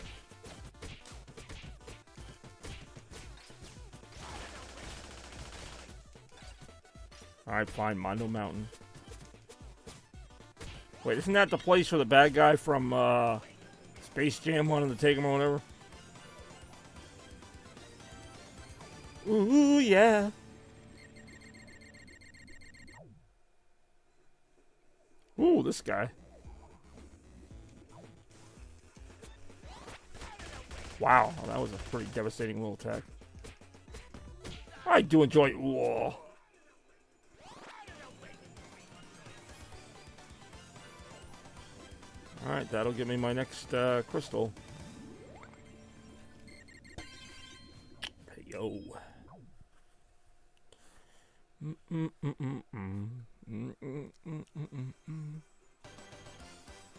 Alright, fine. Mondo Mountain. Wait, isn't that the place where the bad guy from Space Jam wanted to take him or whatever? Ooh, yeah. Ooh, this guy. Wow, that was a pretty devastating little attack. I do enjoy. Whoa. Alright, that'll give me my next crystal. Hey, yo.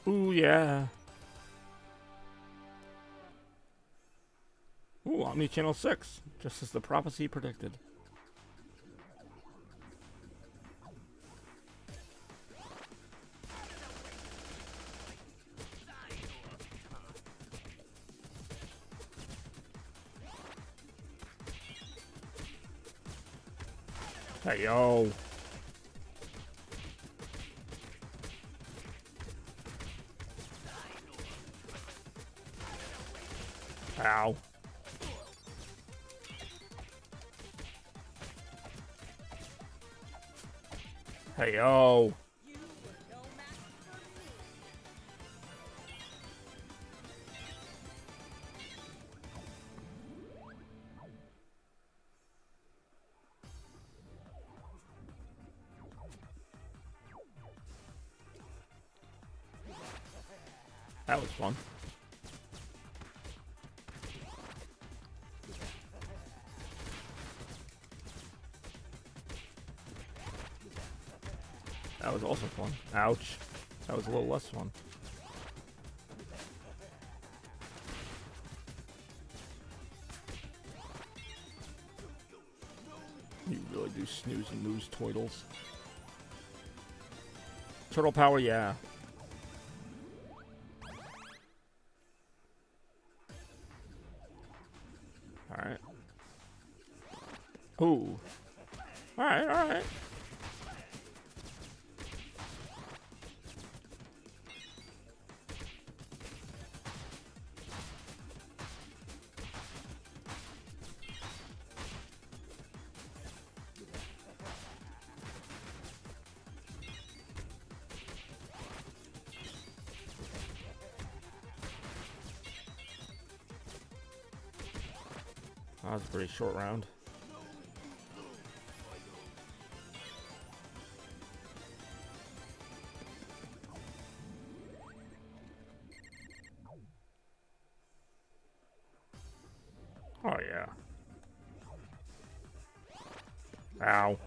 Ooh, yeah. Ooh, Omni-Channel 6, just as the prophecy predicted. Hey, yo. Ow. Hey, yo. That was fun. That was also fun. Ouch. That was a little less fun. You really do snooze and lose, Toidles. Turtle power, yeah. Alright. Ooh. Alright, alright. That was a pretty short round. Oh, yeah. Ow.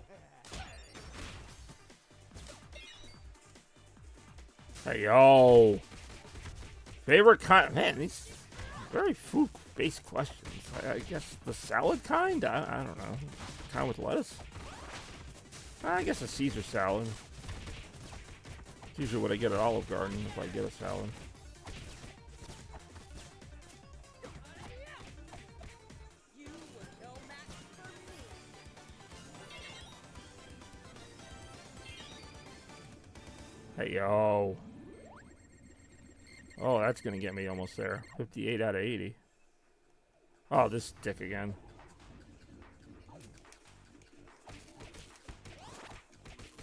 Hey, yo. Favorite kind? Man, these very food-based questions. I guess the salad kind? I don't know. Kind with lettuce? I guess a Caesar salad. It's usually what I get at Olive Garden if I get a salad. Hey, yo. Oh, that's going to get me almost there. 58 out of 80. Oh, this dick again.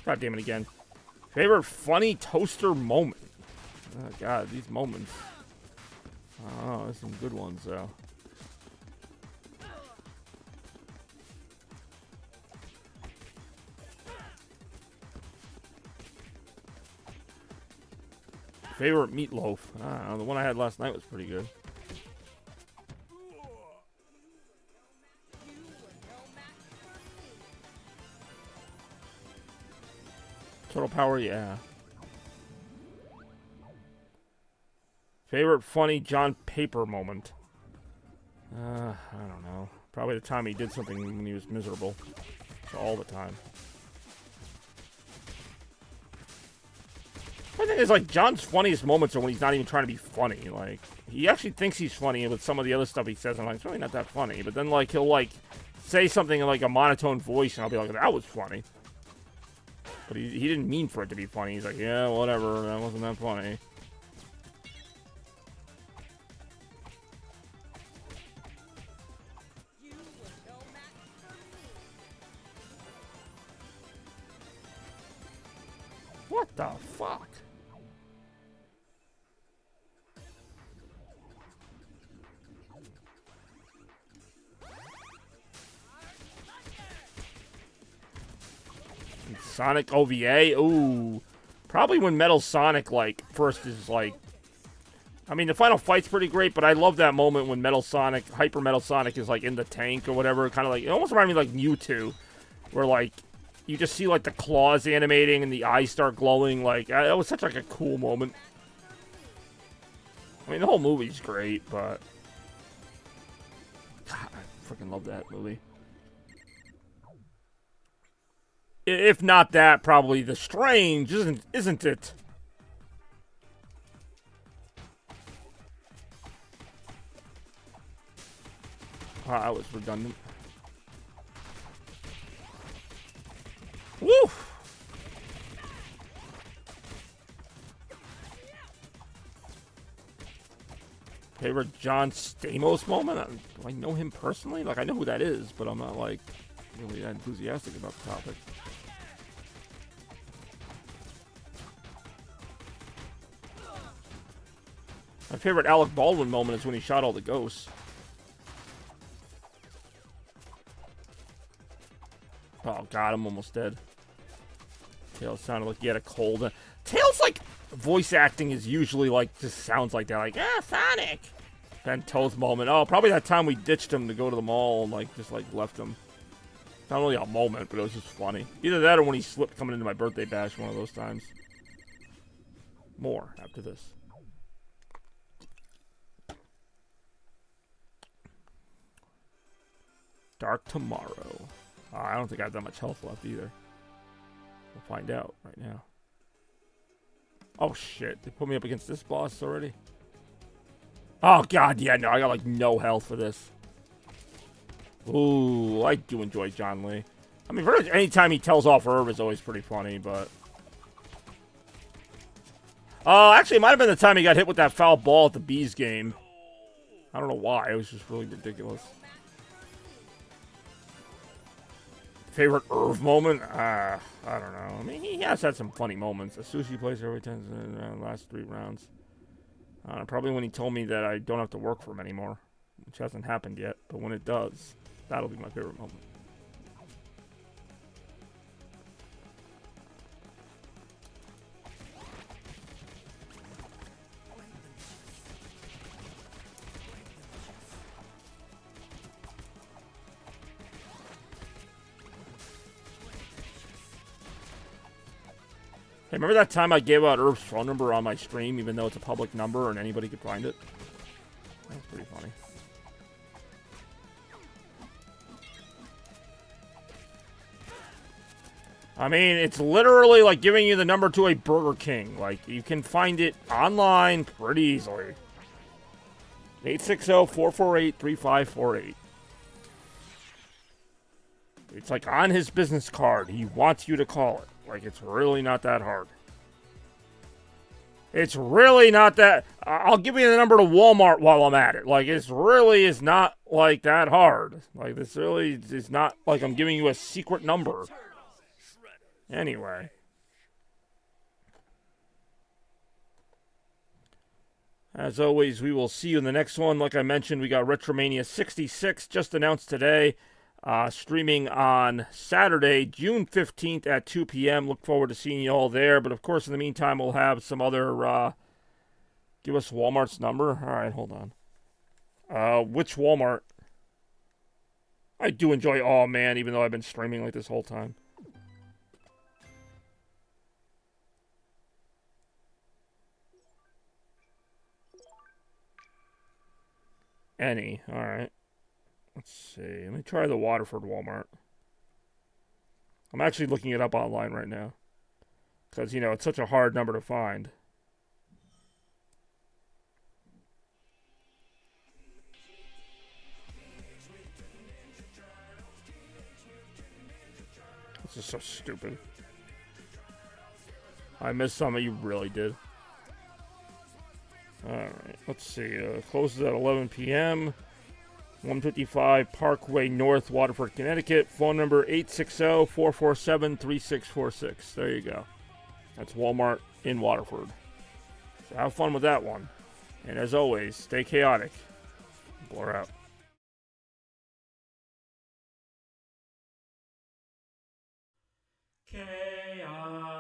God damn it again. Favorite funny toaster moment? Oh, God, these moments. Oh, there's some good ones, though. Favorite meatloaf? I don't know. The one I had last night was pretty good. Total Power, yeah. Favorite funny John Paper moment? I don't know. Probably the time he did something when he was miserable. So all the time. I think it's like John's funniest moments are when he's not even trying to be funny. Like, he actually thinks he's funny with some of the other stuff he says. I'm like, it's really not that funny. But then, like, he'll, like, say something in, like, a monotone voice, and I'll be like, that was funny. But he didn't mean for it to be funny. He's like, yeah, whatever, that wasn't that funny. What the fuck? Sonic OVA? Ooh. Probably when Metal Sonic, like, first is, like... I mean, the final fight's pretty great, but I love that moment when Metal Sonic, Hyper Metal Sonic is, like, in the tank or whatever. Kind of like... It almost reminded me of, like, Mewtwo. Where, like, you just see, like, the claws animating and the eyes start glowing. Like, it was such, like, a cool moment. I mean, the whole movie's great, but... God, I freaking love that movie. If not that, probably The Strange, isn't it? Ah, that was redundant. Woo! Favorite John Stamos moment? Do I know him personally? Like, I know who that is, but I'm not, like, really that enthusiastic about the topic. My favorite Alec Baldwin moment is when he shot all the ghosts. Oh, God, I'm almost dead. Tails sounded like he had a cold. Tails, like, voice acting is usually, like, just sounds like that. Like, Sonic! Ben Toad's moment. Oh, probably that time we ditched him to go to the mall and, like, just, like, left him. Not really a moment, but it was just funny. Either that or when he slipped coming into my birthday bash one of those times. More after this. Dark Tomorrow. I don't think I have that much health left either. We'll find out right now. Oh shit, they put me up against this boss already? Oh god, yeah, no, I got like no health for this. Ooh, I do enjoy John Lee. I mean, anytime he tells off Herb is always pretty funny, but... actually, it might have been the time he got hit with that foul ball at the Bees game. I don't know why, it was just really ridiculous. Favorite Irv moment? I don't know. I mean, he has had some funny moments. A sushi place every 10 in the last 3 rounds. Probably when he told me that I don't have to work for him anymore, which hasn't happened yet. But when it does, that'll be my favorite moment. remember that time I gave out Herb's phone number on my stream, even though it's a public number and anybody could find it? That's pretty funny. I mean, it's literally like giving you the number to a Burger King. Like, you can find it online pretty easily. 860-448-3548. It's like on his business card. He wants you to call it. Like, it's really not that hard. It's really not that... I'll give you the number to Walmart while I'm at it. Like, it really is not, like, that hard. Like, this really is not like I'm giving you a secret number. Anyway. As always, we will see you in the next one. Like I mentioned, we got Retromania 66 just announced today. Streaming on Saturday, June 15th at 2 p.m. Look forward to seeing you all there. But, of course, in the meantime, we'll have some other... give us Walmart's number. All right, hold on. Which Walmart? I do enjoy Aw Man, even though I've been streaming like this whole time. Any. All right. Let's see. Let me try the Waterford Walmart. I'm actually looking it up online right now. Because, you know, it's such a hard number to find. This is so stupid. I missed something you really did. Alright, let's see. Closes at 11 p.m. 155 Parkway North, Waterford, Connecticut. Phone number 860-447-3646. There you go. That's Walmart in Waterford. So have fun with that one. And as always, stay chaotic. Blur out. Chaos.